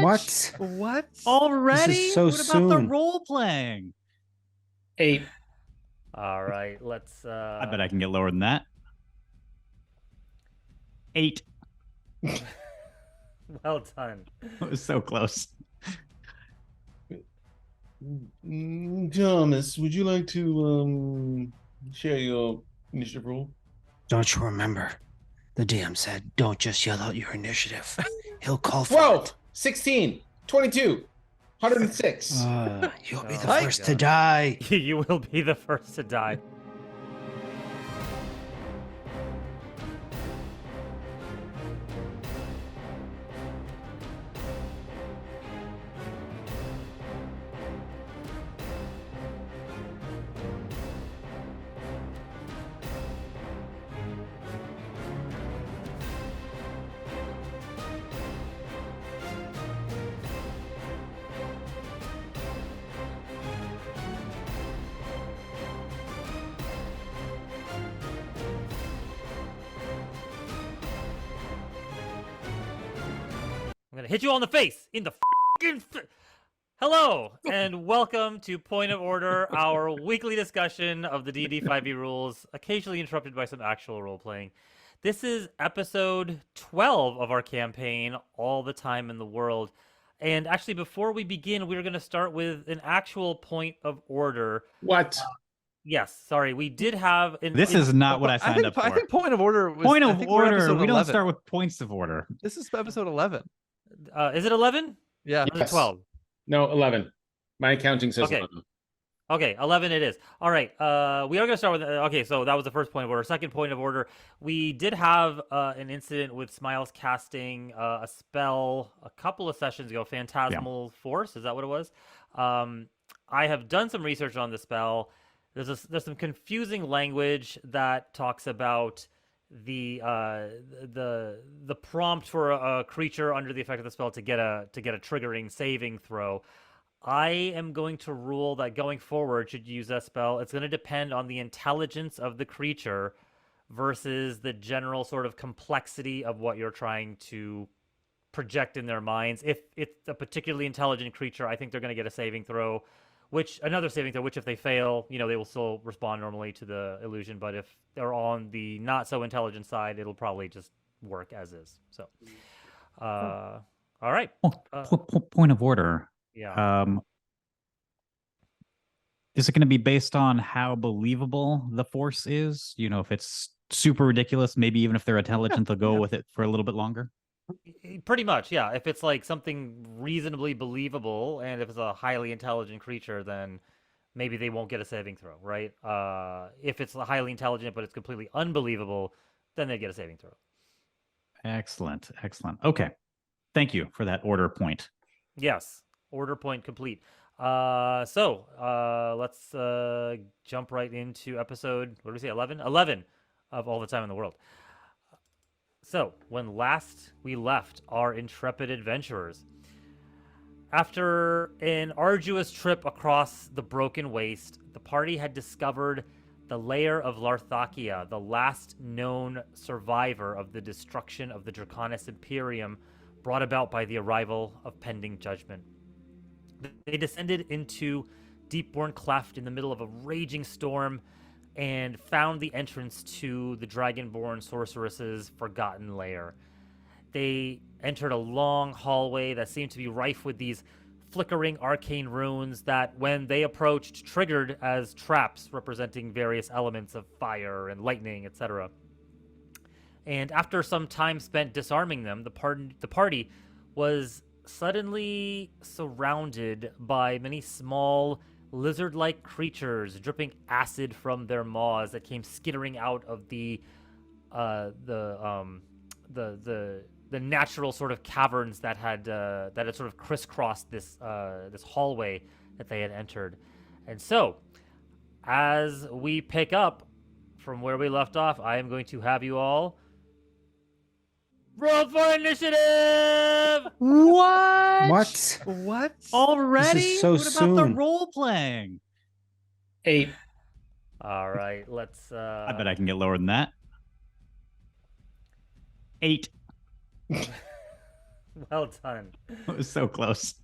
What? What? Already? This is so what about the soon. role playing? 8. All right, let's. I bet I can get lower than that. 8. Well done. It was so close. Thomas, would you like to share your initiative roll? Don't you remember? The DM said, don't just yell out your initiative. He'll call for 12, 16, 22, 106. it. You'll be the Oh my first to God. die. You will be the first to die. I'm gonna hit you all in the face. In the Hello and welcome to Point of Order, our weekly discussion of the D&D 5e rules, occasionally interrupted by some actual role playing. This is episode 12 of our campaign, All the Time in the World. And actually, before we begin, we're going to start with an actual point of order. What? Yes, sorry, we did have. This is not what I signed up for. I think point of order was. Point I of think we're order. episode We don't 11. start with points of order. This is episode 11. Is it 11? Yeah. Or is it 12? No, 11. My accounting says Okay. 11. Okay, 11 it is. All right, we are going to start with, okay, so that was the first point of order. Second point of order, we did have an incident with Smiles casting a spell a couple of sessions ago, Phantasmal Force, is that what it was? I have done some research on the spell. There's some confusing language that talks about the prompt for a creature under the effect of the spell to get a triggering saving throw. I am going to rule that going forward, should you use that spell, it's going to depend on the intelligence of the creature versus the general sort of complexity of what you're trying to project in their minds. If it's a particularly intelligent creature, I think they're going to get a saving throw, which if they fail, they will still respond normally to the illusion. But if they're on the not so intelligent side, it'll probably just work as is. So, all right. Point of order. Yeah. Is it going to be based on how believable the force is? If it's super ridiculous, maybe even if they're intelligent, they'll go with it for a little bit longer. Pretty much, yeah. If it's like something reasonably believable, and if it's a highly intelligent creature, then maybe they won't get a saving throw, right? If it's highly intelligent but it's completely unbelievable, then they get a saving throw. Excellent. Okay. Thank you for that order point. Yes. Order point complete. So let's jump right into episode, what did we say, 11? 11 of All the Time in the World. So, when last we left our intrepid adventurers, after an arduous trip across the broken waste, the party had discovered the lair of Larthakia, the last known survivor of the destruction of the Draconis Imperium brought about by the arrival of pending judgment. They descended into Deepborn Cleft in the middle of a raging storm and found the entrance to the Dragonborn sorceress's forgotten lair. They entered a long hallway that seemed to be rife with these flickering arcane runes that, when they approached, triggered as traps representing various elements of fire and lightning, etc. And after some time spent disarming them, the party was suddenly surrounded by many small lizard-like creatures dripping acid from their maws that came skittering out of the natural sort of caverns that had sort of crisscrossed this hallway that they had entered. And so, as we pick up from where we left off, I am going to have you all roll for initiative! What? What? Already? This is so what about the soon. role playing? 8. All right, let's... I bet I can get lower than that. 8. Well done. It was so close.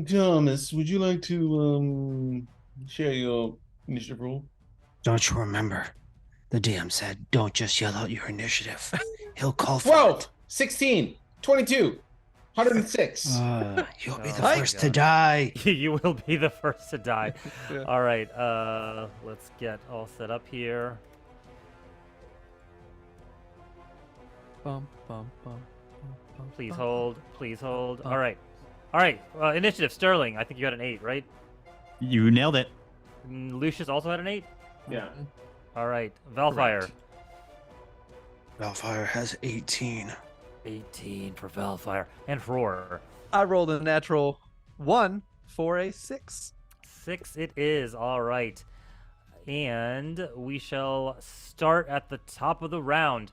Thomas, would you like to share your initiative rule? Don't you remember? The DM said, don't just yell out your initiative. He'll call for 12, 16, 22, 106. it. You'll be Oh the my first to God. die. You will be the first to die. Yeah. All right, let's get all set up here. Bum, bum, bum, bum, bum, Please bum. hold. Please hold. Oh. All right. All right. Initiative, Sterling. I think you got an 8, right? You nailed it. Lucius also had an 8. Yeah. All right. Valfire. Correct. Valfire has 18. 18 for Valfire. And Roar. I rolled a natural 1 for a 6. 6 it is. All right. And we shall start at the top of the round.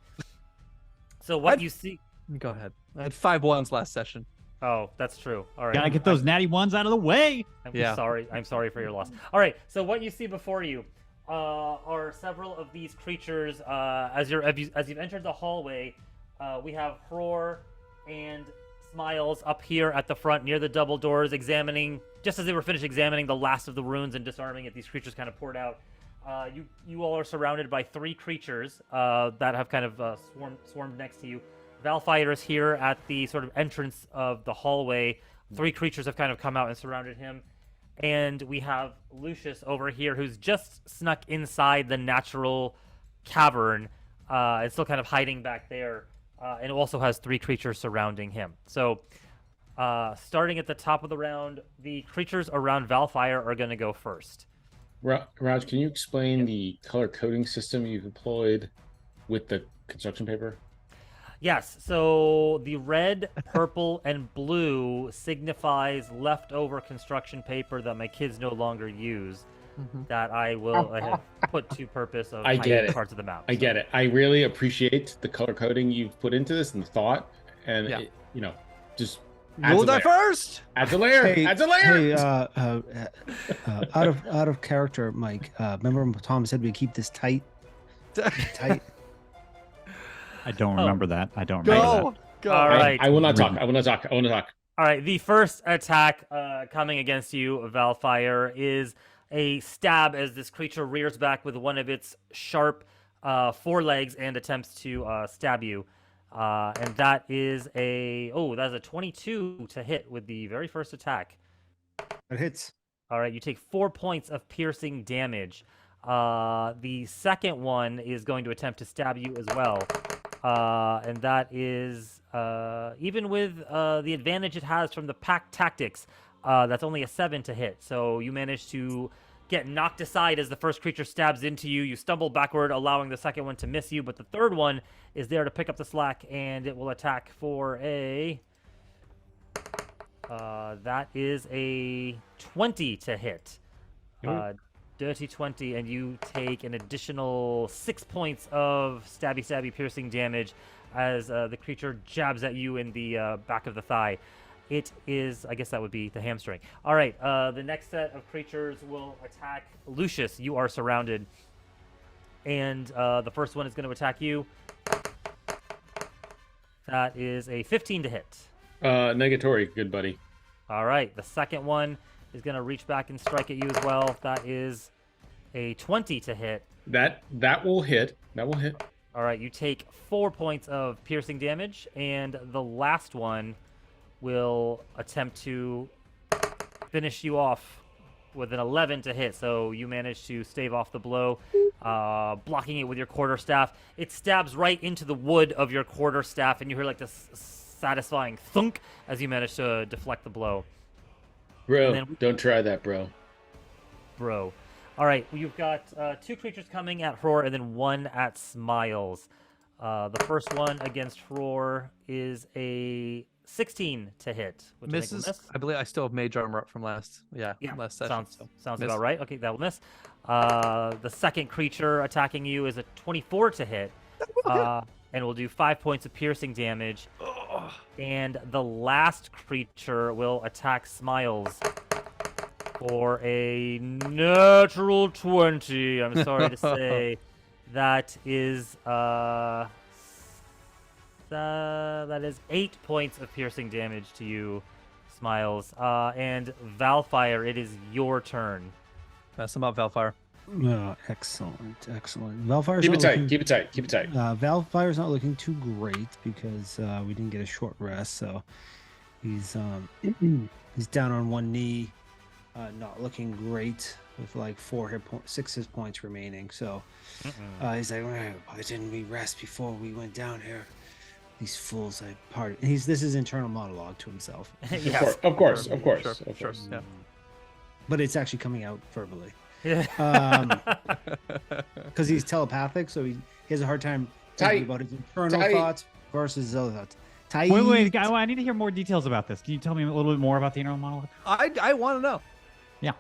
So what I'd- you see... Go ahead. I had 5 1s last session. Oh, that's true. All right. Gotta get those natty ones out of the way. I'm Yeah. sorry. I'm sorry for your loss. All right. So what you see before you are several of these creatures. As you've entered the hallway, we have Hror and Smiles up here at the front near the double doors, examining. Just as they were finished examining the last of the runes and disarming it, these creatures kind of poured out. You all are surrounded by 3 creatures that have kind of swarmed next to you. Valfire is here at the sort of entrance of the hallway. 3 creatures have kind of come out and surrounded him. And we have Lucius over here who's just snuck inside the natural cavern and still kind of hiding back there. And also has 3 creatures surrounding him. So starting at the top of the round, the creatures around Valfire are going to go first. Raj, can you explain the color coding system you've employed with the construction paper? Yes, so the red, purple, and blue signifies leftover construction paper that my kids no longer use. That I have put to purpose of I get hiding it. parts of the map. I get it. I really appreciate the color coding you've put into this and the thought, and Yeah. it, just Rule adds a die layer. first. Adds a layer. Hey, Adds a layer. Hey, out of character, Mike. Remember when Tom said we keep this tight? Tight. I don't remember that. I don't remember Go. Go. All right. I will not talk. I will not talk. I will not talk. All right, the first attack coming against you, Valfire, is a stab as this creature rears back with one of its sharp forelegs and attempts to stab you. And that is a 22 to hit with the very first attack. It hits. All right, you take 4 points of piercing damage. The second one is going to attempt to stab you as well. And that is, even with the advantage it has from the pack tactics, that's only a 7 to hit. So you manage to get knocked aside as the first creature stabs into you. You stumble backward, allowing the second one to miss you. But the third one is there to pick up the slack, and it will attack for a... that is a 20 to hit. Dirty 20, and you take an additional 6 points of stabby piercing damage as the creature jabs at you in the back of the thigh. It is, I guess that would be the hamstring. All right, the next set of creatures will attack Lucius. You are surrounded. And the first one is going to attack you. That is a 15 to hit. Negatory, good buddy. All right, the second one is going to reach back and strike at you as well. That is a 20 to hit. That will hit. That will hit. All right, you take 4 points of piercing damage, and the last one will attempt to finish you off with an 11 to hit. So you manage to stave off the blow, blocking it with your quarterstaff. It stabs right into the wood of your quarterstaff, and you hear like this satisfying thunk as you manage to deflect the blow. Bro, then- don't try that, bro. Bro. All right, you've got 2 creatures coming at Hror and then 1 at Smiles. The first one against Hror is a 16 to hit. Which I think will Misses. miss. I believe I still have mage armor up from last. Yeah, last session. sounds miss. about right. Okay, that will miss. The second creature attacking you is a 24 to hit, and will do 5 points of piercing damage. And the last creature will attack Smiles for a natural 20. I'm sorry to say, that is That is 8 points of piercing damage to you, Smiles. And Valfire, it is your turn. Mess him up, Valfire. Excellent. Valfire's Keep not it tight. looking, Keep it tight. Keep it tight. Valfire's not looking too great because we didn't get a short rest, so he's he's down on one knee, not looking great with like 6 hit points remaining. So he's like, "Why didn't we rest before we went down here? These fools!" This is internal monologue to himself, Yes. Of course. Sure. Yeah. but it's actually coming out verbally. Yeah. Because he's telepathic, so he has a hard time Tight. thinking about his internal Tight. thoughts versus his other thoughts. Tight. Wait, I need to hear more details about this. Can you tell me a little bit more about the internal monologue? I want to know. Yeah.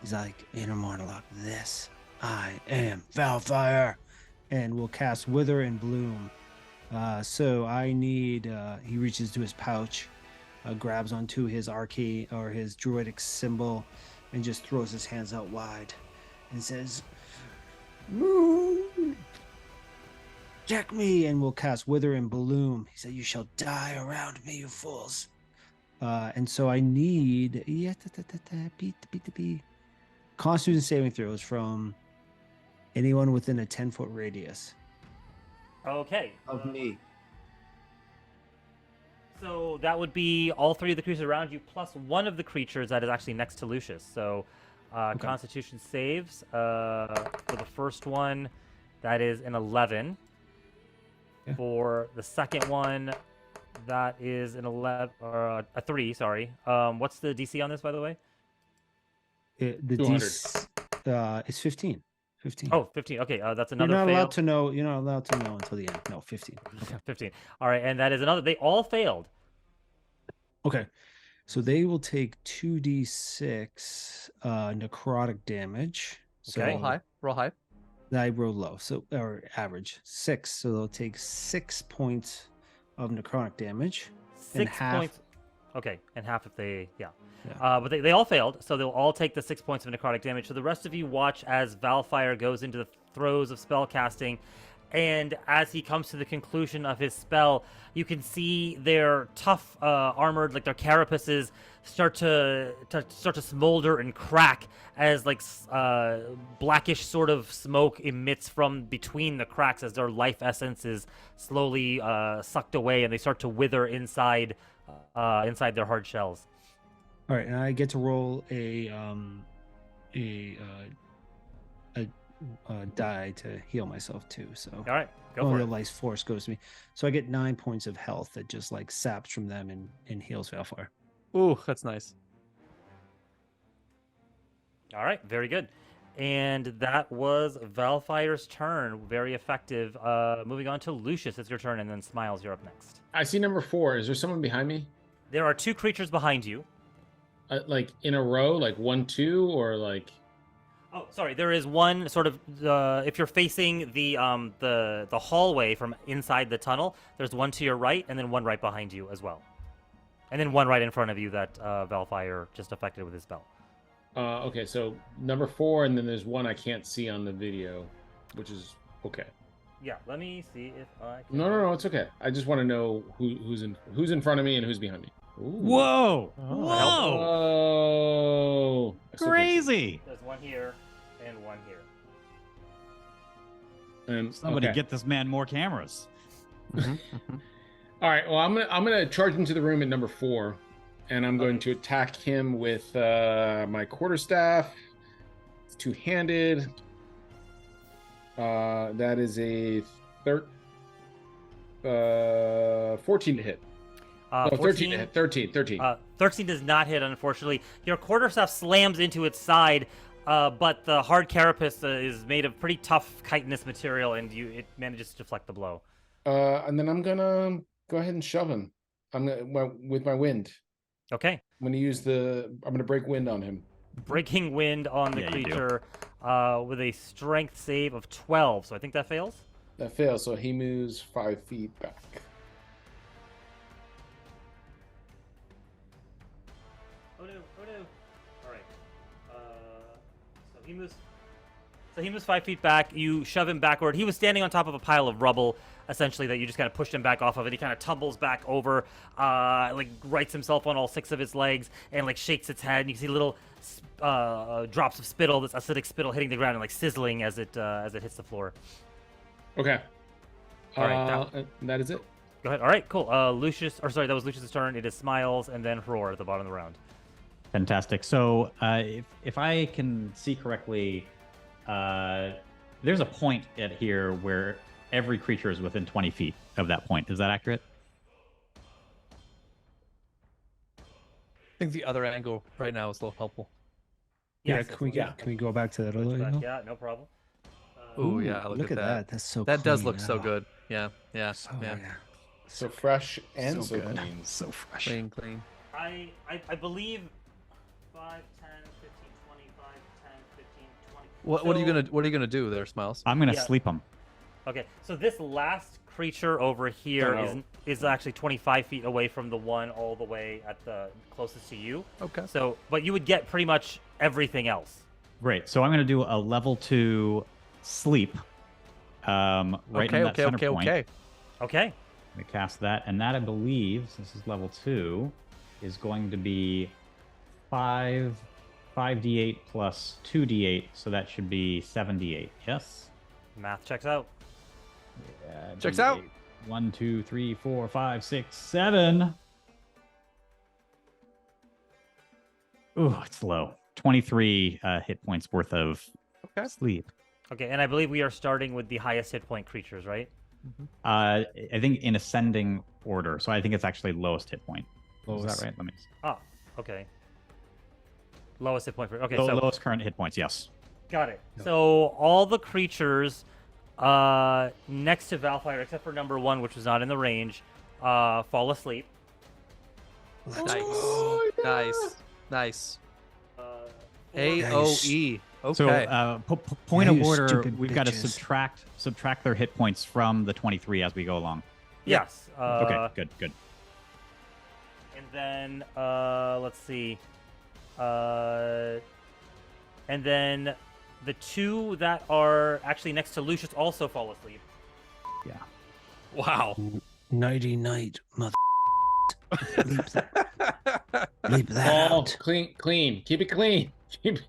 He's like, inner monologue. I am Valfire, and we'll cast Wither and Bloom. So I need. He reaches to his pouch, grabs onto his arcane or his druidic symbol, and just throws his hands out wide, and says, "Moon, check me!" And we'll cast Wither and Bloom. He said, "You shall die around me, you fools." And so I need Constitution saving throws from anyone within a 10-foot radius Okay. of me. So that would be all 3 of the creatures around you, plus one of the creatures that is actually next to Lucius. So Constitution saves. For the first one, that is an 11. Yeah. For the second one, that is an 11 or a 3. Sorry. What's the DC on this, by the way? The 200. DC is 15. 15. Oh, 15. Okay, that's you're another not fail. allowed to know. You're not allowed to know until the end. No, 15. Okay, 15. All right, and that is another. They all failed. Okay, so they will take 2d6 necrotic damage. So Okay. Roll high. I rolled low, so or average 6. So they'll take 6 points of necrotic damage. 6 half. points. Okay, and half if they, yeah. Yeah. But they all failed, so they'll all take the 6 points of necrotic damage. So the rest of you watch as Valfire goes into the throes of spell casting, and as he comes to the conclusion of his spell, you can see their tough armored, like their carapaces, start to smolder and crack as like blackish sort of smoke emits from between the cracks as their life essence is slowly sucked away, and they start to wither inside their hard shells. All right, and I get to roll a die to heal myself too. So All right, go oh, for the it. life force goes to me. So I get 9 points of health that just like saps from them and heals Valfire. Ooh, that's nice. All right, very good. And that was Valfire's turn. Very effective. Moving on to Lucius, it's your turn, and then Smiles, you're up next. I see number 4. Is there someone behind me? There are 2 creatures behind you. Like in a row, like 1, 2, or like? Oh, sorry. There is one sort of. If you're facing the hallway from inside the tunnel, there's one to your right, and then one right behind you as well, and then one right in front of you that Valfire just affected with his spell. Okay, so number 4, and then there's one I can't see on the video, which is okay. Yeah. Let me see if I can. No, it's okay. I just want to know who's in front of me and who's behind me. Ooh. Whoa! Oh, Whoa! Oh, I still can't see. Crazy! There's one here and one here. Somebody Okay. get this man more cameras. All right. Well, I'm gonna charge into the room at number 4, and I'm going to attack him with my quarterstaff. It's 2-handed. That is a 14 to hit. 13 to hit. 13. 13 does not hit, unfortunately. Your quarterstaff slams into its side, but the hard carapace is made of pretty tough chitinous material, and it manages to deflect the blow. And then I'm gonna go ahead and shove him. With my wind. Okay. I'm gonna break wind on him. Breaking wind on the Yeah, you do. creature with a strength save of 12, so I think that fails. That fails, so he moves 5 feet back. Oh no. All right. So he moves So he moves 5 feet back. You shove him backward. He was standing on top of a pile of rubble, essentially, that you just kind of pushed him back off of it. He kind of tumbles back over, like rights himself on all 6 of his legs, and like shakes its head. And you can see little drops of spittle, this acidic spittle, hitting the ground and like sizzling as it hits the floor. Okay. All right, that is it. Go ahead. All right, cool. Lucius, or sorry, that was Lucius's turn. It is Smiles and then Roar at the bottom of the round. Fantastic. So if I can see correctly, there's a point at here where every creature is within 20 feet of that point. Is that accurate? I think the other angle right now is a little helpful. Yeah, can we go back to that other angle? Yeah, no problem. Ooh, yeah, look at that. That's so That does clean. look so good. Yeah. So, yeah. So fresh and so good. clean. So fresh. Clean. I believe 5, 10, 15, 20, 5, 10, 15, 20. What are you gonna do there, Smiles? I'm gonna Yeah. sleep him. Okay, so this last creature over here is actually 25 feet away from the one all the way at the closest to you. Okay. So, but you would get pretty much everything else. Great. So I'm gonna do a level 2 sleep. Right in that center point. Okay. Okay. I'm gonna cast that, and that I believe, since it's level 2, is going to be 5d8 plus 2d8, so that should be 7d8. Yes. Math checks out. Yeah, Checks D8. out. 1, 2, 3, 4, 5, 6, 7. Ooh, it's low. 23 hit points worth of sleep. Okay, and I believe we are starting with the highest hit point creatures, right? I think in ascending order, so I think it's actually lowest hit point. Is Lowest. that right? Let me. Oh, okay. Lowest hit point for okay. So So lowest current hit points. Yes. got it. So all the creatures next to Valfire, except for number 1, which was not in the range, fall asleep. Nice. Uh, AOE. Okay. So point You of order, stupid we've got to bitches. subtract their hit points from the 23 as we go along. yes. Okay. Good. And then let's see. And then the 2 that are actually next to Lucius also fall asleep. Yeah. Wow. Nighty night, mother. Bleep that Oh, out. clean. Keep it clean.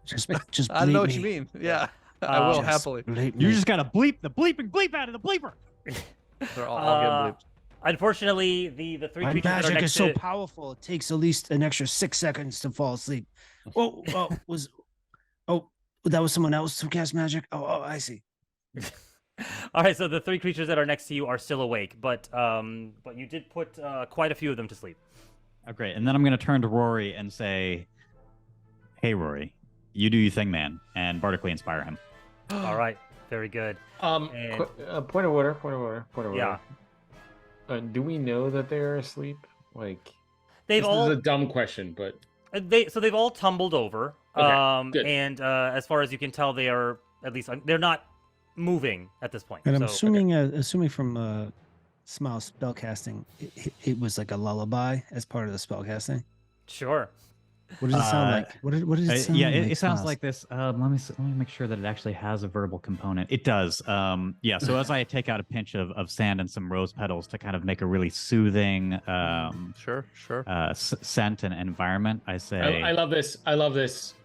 Just I don't know bleep what you me. mean. Yeah. I will Just happily. Bleep You me. just gotta bleep the bleep out of the bleeper. They're all getting bleeped. Unfortunately, the 3 My creatures that are magic next is so to powerful. It takes at least an extra 6 seconds to fall asleep. That was someone else who cast magic. Oh, I see. All right, so the 3 creatures that are next to you are still awake, but you did put quite a few of them to sleep. Oh, great. And then I'm gonna turn to Rory and say, "Hey, Rory, you do your thing, man," and bardically inspire him. All right, very good. And- Point of order. Yeah. Do we know that they're asleep? Like, They've this all is a dumb question, but they've all tumbled over. Okay, good. And as far as you can tell, they are at least they're not moving at this point. And I'm So- assuming from Smile spellcasting, it was like a lullaby as part of the spellcasting. Sure. What does it sound like? What did it sound Yeah, like? it sounds Smiles? like this. Let me make sure that it actually has a verbal component. It does. Yeah. So as I take out a pinch of sand and some rose petals to kind of make a really soothing Sure. scent and environment, I say, I love this.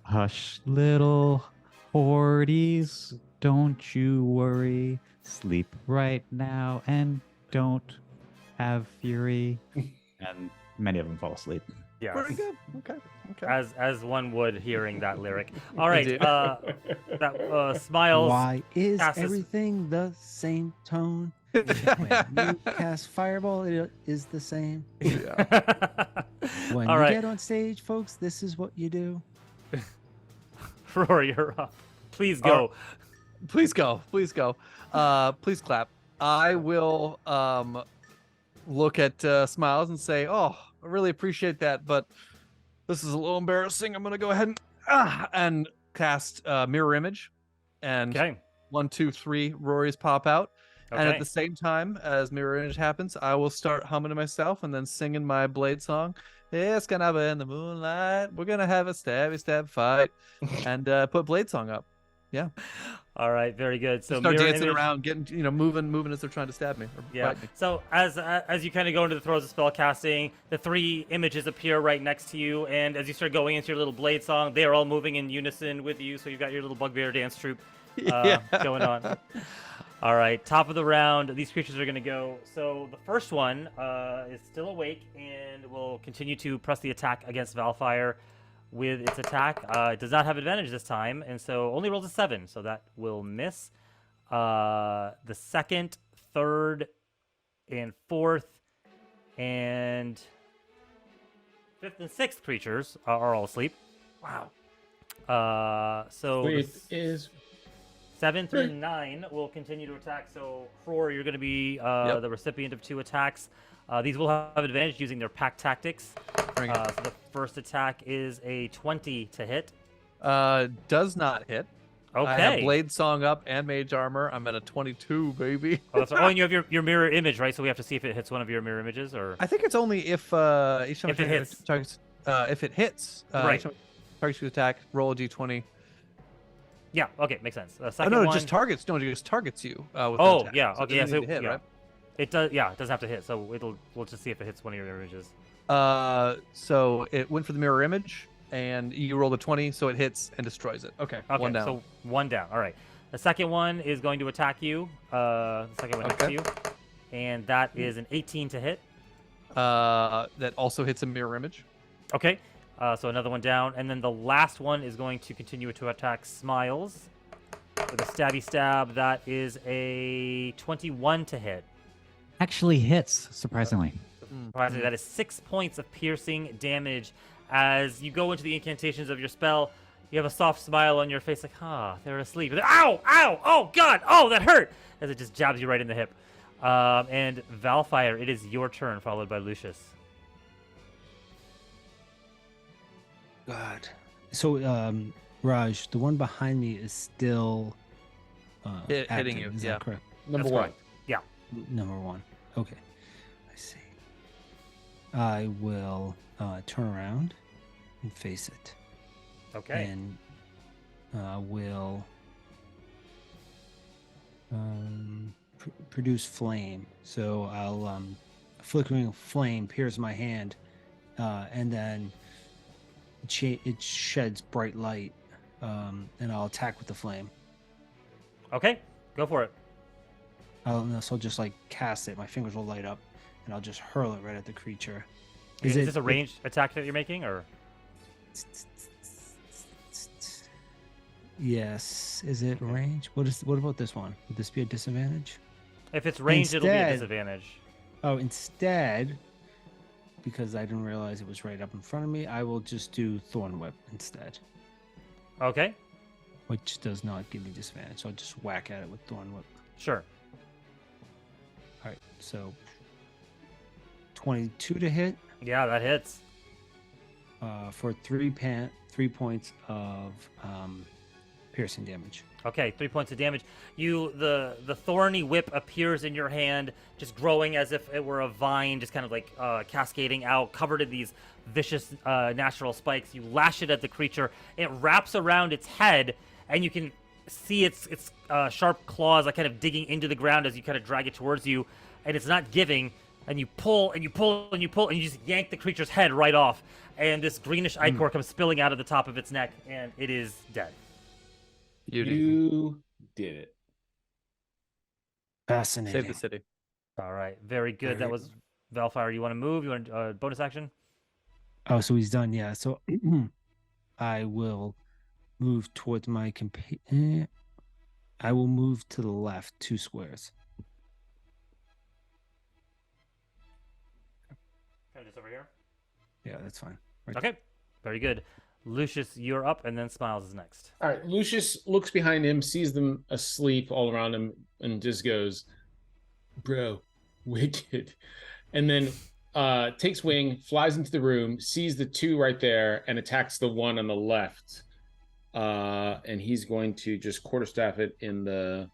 "Hush, little hordes, don't you worry. Sleep right now and don't have fury." And many of them fall asleep. Yes. Very good. Okay. As one would hearing that lyric. All right. Indeed. That Smiles. Why is passes- everything the same tone? When you cast Fireball, it is the same. When All you right. get on stage, folks, this is what you do. Rory, you're up. Please go. Please go. Please clap. I will look at Smiles and say, "Oh, I really appreciate that, but this is a little embarrassing. I'm gonna go ahead and cast mirror image, and Okay. 1, 2, 3 Rory's pop out." And at Okay. the same time as mirror image happens, I will start humming to myself and then singing my blade song. It's gonna be in the moonlight. We're gonna have a stab fight, and put Blade Song up. Yeah. All right, very good. So Start mirror dancing image. around, getting moving as they're trying to stab me or Yeah. fight me. So as you kind of go into the throes of spell casting, the 3 images appear right next to you, and as you start going into your little blade song, they are all moving in unison with you. So you've got your little bugbear dance troupe going on. All right, top of the round. These creatures are going to go. So the first one is still awake and will continue to press the attack against Valfire with its attack. It does not have advantage this time, and so only rolls a 7, so that will miss. The second, third, and fourth, and fifth and sixth creatures are all asleep. Wow. So Sleep is 7 through 9 will continue to attack. So, Fror, you're going to be the recipient of 2 attacks. These will have advantage using their pack tactics. Bring it. So the first attack is a 20 to hit. Does not hit. Okay. I have Blade Song up and Mage Armor. I'm at a 22, baby. Oh, that's right. Oh, and you have your mirror image, right? So we have to see if it hits one of your mirror images, or I think it's only if each time If it hits. targets, if it hits, Right. each time targets you attack, roll a d20. yeah, okay, makes sense. Oh Second no, one, it just targets. No, it just targets you. With an Oh, attack. yeah, So it okay, yeah, doesn't so need to hit, yeah. right? It does. Yeah, it doesn't have to hit. So we'll just see if it hits one of your images. So it went for the mirror image, and you roll a 20, so it hits and destroys it. Okay, Okay, one down. so 1 down. All right. The second one is going to attack you. The second one next to Okay. you, and that is an 18 to hit. That also hits a mirror image. Okay. So another one down, and then the last one is going to continue to attack Smiles with a stabby stab. That is a 21 to hit. Actually hits, surprisingly. Surprisingly, that is 6 points of piercing damage. As you go into the incantations of your spell, you have a soft smile on your face, like, they're asleep. And then, ow, ow, oh, God, oh, that hurt, as it just jabs you right in the hip. And Valfire, it is your turn, followed by Lucius. God. So, Raj, the one behind me is still Hitting active, you, Is yeah. that correct? number That's 1. correct. Yeah. Number 1. Okay. I see. I will turn around and face it. Okay. And will produce flame. So I'll a flickering flame pierce my hand, and then it sheds bright light, and I'll attack with the flame. Okay, go for it. I'll just like cast it. My fingers will light up, and I'll just hurl it right at the creature. Is this a ranged attack that you're making, or? Yes. Is it range? What about this one? Would this be a disadvantage? If it's ranged, it'll be a Instead- disadvantage. Oh, instead, because I didn't realize it was right up in front of me, I will just do Thorn Whip instead, Okay, which does not give me disadvantage. So I'll just whack at it with Thorn Whip. sure. All right, so 22 to hit Yeah, that hits. for 3 points of piercing damage. Okay, 3 points of damage. The thorny whip appears in your hand, just growing as if it were a vine, just kind of like cascading out, covered in these vicious natural spikes. You lash it at the creature. It wraps around its head, and you can see its sharp claws like kind of digging into the ground as you kind of drag it towards you, and it's not giving. And you pull and you pull and you pull, and you just yank the creature's head right off, and this greenish ichor comes spilling out of the top of its neck, and it is dead. You did it. Fascinating. Save the city. All right, very good. That was Valfire. You want to move? You want bonus action? Oh, so he's done. Yeah. So I will move towards my I will move to the left 2 squares. Kind of just over here. Yeah, that's fine. Right. Okay, very good. Lucius, you're up, and then Smiles is next. All right. Lucius looks behind him, sees them asleep all around him, and just goes, "Bro, wicked." And then takes wing, flies into the room, sees the 2 right there, and attacks the one on the left. And he's going to just quarterstaff it in the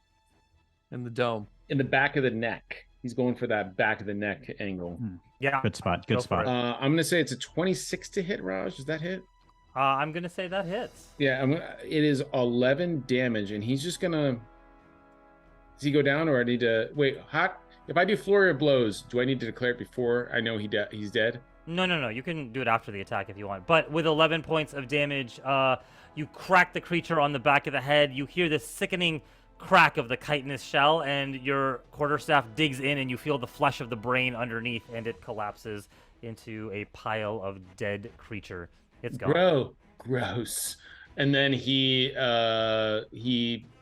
In the dome. back of the neck. He's going for that back of the neck angle. Yeah. Good spot. Go Good for spot. it. I'm gonna say it's a 26 to hit. Raj, does that hit? I'm gonna say that hits. Yeah, it is 11 damage, and he's just gonna. Does he go down, or I need to wait? If I do flurry of blows, do I need to declare it before I know he's dead? No. You can do it after the attack if you want. But with 11 points of damage, you crack the creature on the back of the head. You hear this sickening crack of the chitinous shell, and your quarterstaff digs in, and you feel the flesh of the brain underneath, and it collapses into a pile of dead creature. It's gone. Bro, gross. And then he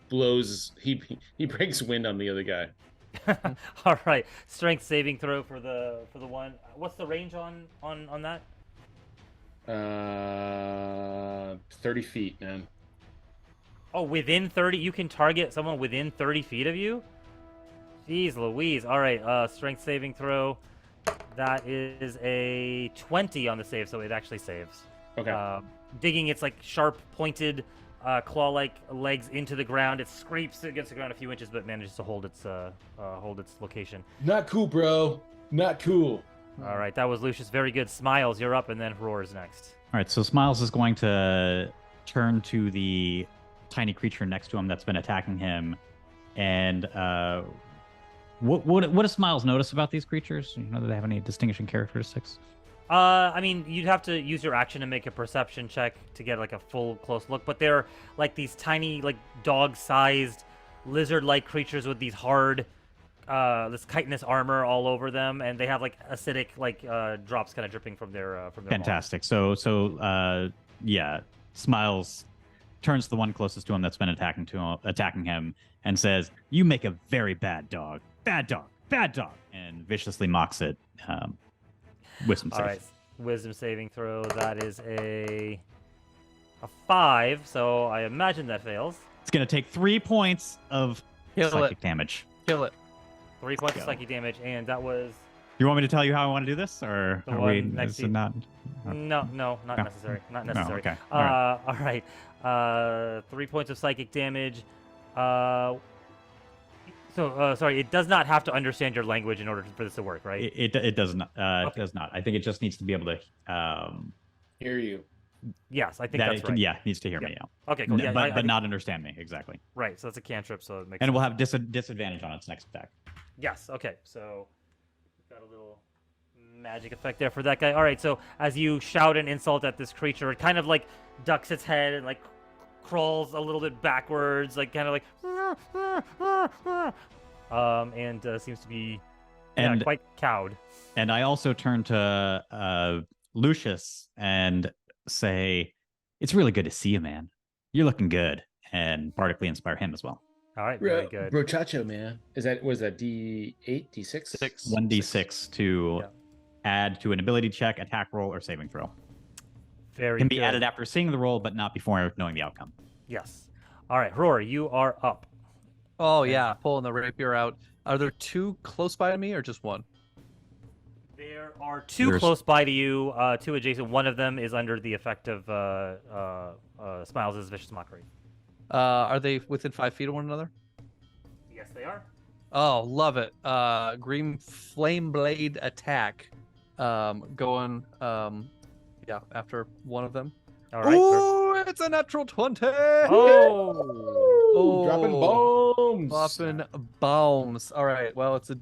blows. He breaks wind on the other guy. All right, strength saving throw for the one. What's the range on that? 30 feet, man. Oh, within 30, you can target someone within 30 feet of you? Jeez Louise. All right, strength saving throw. That is a 20 on the save, so it actually saves. Okay. Digging its like sharp pointed claw-like legs into the ground. It scrapes against the ground a few inches, but manages to hold its location. Not cool, bro. Not cool. All right, that was Lucius. Very good. Smiles, you're up, and then Roar's next. All right, so Smiles is going to turn to the tiny creature next to him that's been attacking him, and what does Smiles notice about these creatures? You know, do they have any distinguishing characteristics? I mean, you'd have to use your action to make a perception check to get like a full close look, but they're like these tiny, like dog-sized, lizard-like creatures with these hard, this chitinous armor all over them, and they have like acidic, like drops kind of dripping from their Fantastic. So yeah, Smiles turns to the one closest to him that's been attacking him, and says, "You make a very bad dog, bad dog, bad dog," and viciously mocks it. Wisdom save. All right, wisdom saving throw. That is a 5, so I imagine that fails. It's gonna take 3 points of Kill psychic it. damage. Kill it. 3 points of Go. psychic damage, and that was You want me to tell you how I want to do this, or The are one we? next Is to it you. not? no, not No. necessary, not No, necessary. okay. All right. 3 points of psychic damage. Sorry, it does not have to understand your language in order for this to work, right? It does not. It Okay. does not. I think it just needs to be able to. Hear you. Yes, I think That that's it can, right. yeah, needs to hear Yeah. me. Yeah. Okay, cool. Yeah, but I- not understand me exactly. right. So that's a cantrip, so it makes And it will sense. have disadvantage on its next attack. Yes. Okay. So got a little magic effect there for that guy. All right. So as you shout an insult at this creature, it kind of like ducks its head and like crawls a little bit backwards, like kind of like, and seems to be And quite cowed. and I also turn to Lucius and say, "It's really good to see you, man. You're looking good," and bardically inspire him as well. All right. Very good. Brochacho, man. Was that D8, D6? 6. 1d6 to Yeah. add to an ability check, attack roll, or saving throw. Very Can be good. added after seeing the roll, but not before knowing the outcome. Yes. All right, Roar, you are up. Oh yeah, pulling the rapier out. Are there 2 close by to me, or just 1? There are 2 There's- close by to you, 2 adjacent. One of them is under the effect of Smiles' vicious mockery. Are they within 5 feet of one another? Yes, they are. Oh, love it. Green flame blade attack. Going after one of them. All right. Ooh, it's a natural 20. Oh. Dropping bombs. Popping bombs. All right. Well, it's a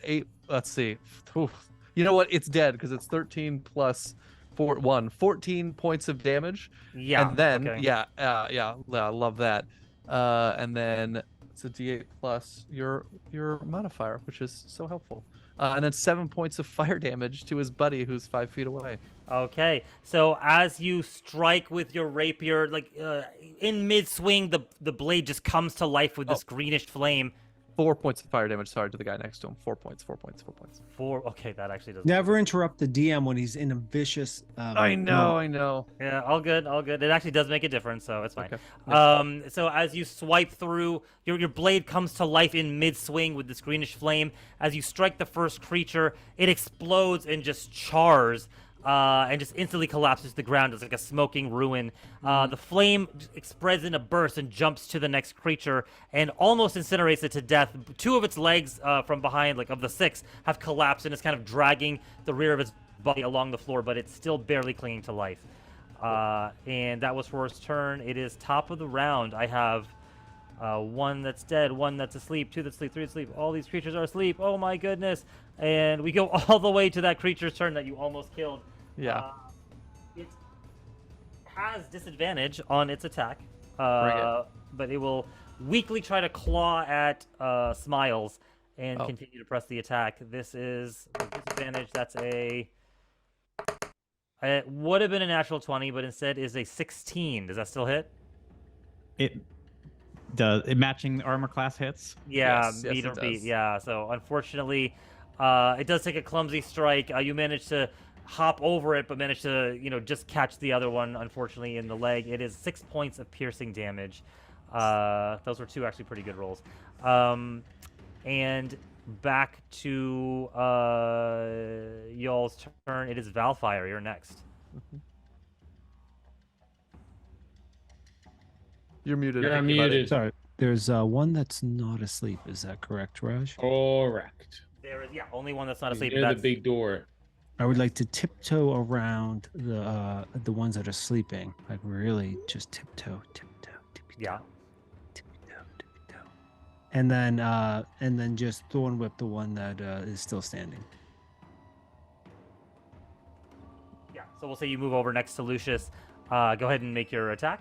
8. Let's see. Oof. You know what? It's dead because it's 13 plus 14 points of damage. Yeah. And then okay. I love that. And then it's a D8 plus your modifier, which is so helpful. And then 7 points of fire damage to his buddy who's 5 feet away. Okay. So as you strike with your rapier, like in mid swing, the blade just comes to life with this greenish flame. 4 points of fire damage, sorry, to the guy next to him. 4 points. Okay, that actually doesn't. Never interrupt the DM when he's in a vicious. I know. Yeah, all good. It actually does make a difference, so it's fine. Okay. So as you swipe through, your blade comes to life in mid-swing with this greenish flame. As you strike the first creature, it explodes and just chars. and just instantly collapses to the ground. It's like a smoking ruin. The flame spreads in a burst and jumps to the next creature and almost incinerates it to death. 2 of its legs from behind, like of the 6, have collapsed and it's kind of dragging the rear of its body along the floor, but it's still barely clinging to life. And that was Roar's turn. It is top of the round. I have 1 that's dead, 1 that's asleep, 2 that's asleep, 3 that's asleep. All these creatures are asleep. Oh my goodness. And we go all the way to that creature's turn that you almost killed. Yeah. It has disadvantage on its attack, it. but it will weakly try to claw at Smiles and Oh. continue to press the attack. This is a disadvantage. That's a... It would have been a natural 20, but instead is a 16. Does that still hit? It does. It matching armor class hits. Yeah, Yes, meet it or beat. does. Yeah, so unfortunately, it does take a clumsy strike. You manage to hop over it, but manage to, just catch the other one, unfortunately, in the leg. It is 6 points of piercing damage. Those were 2 actually pretty good rolls. And back to y'all's turn. It is Valfire. You're next. You're muted. You're Thank you, buddy. muted. Sorry, there's one that's not asleep. Is that correct, Raj? Correct. There is, only one that's not He's asleep. near That's the big door. I would like to tiptoe around the ones that are sleeping, like really just tiptoe, yeah. and then just thorn whip the one that is still standing. Yeah. So we'll say you move over next to Lucius. Go ahead and make your attack.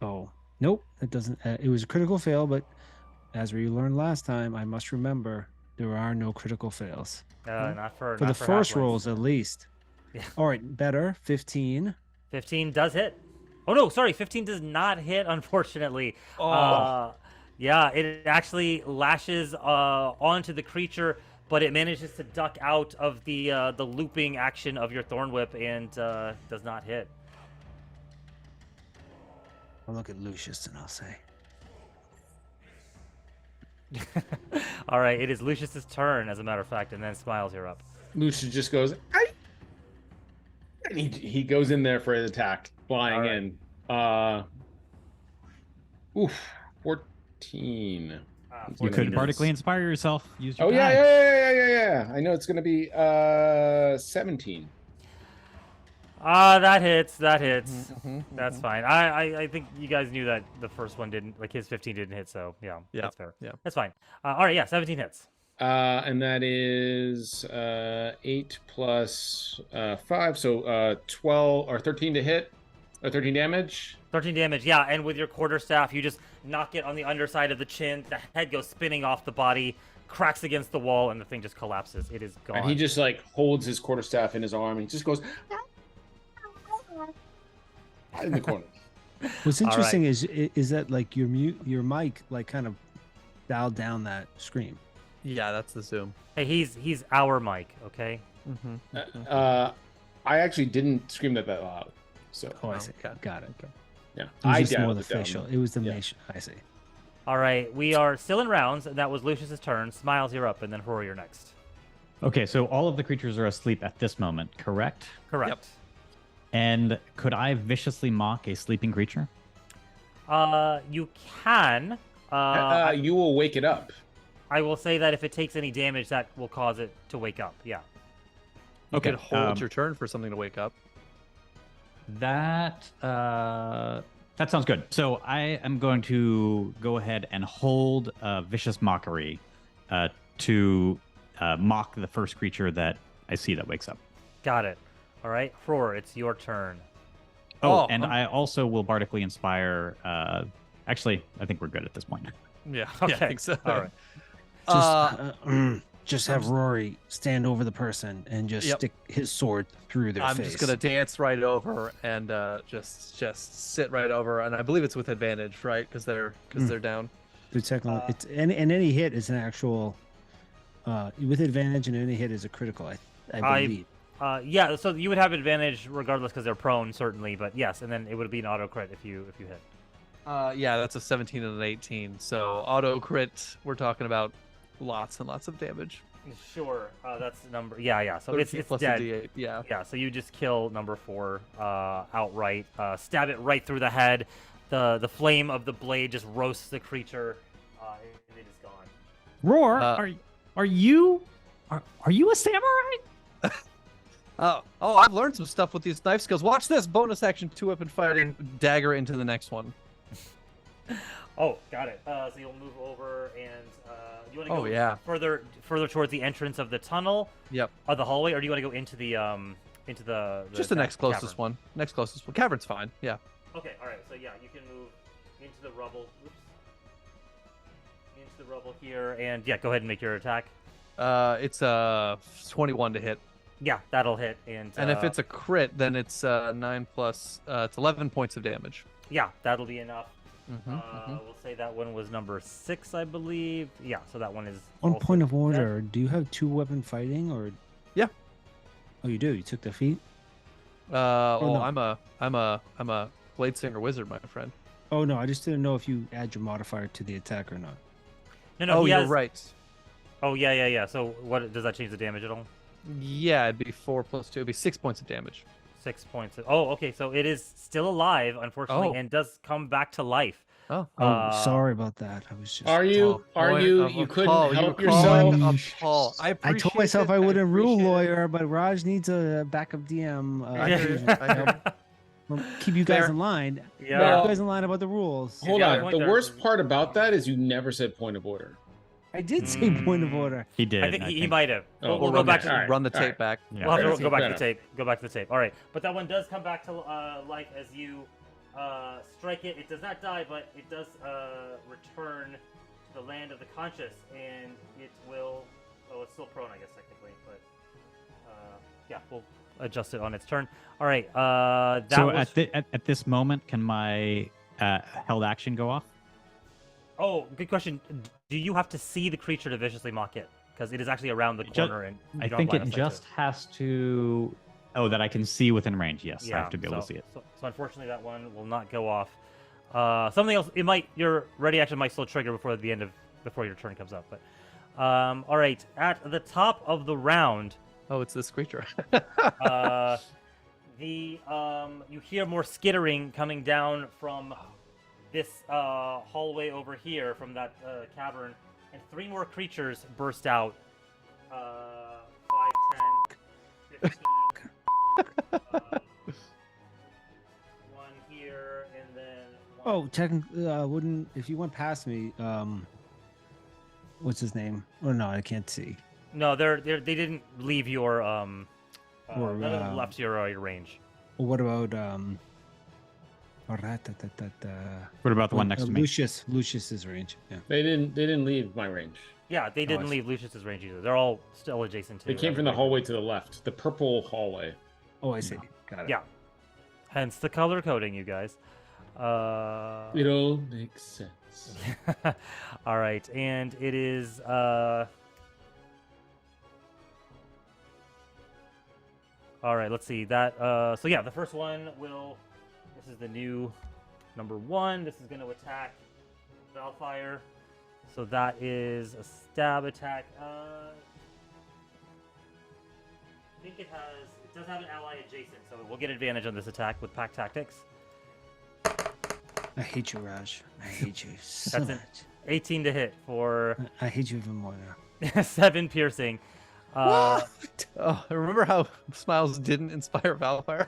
Oh, nope, that doesn't. It was a critical fail, but as we learned last time, I must remember there are no critical fails Not for for not the for first halflings. rolls at least. Yeah. All right, better 15. 15 does hit. Oh no, sorry, 15 does not hit, unfortunately. Yeah, it actually lashes onto the creature, but it manages to duck out of the looping action of your Thorn Whip and does not hit. I'll look at Lucius and I'll say, All right, it is Lucius's turn, as a matter of fact, and then Smiles, you're up. Lucius just goes, I. And he goes in there for an attack, flying All right. in. 14. You 14 could is- bardically inspire yourself. Use your Oh yeah, die. yeah. I know it's gonna be 17. That hits. That's Mm-hmm. fine. I think you guys knew that the first one didn't, like his 15 didn't hit, so yeah, Yeah, that's fair. yeah. That's fine. All right, 17 hits. And that is 8 plus 5, so 12 or 13 to hit, or 13 damage. 13 damage, yeah, and with your quarterstaff, you just knock it on the underside of the chin. The head goes spinning off the body, cracks against the wall, and the thing just collapses. It is gone. And he just like holds his quarterstaff in his arm and he just goes in the corner. what's All right. interesting is that like your mic like kind of dialed down that scream. Yeah, that's the zoom. Hey, he's our Mike, okay? Mm-hmm. I actually didn't scream that loud. So Oh, I see. Okay. Got it. yeah, It was I just more dialed the it down. facial. It was the Yeah. nation. I see. All right, we are still in rounds, and that was Lucius's turn. Smiles, you're up, and then Rory, you're next. Okay, so all of the creatures are asleep at this moment, correct? Correct. Yep. And could I viciously mock a sleeping creature? You can. You will wake it up. I will say that if it takes any damage, that will cause it to wake up. Yeah. You Okay, could hold your turn for something to wake up. That sounds good. So I am going to go ahead and hold vicious mockery to mock the first creature that I see that wakes up. Got it. All right, Roar, it's your turn. Oh, Oh, and I also will bardically inspire. Actually, I think we're good at this point. Yeah, Okay. I think so. All right. Just have Rory stand over the person and just Yep. stick his sword through their I'm face. just gonna dance right over and just sit right over, and I believe it's with advantage, right? Because they're down. The technical, it's and any hit is an actual with advantage, and any hit is a critical. I believe. Yeah, so you would have advantage regardless because they're prone, certainly, but yes, and then it would be an auto crit if you hit. Yeah, that's a 17 and an 18. So auto crit, we're talking about lots and lots of damage. Sure, that's the number. Yeah. So 13 it's plus dead. a D8. Yeah. Yeah, so you just kill number 4 outright. Stab it right through the head. The flame of the blade just roasts the creature, and it is gone. Roar, are you a samurai? Oh, I've learned some stuff with these knife skills. Watch this bonus action 2-weapon fighting dagger into the next one. Oh, got it. So you'll move over and you want to Oh, go yeah. further towards the entrance of the tunnel, Yep. of the hallway, or do you want to go into the Just the next closest one. Next closest one. Cavern's fine. Yeah. Okay, all right. So yeah, you can move into the rubble. Oops. Into the rubble here, and yeah, go ahead and make your attack. It's 21 to hit. Yeah, that'll hit. And if it's a crit, then it's 9 plus it's 11 points of damage. yeah, that'll be enough. Mm-hmm, We'll say that one was number 6, I believe. Yeah, so that one is. On also point of dead. order, do you have 2-weapon fighting or? Yeah. Oh, you do. You took the feat. Oh, no. I'm a blade singer wizard, my friend. Oh no, I just didn't know if you add your modifier to the attack or not. No, Oh, he you're has... right. Oh yeah. So what does that change the damage at all? Yeah, it'd be 4 plus 2. It'd be 6 points of damage. 6 points. Oh, okay. So it is still alive, unfortunately, Oh. and does come back to life. Oh. Oh, sorry about that. I was just. Are you? You couldn't help yourself? Paul, I I told myself I wouldn't rule lawyer, but Raj needs a backup DM. I hear you. I hear you. Well, keep you guys Fair. in line. Yeah. Well, You guys in line about the rules. Hold got a on. point The there. worst part about that is you never said point of order. I did say point of order. He did. I think he might have. Oh, We'll go okay. back to All right. Run the all tape right. back. Yeah. We'll have Fair to go back to enough. the tape. Go back to the tape. All right, but that one does come back to life as you strike it. It does not die, but it does return to the land of the conscious, and it will. Oh, it's still prone, I guess technically, but yeah, we'll adjust it on its turn. All right. That So was. at this moment, can my held action go off? Oh, good question. Do you have to see the creature to viciously mock it? Because it is actually around the corner, and you I don't think have it line of sight to just has to. Oh, that I can see within range. Yes, I have to be able to see it. So unfortunately, that one will not go off. Something else. It might. Your ready action might still trigger before your turn comes up. But all right. At the top of the round, Oh, it's this creature. you hear more skittering coming down from this hallway over here from that cavern, and 3 more creatures burst out. 5, 10, 15. One here, and then one. Oh, technically, wouldn't if you went past me? What's his name? Oh no, I can't see. No, they didn't leave your none of them Or, left your range. What about What about the one next to me? Lucius's range. Yeah. They didn't leave my range. Yeah, they didn't leave Lucius's range either. They're all still adjacent to. They came from the hallway to the left, the purple hallway. Oh, I see. Got it. Yeah. Hence the color coding, you guys. It all makes sense. All right, and it is all right, let's see that so yeah, the first one will this is the new number 1. This is going to attack Valfire. So that is a stab attack. I think it does have an ally adjacent, so we'll get advantage on this attack with pack tactics. I hate you, Raj. I hate you so That's it. much. 18 to hit for I hate you even more now. 7 piercing. Oh, remember how Smiles didn't inspire Valfire?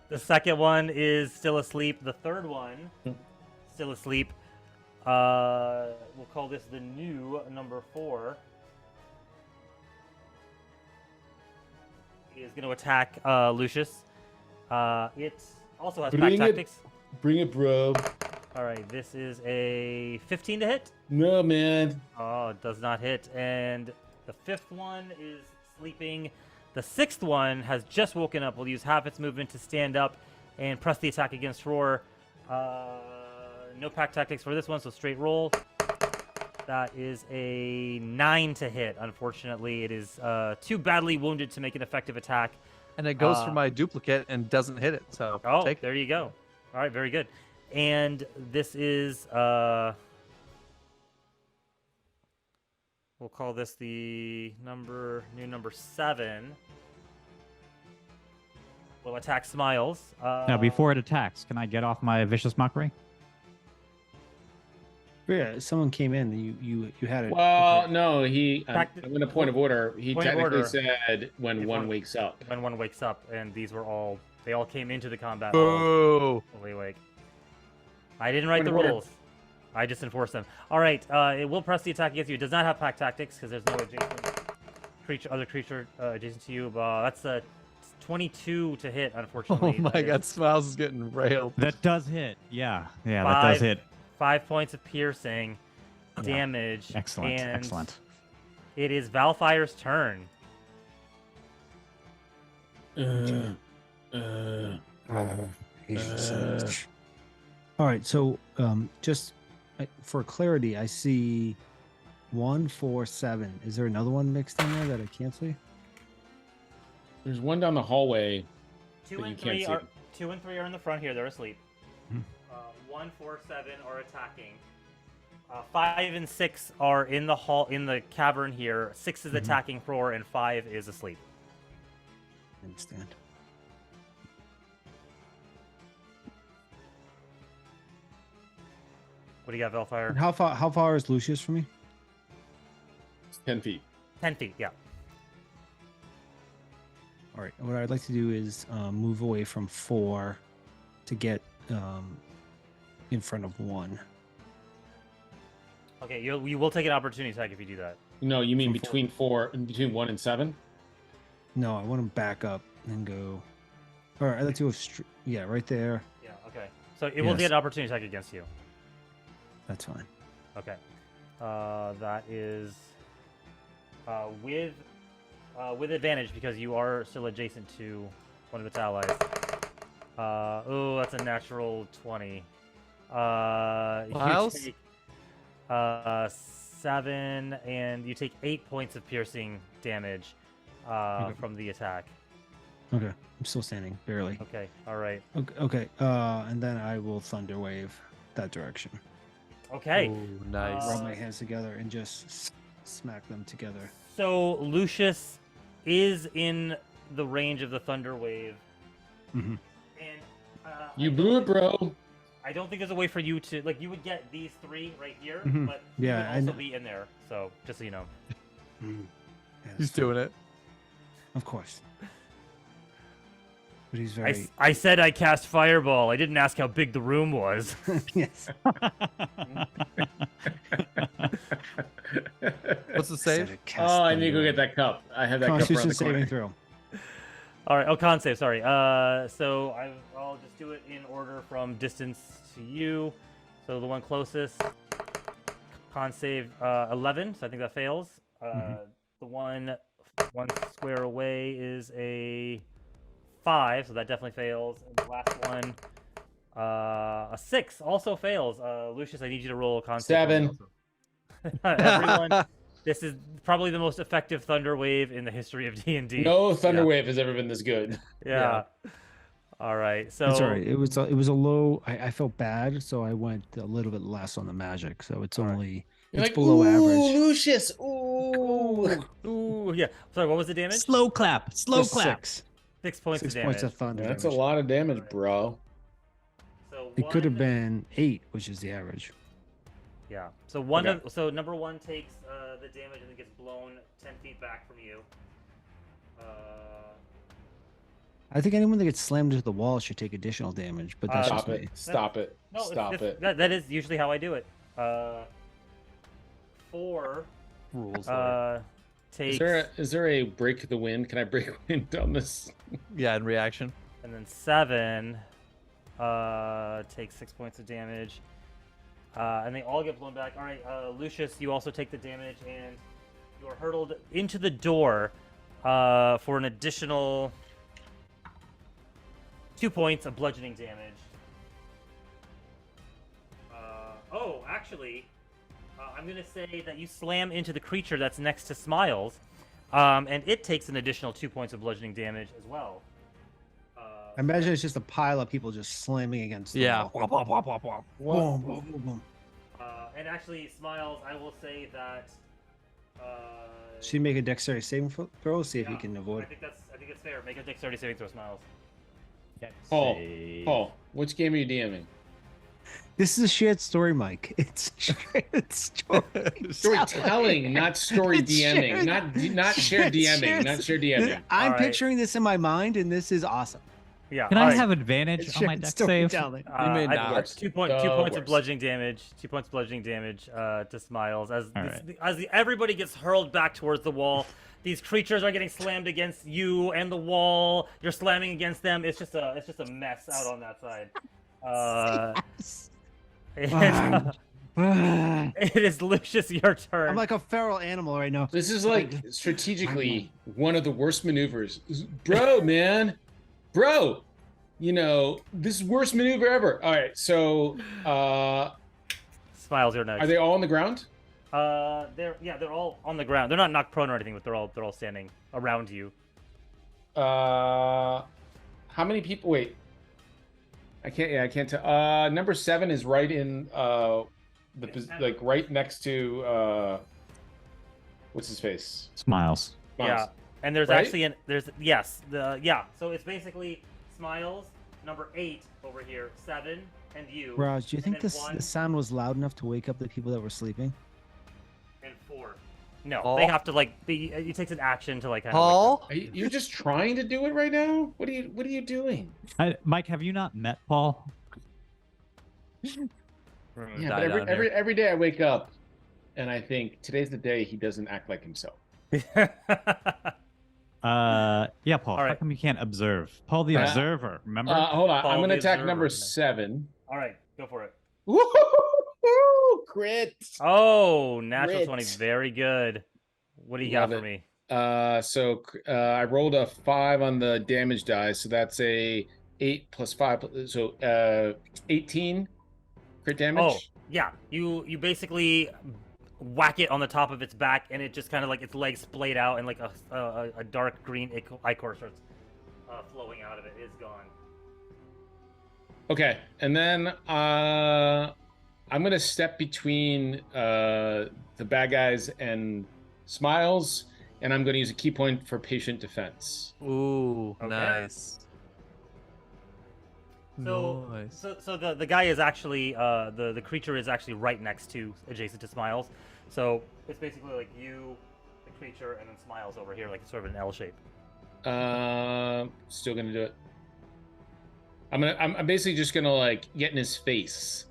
The second one is still asleep. The third one, still asleep. We'll call this the new number 4. He is going to attack Lucius. It also has pack Bring it. tactics. Bring it, bro. All right, this is a 15 to hit. No, man. Oh, it does not hit. And the 5th one is sleeping. The 6th one has just woken up. We'll use half its movement to stand up and press the attack against Roar. No pack tactics for this one, so straight roll. That is a 9 to hit. Unfortunately, it is too badly wounded to make an effective attack. And it goes for my duplicate and doesn't hit it. So Oh, take it. there you go. All right, very good. And this is we'll call this the new number 7. Will attack Smiles. Now, before it attacks, can I get off my vicious mockery? Yeah, someone came in. And you had it. Well, okay. no, I'm Fact- going to point of order. He Point of technically order. said when If one one- wakes up. When one wakes up, and they all came into the combat. Boo! Fully awake. I didn't write Point the of order. rules. I just enforced them. All right, it will press the attack against you. It does not have pack tactics because there's no other creature adjacent to you. That's a 22 to hit, Oh unfortunately. my That God, is Smiles is getting railed. That does hit. Yeah, that Five. does hit. 5 points of piercing Yeah. damage. Excellent, and excellent. It is Valfire's turn. All right, so just for clarity, I see 1, 4, 7. Is there another one mixed in there that I can't see? There's one down the hallway. 2 But you and can't 3 see are them. 2 and 3 are in the front here. They're asleep. Hmm. 1, 4, 7 are attacking. 5 and 6 are in the hall in the cavern here. 6 is Mhm. attacking 4, and 5 is asleep. I understand. What do you got, Velfire? And how far is Lucius from me? It's 10 feet. 10 feet. Yeah. All right. What I'd like to do is move away from 4 to get in front of 1. Okay. You will take an opportunity attack if you do that. No, you mean From between 1 and 7? No, I want to back up and go. All right. I'd like to go right there. Yeah. Okay. So it will Yes. get an opportunity attack against you. That's fine. Okay. That is with advantage because you are still adjacent to one of its allies. Oh, that's a natural 20. Miles? You take 7, and you take 8 points of piercing damage from the attack. Okay. I'm still standing, barely. Okay. All right. Okay. And then I will thunder wave that direction. Okay. Ooh, nice. Rub my hands together and just smack them together. So Lucius is in the range of the thunder wave, Mhm. and You blew it, bro. I don't think there's a way for you to you would get these 3 right here, Mhm. but Yeah, you I would also know. be in there. So just so you know. Mm. Yes, He's doing it. Of course. But he's very. I said I cast fireball. I didn't ask how big the room was. Yes. What's the save? Oh, I need to go get that cup. I have that cup around Constitution the corner. saving throw. All right. Oh, con save. Sorry. So I'll just do it in order from distance to you. So the one closest, con save 11. So I think that fails. The one square away is a 5. So that definitely fails. And the last one, a 6, also fails. Lucius, I need you to roll a con save. 7. Everyone, this is probably the most effective thunder wave in the history of D&D. No Thunderwave has ever been this good. Yeah. All right. So It's all right. It was a low. I felt bad, so I went a little bit less on the magic. So it's only it's below average. Lucius. Ooh. Ooh, yeah. Sorry, what was the damage? Slow clap. Slow Just clap. 6. 6 points 6 of damage. points of thunder. That's a damage. lot of damage, bro. So It could have one- been 8, which is the average. Yeah. So Okay. so number 1 takes the damage and then gets blown 10 feet back from you. I think anyone that gets slammed into the wall should take additional damage, but that's just Stop me. it. Stop it. No, Stop it's- it. That is usually how I do it. 4 Rules. takes, Is there a break the wind? Can I break wind on this? Yeah, in reaction. and then 7 takes 6 points of damage. And they all get blown back. All right, Lucius, you also take the damage, and you are hurtled into the door for an additional 2 points of bludgeoning damage. Actually, I'm going to say that you slam into the creature that's next to Smiles, and it takes an additional 2 points of bludgeoning damage as well. I imagine it's just a pile of people just slamming against the Yeah. wall. Wop, wop, wop, wop, wop. Boom, boom, boom, boom. And actually, Smiles, I will say that. Should you make a dexterity saving throw? See if yeah, you can avoid. I think it's fair. Make a dexterity saving throw, Smiles. Paul, which game are you DMing? This is a shared story, Mike. It's shared story. Storytelling, not story It's DMing. shared- Not shared it's DMing. shared- Not shared DMing. I'm All right. picturing this in my mind, and this is awesome. Yeah. Can all I right. have advantage It's on my shared dex save? storytelling. You may I- not. 2 points of bludgeoning damage. 2 points of bludgeoning damage to Smiles as All right. everybody gets hurled back towards the wall. These creatures are getting slammed against you and the wall. You're slamming against them. It's just a mess out on that side. It is Lucius, your turn. I'm like a feral animal right now. This is like strategically one of the worst maneuvers. Bro, man. Bro. You know, this is worst maneuver ever. All right, so Smiles, you're next. are they all on the ground? They're all on the ground. They're not knocked prone or anything, but they're all standing around you. How many people? Wait, I can't tell. Number 7 is right in like right next to what's his face? Smiles. Yeah, and there's Right? actually So it's basically Smiles, number 8 over here, 7, and you. Raj, do you and think then the 1 sound was loud enough to wake up the people that were sleeping? and 4. No, Paul? they have to it takes an action to like. Kind Paul? You're just trying to do it right now. What are you doing? Mike, have you not met Paul? Yeah, but every day I wake up and I think today's the day he doesn't act like himself. Yeah, Paul. All How right. come you can't observe? Paul the Observer, remember? Hold on, Paul I'm gonna the attack Observer, number yeah. 7. All right, go for it. Woo! Crit. Oh, natural Crit. 20, very good. What do you Love got for it. me? So I rolled a 5 on the damage die, so that's a 8 plus 5, so 18 crit damage. Oh, yeah. You basically whack it on the top of its back, and it just kind of like its legs splayed out, and like a dark green ichor starts flowing out of it. It's gone. Okay, and then I'm gonna step between the bad guys and Smiles, and I'm gonna use a key point for patient defense. Ooh, Okay. nice. So, Nice. so the guy is actually the creature is actually right next to adjacent to Smiles. So it's basically like you, the creature, and then Smiles over here, like it's sort of an L shape. Still gonna do it. I'm basically just gonna like get in his face,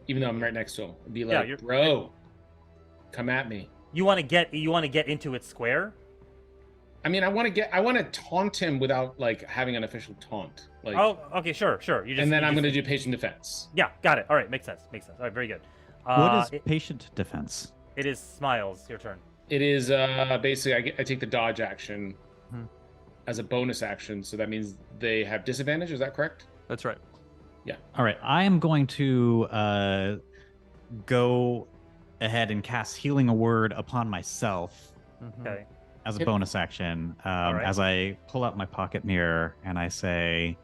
even though I'm right next to him, and be Yeah, like, you're- "Bro, come at me." You want to get into its square. I mean, I want to taunt him without like having an official taunt. Like, Oh, okay, sure. You just and then you I'm just- gonna do patient defense. Yeah, got it. All right, makes sense. All right, very good. What is it, patient defense? it is Smiles. Your turn. It is basically I take the dodge action Hmm. as a bonus action, so that means they have disadvantage. Is that correct? That's right. All right, I am going to go ahead and cast Healing a Word upon myself Mhm. Okay. as a Yep. bonus action. right. As I pull out my pocket mirror and I say,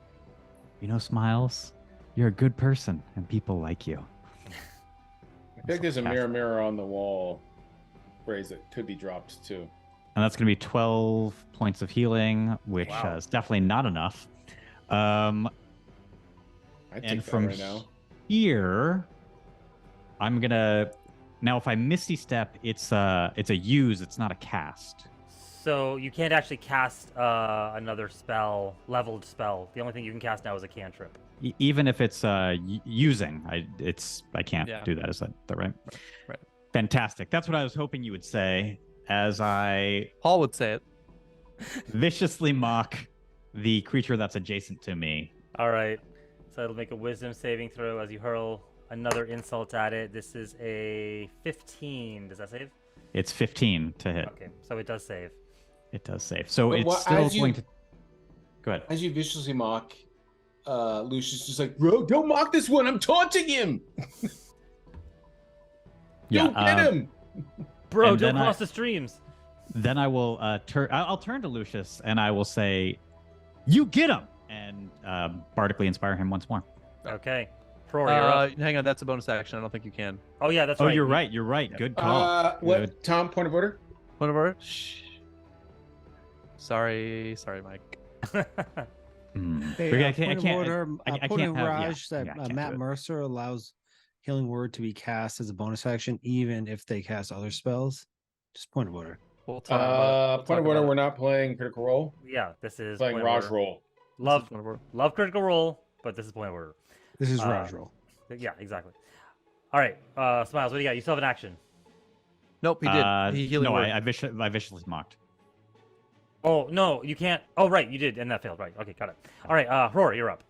"You know, Smiles, you're a good person, and people like you." I think there's a mirror on the wall phrase that could be dropped too. And that's going to be 12 points of healing, which Wow. is definitely not enough. I take And that from right now. here, I'm gonna. Now, if I Misty Step, it's a use. It's not a cast. So you can't actually cast another leveled spell. The only thing you can cast now is a cantrip. Even if it's using, I can't Yeah. do that. Is that right? Right. Fantastic. That's what I was hoping you would say. As I Paul would say it. viciously mock the creature that's adjacent to me. All right. So it'll make a wisdom saving throw as you hurl another insult at it. This is a 15. Does that save? It's 15 to hit. Okay, so it does save. It does save. So But it's still as you- going to. Go ahead. As you viciously mock, Lucius just like, "Bro, don't mock this one. I'm taunting him. Don't get him." Bro, And don't then cross the streams. Then I will turn. I'll turn to Lucius and I will say, "You get him." and bardically inspire him once more. Okay. Rory, you're up. Hang on, that's a bonus action. I don't think you can. Oh yeah, that's Oh, right. you're right. You're right. Good call. What? Good. Tom, point of order. One of our. Sorry, Mike. Hey, Okay, point of order, I put in can't have- yeah, Raj that yeah, I can't Matt do it. Mercer allows Healing Word to be cast as a bonus action, even if they cast other spells. Just point of order. We'll talk about it. We'll Point talk of order. about We're it. not playing Critical Role. Yeah, this is Playing point of Raj order. roll. Love This is one of our- love Critical Role, but this is point of order. This is Uh, Raj roll. Yeah, exactly. All right, Smiles, what do you got? You still have an action. Nope, he did. He healing no, word. I viciously mocked. Oh no, you can't. Oh right, you did, and that failed. Right. Okay, got it. All right, Rory, you're up.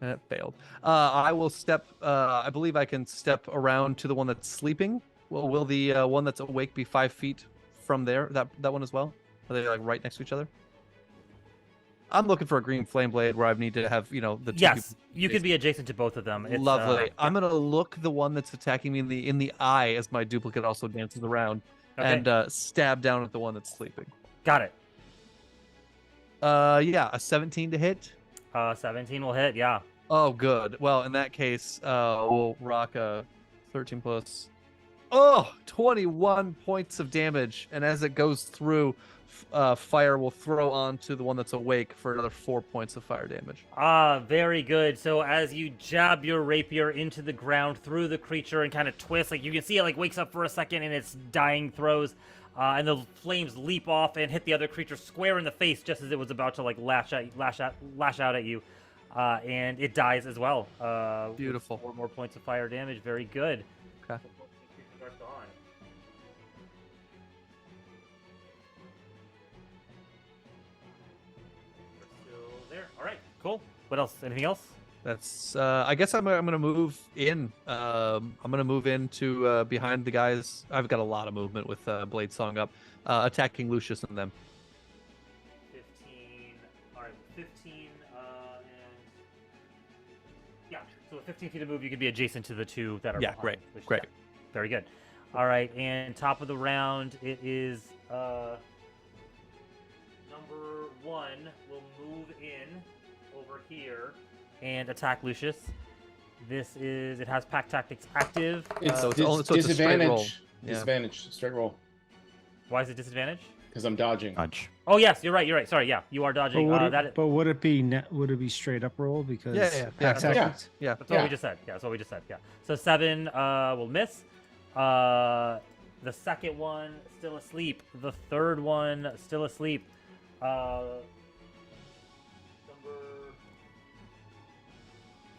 That failed. I will step. I believe I can step around to the one that's sleeping. Well, will the one that's awake be 5 feet from there? That one as well? Are they like right next to each other? I'm looking for a green flame blade where I need to have the two Yes, people you could be adjacent to both of them. It's, lovely. I'm gonna look the one that's attacking me in the eye as my duplicate also dances around Okay. and stab down at the one that's sleeping. Got it. Yeah, a 17 to hit. 17 will hit. Yeah. Oh, good. Well, in that case, we'll rock a 13 plus. Oh, 21 points of damage. And as it goes through, fire will throw onto the one that's awake for another 4 points of fire damage. Very good. So as you jab your rapier into the ground through the creature and kind of twist, like you can see it like wakes up for a second in its dying throes, and the flames leap off and hit the other creature square in the face just as it was about to like lash out at you, and it dies as well. Beautiful. 4 more points of fire damage. Very good. Okay. Creatures are gone. Still there. All right. Cool. What else? Anything else? That's. I guess I'm gonna move in. I'm gonna move into behind the guys. I've got a lot of movement with Blade Song up, attacking Lucius and them. 15. All right, 15. And yeah, so with 15 feet of move, you can be adjacent to the two that are. Yeah, behind, great, which- great. yeah, very good. All right, and top of the round, it is number 1 will move in over here and attack Lucius. It has pack tactics active. It's, So it's dis- only- so it's a straight roll. disadvantage. Yeah. Disadvantage. Straight roll. Why is it disadvantage? Because I'm dodging. Dodge. Oh yes, you're right. Sorry, yeah, you are But dodging. would it be straight up roll because Yeah. pack Yeah. tactics? Yeah. That's what Yeah. we just said. Yeah, that's what we just said. Yeah. So 7 will miss. The second one still asleep. The third one still asleep. Number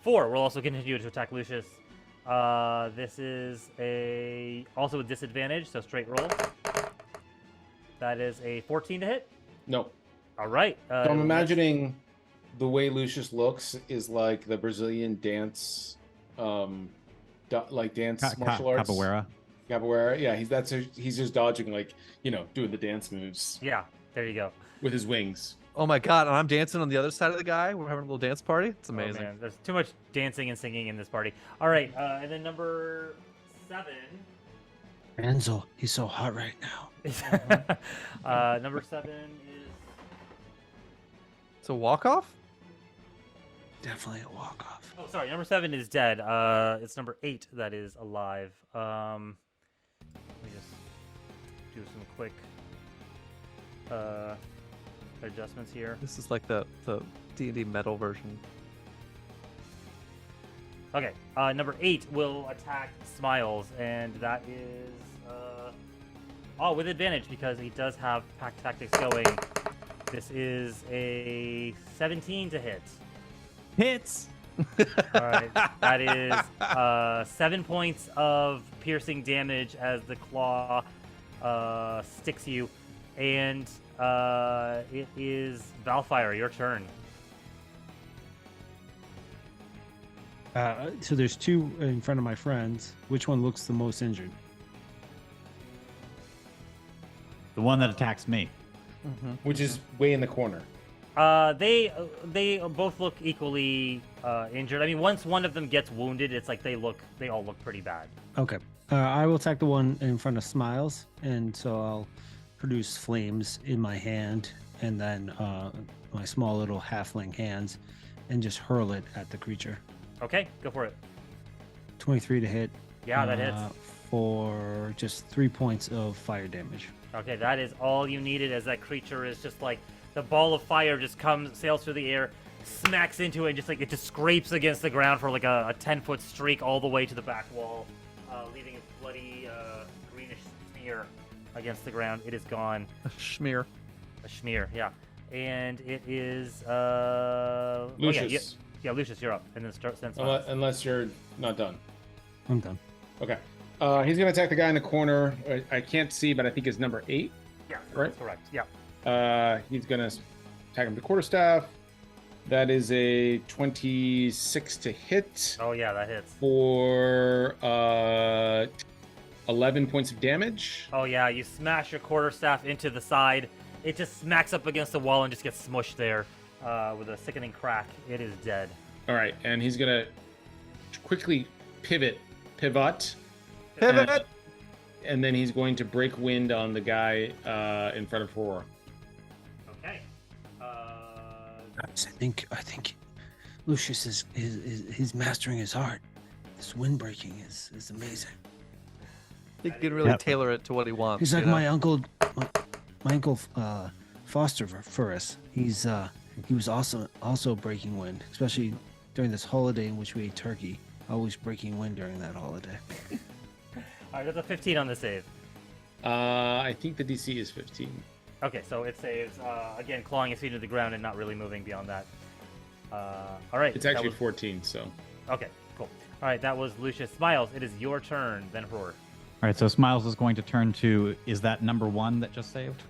4 will also continue to attack Lucius. This is also a disadvantage, so straight roll. That is a 14 to hit. No. All right. So I'm imagining the way Lucius looks is like the Brazilian dance, like dance martial arts. Capoeira. Capoeira. Yeah, he's just dodging, like doing the dance moves Yeah, there you go. with his wings. Oh my god! And I'm dancing on the other side of the guy. We're having a little dance party. It's Oh, amazing. man, there's too much dancing and singing in this party. All right, and then number 7. Enzo, he's so hot right now. Number 7 is It's a walk off. Definitely a walk off. oh sorry, number 7 is dead. It's number 8 that is alive. Let me just do some quick adjustments here. This is like the D&D metal version. Okay, number 8 will attack Smiles, and that is with advantage because he does have pack tactics going. This is a 17 to hit. Hits. All right, that is 7 points of piercing damage as the claw sticks you, and it is Valfire, your turn. So there's 2 in front of my friends. Which one looks the most injured? The one that attacks me. Which is way in the corner. They both look equally injured. I mean, once one of them gets wounded, it's like they all look pretty bad. Okay. I will attack the one in front of Smiles, and so I'll produce flames in my hand, and then my small little halfling hands and just hurl it at the creature. Okay, go for it. 23 to hit. Yeah, that hits. For just 3 points of fire damage. Okay, that is all you needed, as that creature is just like the ball of fire just sails through the air, smacks into it, and just like it just scrapes against the ground for like a 10-foot streak all the way to the back wall, leaving a bloody greenish smear against the ground. It is gone. Schmear. A schmear, yeah. And it is Lucius. Yeah, Lucius, you're up, and then send Unless you're not done. I'm done. Okay. He's gonna attack the guy in the corner. I can't see, but I think it's number 8. Yeah, Right? that's correct. Yeah. He's gonna attack him with the quarterstaff. That is a 26 to hit Oh yeah, that hits. for 11 points of damage. Oh yeah, you smash your quarterstaff into the side. It just smacks up against the wall and just gets smushed there with a sickening crack. It is dead. All right, and he's gonna quickly pivot, and then he's going to break wind on the guy in front of Roar. Okay. I think Lucius is he's mastering his art. This wind breaking is amazing. He can really tailor it to what he wants. He's like you know? my uncle Foster for us. He was also breaking wind, especially during this holiday in which we ate turkey. Always breaking wind during that holiday. All right, that's a 15 on the save. I think the DC is 15. Okay, so it saves, again, clawing his feet into the ground and not really moving beyond that. All right. It's actually 14, so. Okay, cool. All right, that was Lucius. Smiles, it is your turn, then Roar. All right, so Smiles is going to turn to, is that number 1 that just saved?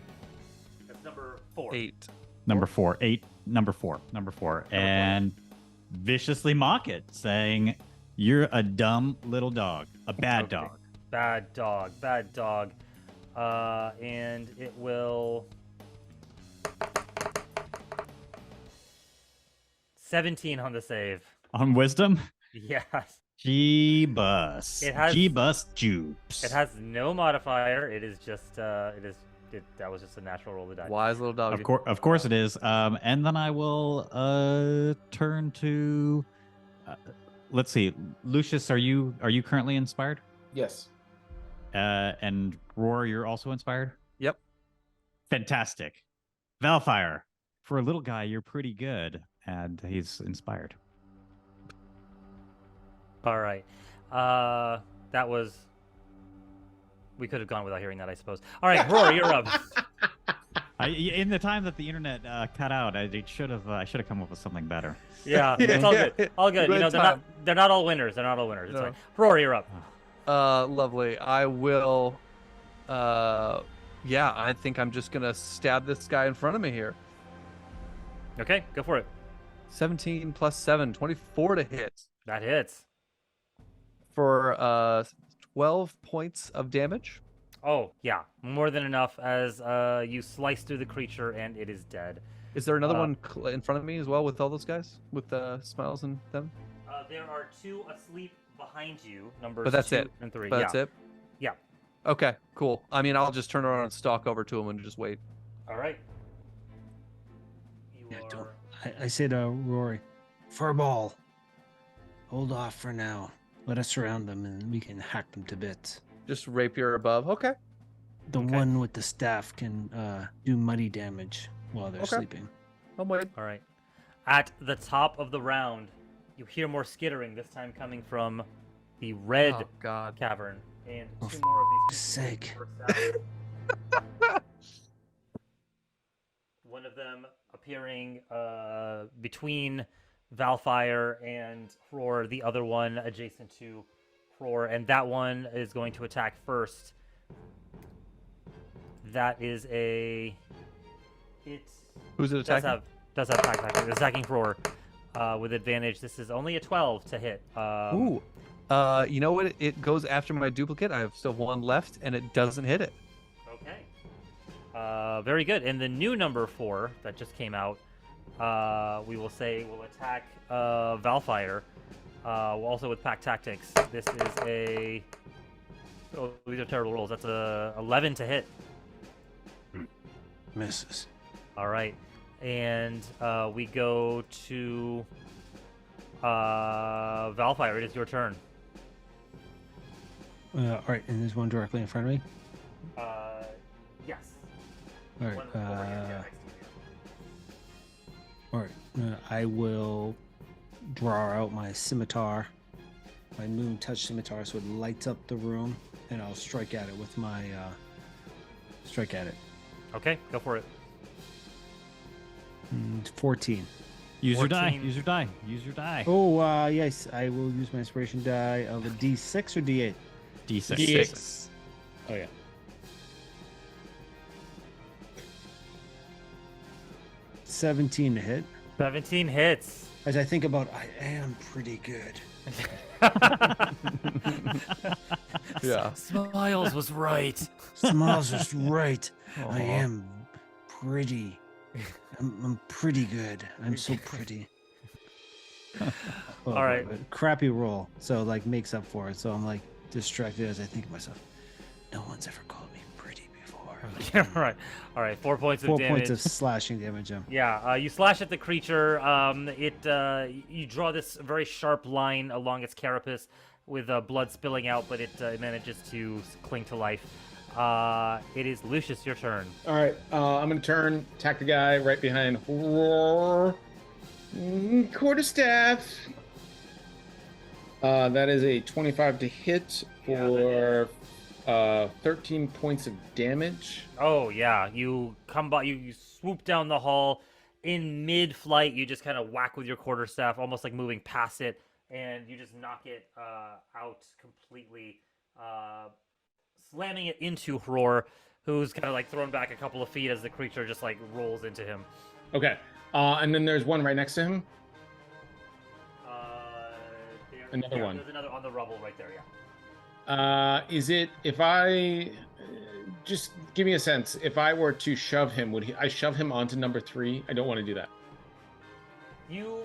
That's number 4. 8. Number 4. 8. Number 4. And viciously mock it, saying, "You're a dumb little dog. A bad Okay. dog." Bad dog. And it will... 17 on the save. On wisdom? Yes. G-bus. It has- G-bus jupes. It has no modifier. It is just, that was just a natural roll of the die. Wise little dog. Of course it is. And then I will turn to. Let's see, Lucius, are you currently inspired? Yes. And Roar, you're also inspired. Yep. Fantastic. Valfire, for a little guy, you're pretty good, and he's inspired. All right. That was... We could have gone without hearing that, I suppose. All right, Roar, you're up. In the time that the internet cut out, I should have come up with something better. Yeah, it's all good. All good. You know, Good they're not all winners. They're not all winners. It's No. fine. Roar, you're up. Lovely. I will. Yeah, I think I'm just gonna stab this guy in front of me here. Okay, go for it. 17 plus 7, 24 to hit That hits. for 12 points of damage. Oh, yeah. More than enough as you slice through the creature and it is dead. Is there another one in front of me as well with all those guys with Smiles and them? There are 2 asleep behind you, numbers But that's 2 it. and 3. But yeah. that's it. Yeah. Okay, cool. I mean, I'll just turn around and stalk over to him and just wait. All right. You Yeah, are... I say to Rory, Furball, hold off for now. Let us surround them and we can hack them to bits. Just rapier above. Okay. The Okay. one with the staff can do muddy damage while they're Okay. sleeping. I'm waiting. All right. At the top of the round, you hear more skittering, this time coming from the red Oh, God. cavern. And For 2 more of these sake. burst out. One of them appearing between Valfire and Roar, the other one adjacent to Roar, and that one is going to attack first. That is a... Who's it attacking? Does have attack. It's attacking Roar with advantage. This is only a 12 to hit. Ooh. You know what? It goes after my duplicate. I have still 1 left, and it doesn't hit it. Okay. Very good. And the new number 4 that just came out, we will say will attack Valfire. Also with pack tactics. This is a... Oh, these are terrible rolls. That's a 11 to hit. Misses. All right. and we go to Valfire. It is your turn. All right, and there's one directly in front of me. Yes. All right. One over here, yeah, next to you. All right. I will draw out my scimitar, my moon touch scimitar, so it lights up the room, and I'll strike at it with my strike at it. Okay, go for it. 14. Use your die. 14. Use your die. Use your die. Oh, yes, I will use my inspiration die of a D6 or D8. D6. D6. Oh yeah. $17 to hit. 17 hits. As I think about, I am pretty good. Yeah. Smiles was right. Smiles was right. I Aw. am pretty. I'm pretty good. I'm so pretty. All right. but crappy roll, so like makes up for it. So I'm like distracted as I think to myself, no one's ever called me pretty before. Yeah, right. All right, 4 points of 4 damage. points of slashing damage. Yeah, you slash at the creature. You draw this very sharp line along its carapace with blood spilling out, but it manages to cling to life. It is Lucius, your turn. All right, I'm gonna turn, attack the guy right behind. Roar. Quarterstaff. That is a 25 to hit for 13 points of damage. Oh yeah, you come by, you swoop down the hall. In mid-flight, you just kind of whack with your quarterstaff, almost like moving past it, and you just knock it out completely, slamming it into Hror, who's kind of like thrown back a couple of feet as the creature just like rolls into him. Okay, and then there's one right next to him. Another one. There's another on the rubble right there. Yeah. Is it if I just give me a sense? If I were to shove him, would I shove him onto number 3? I don't want to do that. You.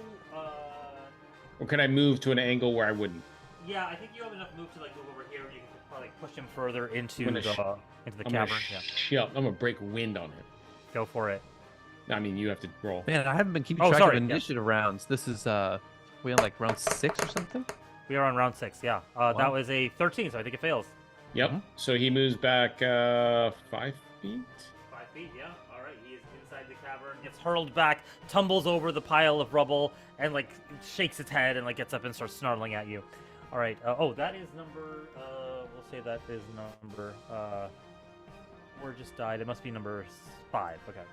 Or can I move to an angle where I wouldn't? Yeah, I think you have enough move to like move over here. You can probably push him further into I'm the gonna cavern. Yeah. I'm gonna break wind on him. Go for it. I mean, you have to roll. Man, I haven't been keeping Oh, track sorry, of yeah. initiative rounds. This is we on like round 6 or something. We are on round 6. Yeah. That was a 13, so I think it fails. Yep. Mhm. So he moves back 5 feet. 5 feet, yeah. All right, he is inside the cavern, gets hurled back, tumbles over the pile of rubble, and like shakes its head and like gets up and starts snarling at you. All right. Oh, that is number. We'll say that is number. 4 just died. It must be number 5. Okay.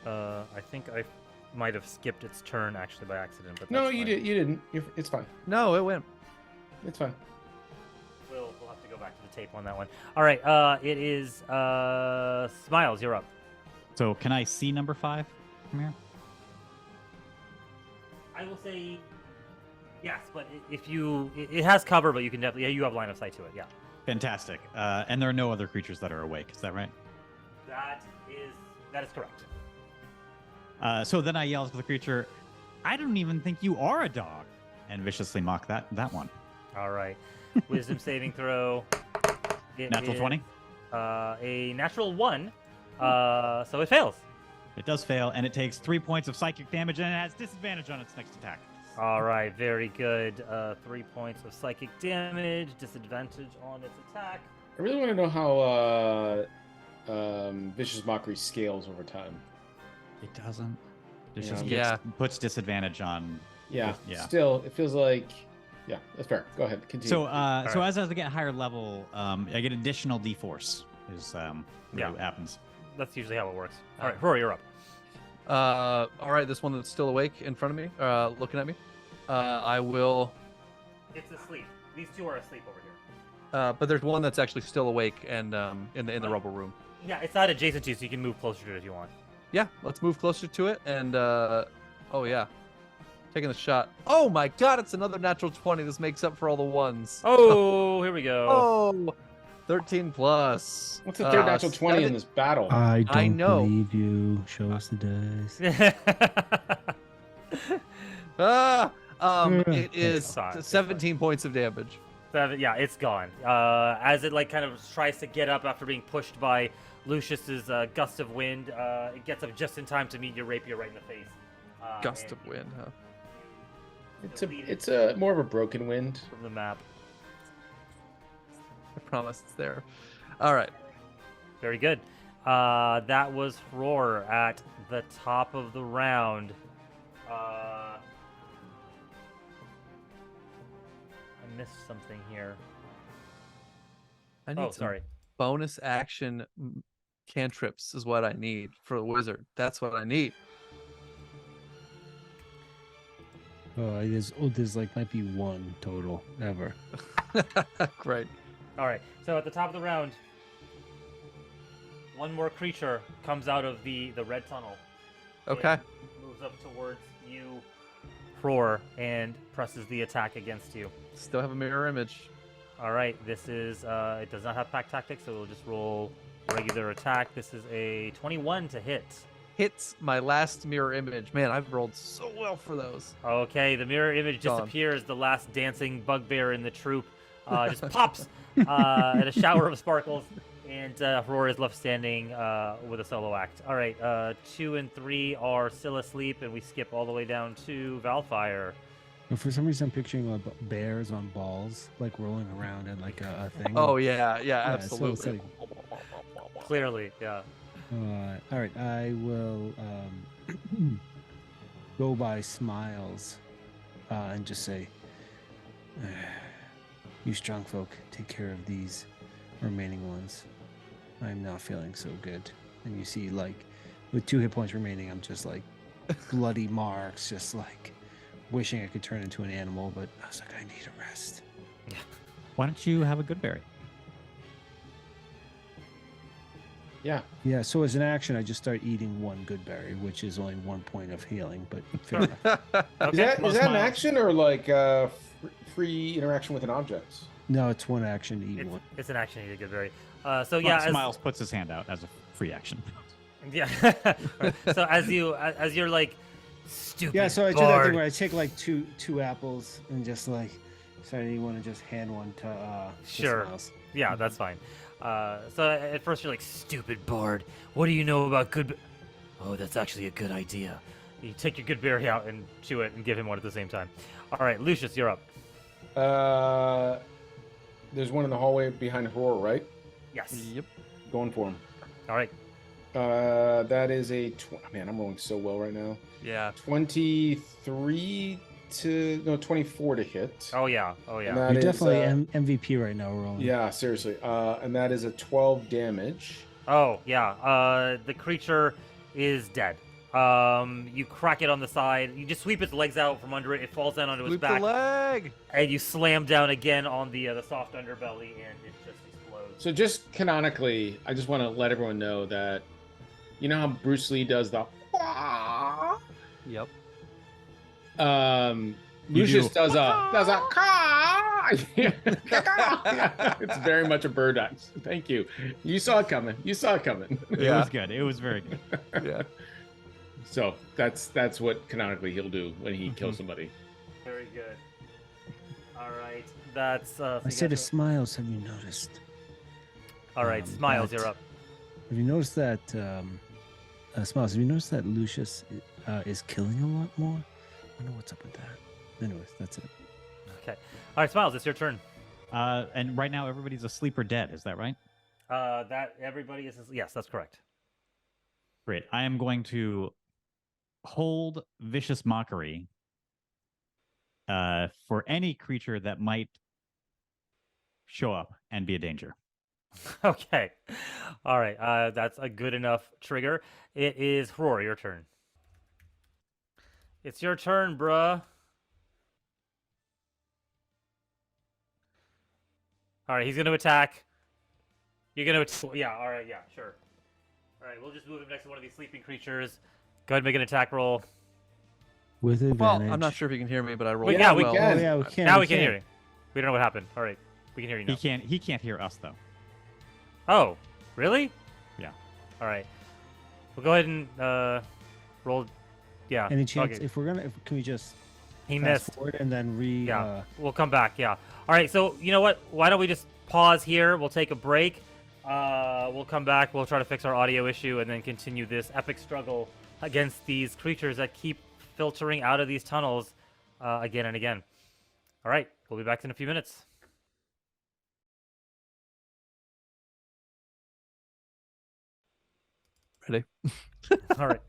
I think I might have skipped its turn actually by accident, but No, that's you fine. did. You didn't. It's fine. No, it went. It's fine. We'll have to go back to the tape on that one. All right. It is Smiles. You're up. So can I see number 5 from here? I will say yes, but if you, it has cover, but you can definitely, you have line of sight to it. Yeah. Fantastic. And there are no other creatures that are awake. Is that right? That is correct. So then I yell to the creature, "I don't even think you are a dog," and viciously mock that one. All right. Wisdom saving throw. It Natural is, 20. A natural 1. So it fails. It does fail, and it takes 3 points of psychic damage, and it has disadvantage on its next attack. All right. Very good. 3 points of psychic damage. Disadvantage on its attack. I really want to know how Vicious Mockery scales over time. It doesn't. It Yeah. just Yeah. puts disadvantage on. Yeah. Yeah. Still, it feels like. Yeah, that's fair. Go ahead. Continue. So, so right. as I get higher level, I get additional D-force. Is Yeah. what happens. That's usually how it works. All right. Rory, you're up. All right, this one that's still awake in front of me, looking at me. I will. It's asleep. These two are asleep over here. But there's one that's actually still awake and in the rubble room. Yeah, it's not adjacent to you, so you can move closer to it if you want. Yeah, let's move closer to it and oh yeah, taking the shot. Oh my God, it's another natural 20. This makes up for all the ones. Oh, here we go. Oh, 13 plus. What's the third natural 20 in 7. this battle? I don't know. believe you. Show us the dice. It is It's fine, it's 17 points of damage. 7, yeah, it's gone. As it like kind of tries to get up after being pushed by Lucius's gust of wind. It gets up just in time to meet your rapier right in the face. Gust And of wind, huh? It's a more of a broken wind. from the map. I promise it's there. All right. Very good. That was Roar at the top of the round. I missed something here. I need Oh, some sorry. bonus action cantrips is what I need for a wizard. That's what I need. There's like might be one total ever. Great. All right. So at the top of the round, one more creature comes out of the red tunnel. Okay. It moves up towards you, Roar, and presses the attack against you. Still have a mirror image. All right. This is it does not have pack tactics, so we'll just roll regular attack. This is a 21 to hit. Hits my last mirror image. Man, I've rolled so well for those. Okay, the mirror image Gone. disappears. The last dancing bugbear in the troop just pops in a shower of sparkles, and Roar is left standing with a solo act. All right, 2 and 3 are still asleep, and we skip all the way down to Valfire. But for some reason, I'm picturing bears on balls, like rolling around in like a thing. Oh yeah, Yeah, so it's absolutely. Clearly, yeah. All right, I will go by Smiles and just say, you strong folk, take care of these remaining ones. I'm not feeling so good. And you see, like, with 2 hit points remaining, I'm just like bloody marks, just like wishing I could turn into an animal, but I was like, I need a rest. Why don't you have a good berry? Yeah, so as an action, I just start eating 1 good berry, which is only 1 point of healing, but fair enough. Is that Well, an Smiles. action or like free interaction with an object? No, it's 1 action to eat 1. It's an action. You did good, very. So Well, yeah, Smiles puts his hand out as a free action. yeah. Right. So as you're like stupid. Yeah, so I do that bard. thing where I take like two apples and just like, so you want to just hand one to Sure. Smiles. Yeah, that's fine. So at first you're like, stupid bard. What do you know about good? Oh, that's actually a good idea. You take your good berry out and chew it and give him one at the same time. All right, Lucius, you're up. There's one in the hallway behind Roar, right? Yes. Yep. Going for him. All right. That is a man. I'm rolling so well right now. Yeah. 24 to hit. Oh yeah. Oh And yeah. that You're is, definitely MVP right now, Roland. yeah, seriously. And that is a 12 damage. Oh yeah. The creature is dead. You crack it on the side. You just sweep its legs out from under it. It falls down onto its Sweep the back, leg. and you slam down again on the soft underbelly, and it just explodes. So just canonically, I just want to let everyone know that you know how Bruce Lee does the Yep. Lucius do. does a it's very much a bird axe. Thank you. You saw it coming. You saw it coming. It Yeah. was good. It was very good. Yeah. So that's what canonically he'll do when he kills somebody. Very good. All right. That's. I so say you to guys Smiles, have you noticed? All right, Smiles, that- you're up. Have you noticed that, Smiles, have you noticed that Lucius is killing a lot more? I don't know what's up with that. Anyways, that's it. Okay. All right, Smiles, it's your turn. And right now, everybody's asleep or dead. Is that right? That everybody is. Yes, that's correct. Great. I am going to hold Vicious Mockery for any creature that might show up and be a danger. Okay. All right. That's a good enough trigger. It is Roar, your turn. It's your turn, bruh. All right, he's going to attack. You're going to... Yeah, all right, yeah, sure. All right, we'll just move him next to one of these sleeping creatures. Go ahead and make an attack roll. With Well, advantage. I'm not sure if you can hear me, but I rolled Wait, yeah, we well. can. Oh, yeah, we can. Now we can hear you. We don't know what happened. All right, we can hear you now. He can't hear us though. Oh, really? Yeah. All right. We'll go ahead and roll. Yeah. Any chance, okay. if we're going to, can we just He fast missed. forward and then Yeah. We'll come back. Yeah. All right. So you know what? Why don't we just pause here? We'll take a break. We'll come back. We'll try to fix our audio issue and then continue this epic struggle against these creatures that keep filtering out of these tunnels again and again. All right, we'll be back in a few minutes. Ready? All right.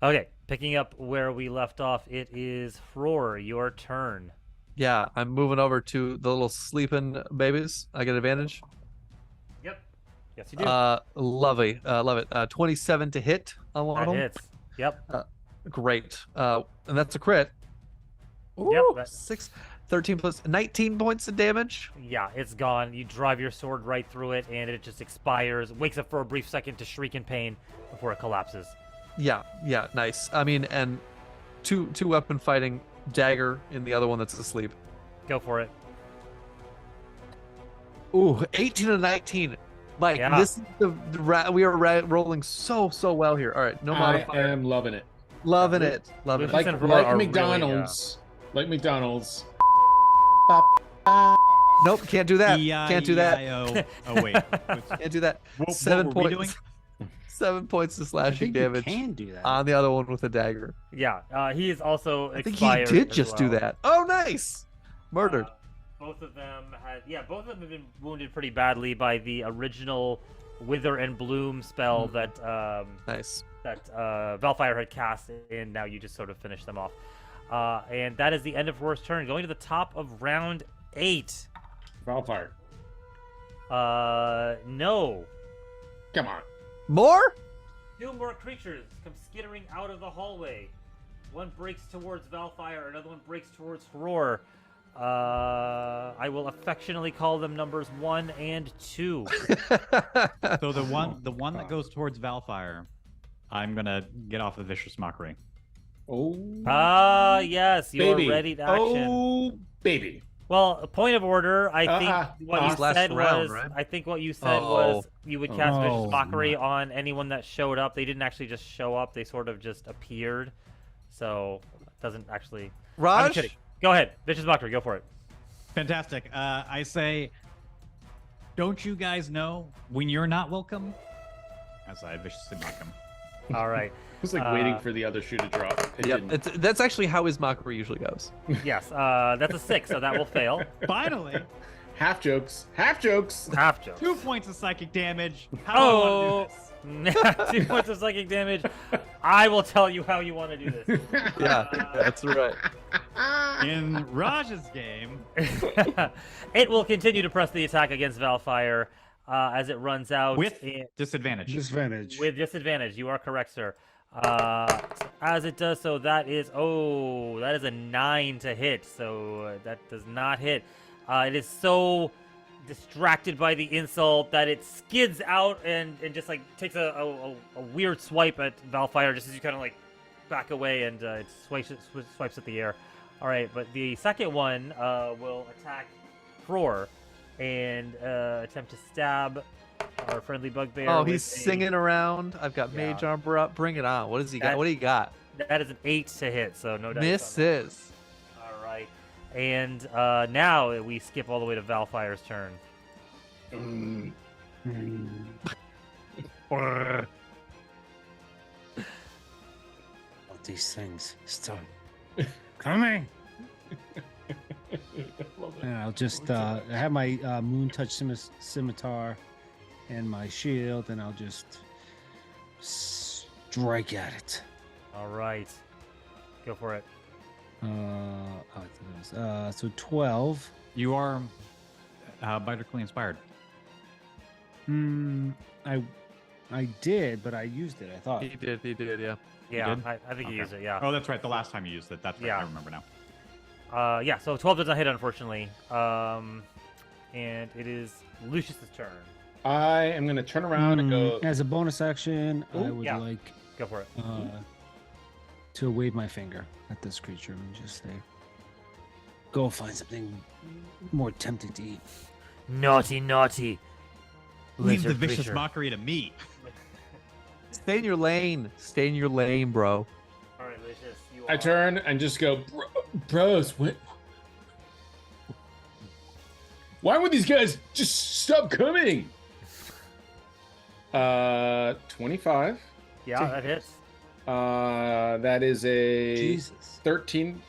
Okay, picking up where we left off, it is Roar, your turn. Yeah, I'm moving over to the little sleeping babies. I get advantage. Yep. Yes, you do. Lovely. Love it. 27 to hit on one That of them. hits. Yep. Great. And that's a crit. Yep, Ooh, that- 13 plus 19 points of damage. Yeah, it's gone. You drive your sword right through it, and it just expires, wakes up for a brief second to shriek in pain before it collapses. Yeah, nice. I mean, and two weapon fighting dagger in the other one that's asleep. Go for it. Ooh, 18 and 19. Mike, Yeah. this is we are rolling so well here. All right, no I modifier. am loving it. Loving it. Loving Lucas it. and Like Roar are McDonald's. Like McDonald's. Nope, can't do that. Can't do that. E-I-E-I-O. Oh wait. Can't do that. What 7 were we points. doing? 7 points of I slashing think you damage can do that. on the other one with a dagger. Yeah, he is also I think he expired did as just do well. that. Oh, nice. Murdered. Both of them both of them have been wounded pretty badly by the original Wither and Bloom spell that Nice. Valfire had cast, and now you just sort of finish them off. And that is the end of Roar's turn. Going to the top of round 8. Valfire. No. Come on. More? 2 more creatures come skittering out of the hallway. One breaks towards Valfire, another one breaks towards Roar. I will affectionately call them numbers 1 and 2. So the one that goes towards Valfire, I'm gonna get off of Vicious Mockery. Oh. Yes, you baby. are ready to action. Oh, baby. Well, a point of order. I think what you last said round, was. right? I think what you said Oh. was you would cast Oh, Vicious Mockery on anyone that showed up. They didn't actually just show up. They sort of just appeared. So it doesn't actually. I'm Raj? kidding. Go ahead, Vicious Mockery. Go for it. Fantastic. I say, don't you guys know when you're not welcome? As I viciously mock him. All right. I was like waiting for the other shoe to drop. It Yep, didn't. that's actually how his mockery usually goes. Yes. That's a 6, so that will fail. Finally, Half jokes. Half jokes. Half joke. 2 points of psychic damage. How do I want to do this? 2 points of psychic damage. I will tell you how you want to do this. Yeah, that's right. In Raj's game, It will continue to press the attack against Valfire as it runs out with and- disadvantage. Disadvantage. with disadvantage. You are correct, sir. As it does so, that is a 9 to hit. So that does not hit. It is so distracted by the insult that it skids out and just like takes a weird swipe at Valfire just as you kind of like back away and it swipes at the air. All right, but the second one will attack Roar and attempt to stab our friendly bugbear. Oh, with he's singing around. I've got Yeah. Mage Armor up. Bring it on. What does he got? That- What do you got? That is an 8 to hit, so no dice. on that. Misses. All right, and now we skip all the way to Valfire's turn. All these things start coming. And I'll just I have my moon touch scimitar and my shield, and I'll just strike at it. All right, go for it. So 12. You are biterally inspired. I did, but I used it. I thought. He did, yeah. Yeah, did? I think you Okay. used it. Yeah. Oh, that's right. The last time you used it. That's right. Yeah. I remember now. Yeah. So 12 does not hit, unfortunately. And it is Lucius's turn. I am going to turn around and go. As a bonus action, I Ooh, would yeah. like Go for it. to wave my finger at this creature and just say, "Go find something more tempting to eat." Naughty, naughty. Leave the lizard vicious creature. mockery to me. Stay in your lane. Stay in your lane, bro. All right, Lucius. You I are- turn and just go, bros, what? Why would these guys just stop coming? 25. Yeah, that hits. That is a Jesus. 13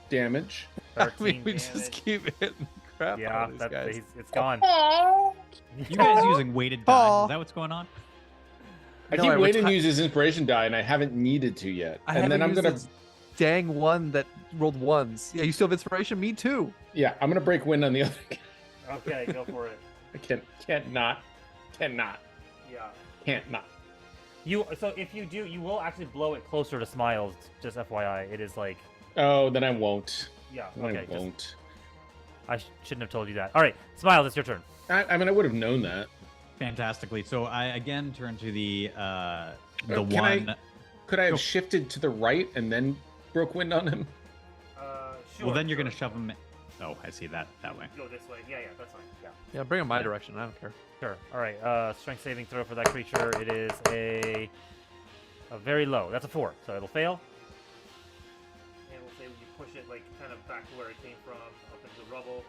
damage. 13 I mean, we damage. just keep hitting crap Yeah, out of these guys. it's gone. You guys using weighted die? Aw. Is that what's going on? I No, keep I waiting to reti- use his inspiration die, and I haven't needed to yet. I And then haven't I'm used gonna, this dang one that rolled ones. Yeah, you still have inspiration? Me too. yeah, I'm gonna break wind on the other guy. Okay, go for it. I can't not. Yeah. So if you do, you will actually blow it closer to Smiles. Just FYI, it is like, Oh, then I won't. yeah. I Okay. won't. I shouldn't have told you that. All right, Smiles, it's your turn. I mean, I would have known that. Fantastically. So I again turn to the Can one. Could I have Go. shifted to the right and then broke wind on him? Sure. Well, then you're gonna shove him. Oh, I see that way. go this way. Yeah, that's fine. Yeah. Yeah, bring him my direction. I don't care. Sure. All right. Strength saving throw for that creature. It is a very low. That's a 4, so it'll fail. And we'll say you push it like kind of back to where it came from, up into the rubble.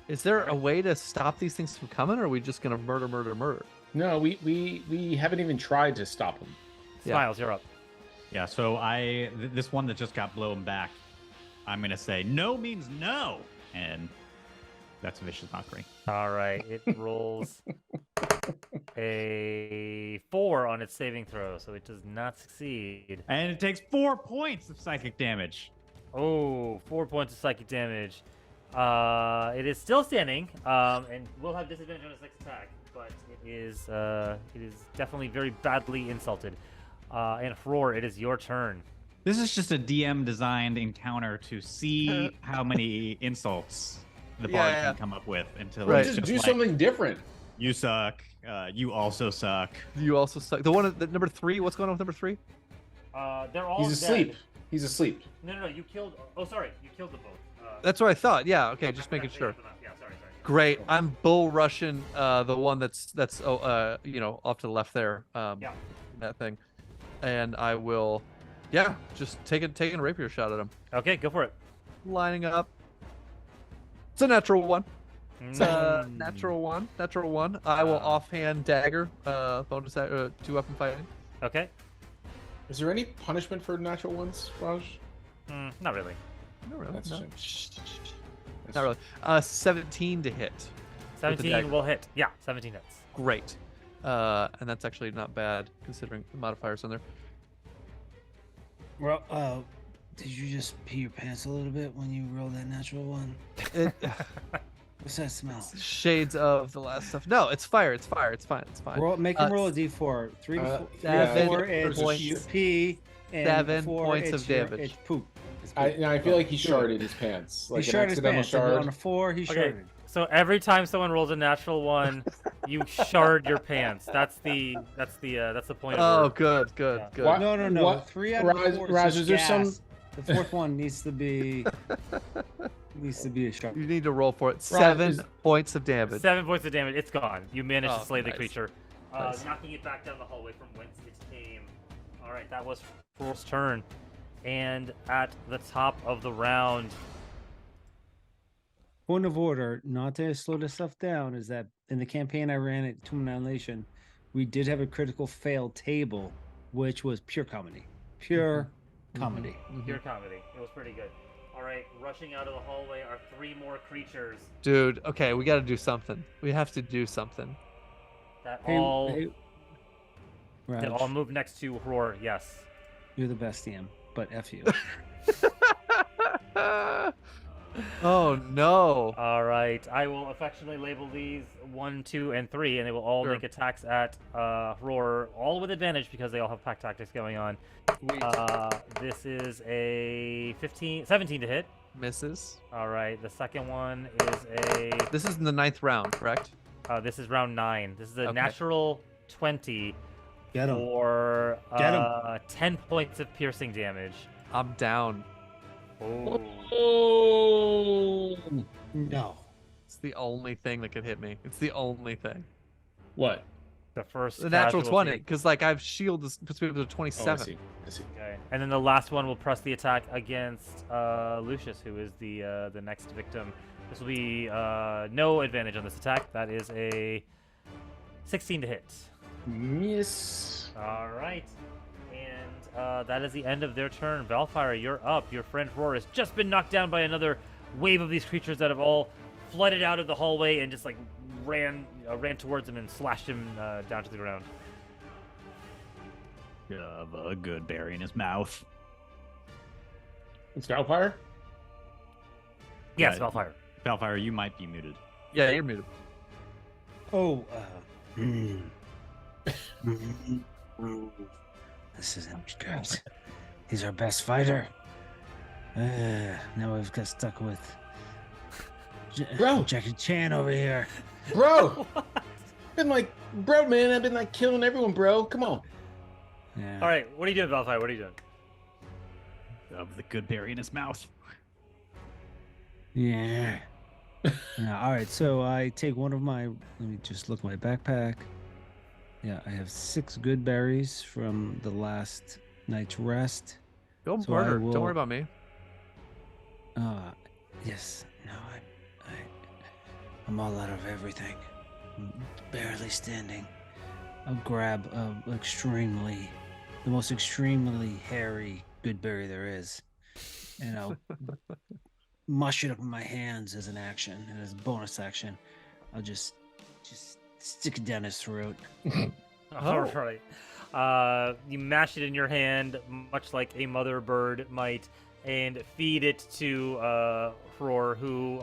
Is there a way to stop these things from coming, or are we just gonna murder? No, we haven't even tried to stop him. Yeah. Smiles, you're up. Yeah. So this one that just got blown back, I'm gonna say no means no, and that's vicious mockery. All right. It rolls a 4 on its saving throw, so it does not succeed. And it takes 4 points of psychic damage. Oh, 4 points of psychic damage. It is still standing, and will have disadvantage on its next attack, but it is definitely very badly insulted. And Roar, it is your turn. This is just a DM designed encounter to see how many insults the bard Yeah. can come up with until Right. it's Just do like, something different. You suck. You also suck. You also suck. The one at number 3. What's going on with number 3? They're all He's dead. asleep. He's asleep. No, you killed. Oh, sorry, you killed them both. That's what I thought. Yeah. Okay, I just forgot making to sure. add them up. Yeah, sorry. Great. I'm bull rushing the one that's off to the left there. Yeah. That thing, and I will, just taking a rapier shot at him, Okay, go for it. lining up. It's a natural one. It's a Mm. natural one. I will offhand dagger. Bonus 2 weapon fighting. Okay. Is there any punishment for natural ones, Raj? Not really. Not really. That's No. a shame. Not really. 17 to hit. 17 dagger. will hit. Yeah, 17 hits. Great. And that's actually not bad considering the modifiers on there. Well, did you just pee your pants a little bit when you rolled that natural one? It, What's that smell? shades of the last stuff. No, it's fire. It's fine. Make him roll a d4. 3 to 4. 7 4 it's points. you pee, and 7 4 points it's of your- damage. It's poop. It's I poop. feel like he Good. sharded his pants. He Like an sharded his accidental pants. On shard. a 4, he Okay, sharded. so every time someone rolls a natural one, you shard your pants. That's the point of Oh, it. good. Yeah. What? No. What? 3 out of Raj- 4 Raj, is is there gas. some- The 4th one needs to be a shard. You need to roll for it. 7 is- points of damage. 7 points of damage. It's gone. You managed Oh, to slay the nice. creature, Nice. knocking it back down the hallway from whence it came. All right, that was Roar's turn, and at the top of the round, Point of order, not to slow this stuff down, is that in the campaign I ran at Tomb Annihilation, we did have a critical fail table, which was pure comedy. Pure comedy. pure comedy. It was pretty good. All right, rushing out of the hallway are 3 more creatures Dude, okay, we got to do something. We have to do something. that Hey, all hey, that Raj, all move next to Roar. Yes. you're the best DM, but F you. Oh no. All right, I will affectionately label these 1, 2, and 3, and they will all Sure. make attacks at Roar, all with advantage because they all have pack tactics going on. This is a 17 to hit. Misses. All right, the second one is This is in the 9th round, correct? this is round 9. This is a Okay. natural 20 Get him. for Get 'em. 10 points of piercing damage. I'm down. Oh. Oh. No. It's the only thing that could hit me. It's the only thing. What? The first The natural casualty. 20, because like I've shield puts me up to Oh, I 27. see. I see. Okay, and then the last one will press the attack against Lucius, who is the next victim. This will be no advantage on this attack. That is a 16 to hit. Miss. All right. And that is the end of their turn. Valfire, you're up. Your friend Roar has just been knocked down by another wave of these creatures that have all flooded out of the hallway and just like ran towards him and slashed him down to the ground. Shove a good berry in his mouth. It's Valfire? Yes, Yeah. Valfire. Balfire, you might be muted. Yeah, you're muted. Oh, this isn't good. He's our best fighter. Now we've got stuck with Bro. Jackie Chan over here. Bro! Been like, bro, man, I've been like killing everyone, bro. Come on. Yeah. All right, what are you doing, Valfire? What are you doing? Shove the good berry in his mouth. Yeah. Yeah. All right. So I take one of my. Let me just look at my backpack. Yeah, I have 6 good berries from the last night's rest. Go So I murder. will- Don't worry about me. Yes. No, I'm all out of everything. I'm barely standing. I'll grab the most extremely hairy good berry there is, and I'll mush it up in my hands as an action, and as a bonus action, I'll just stick it down his throat. All right. You mash it in your hand, much like a mother bird might, and feed it to Roar, who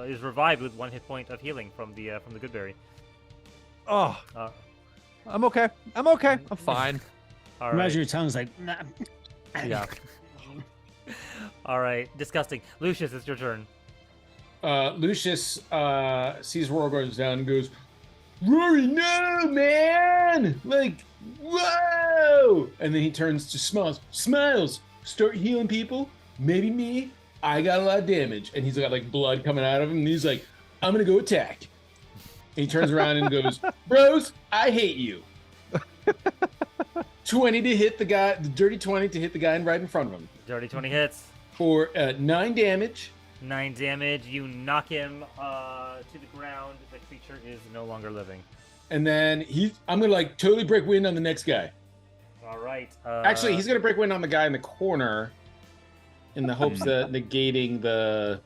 is revived with 1 hit point of healing from the good berry. Oh, Uh, I'm okay. I'm okay. I'm fine. all Imagine right. your tongue's like. Yeah. All right. Disgusting. Lucius, it's your turn. Lucius sees Roar goes down and goes, Rory, no, man! Like, whoa! And then he turns to Smiles. Smiles, start healing people. Maybe me. I got a lot of damage. And he's got like blood coming out of him. And he's like, I'm going to go attack. And he turns around and goes, bros, I hate you. 20 to hit the guy, the dirty 20 to hit the guy right in front of him. Dirty 20 hits. For 9 damage. 9 damage. You knock him to the ground. The creature is no longer living. And then I'm going to like totally break wind on the next guy. All right. Actually, he's going to break wind on the guy in the corner in the hopes that negating the...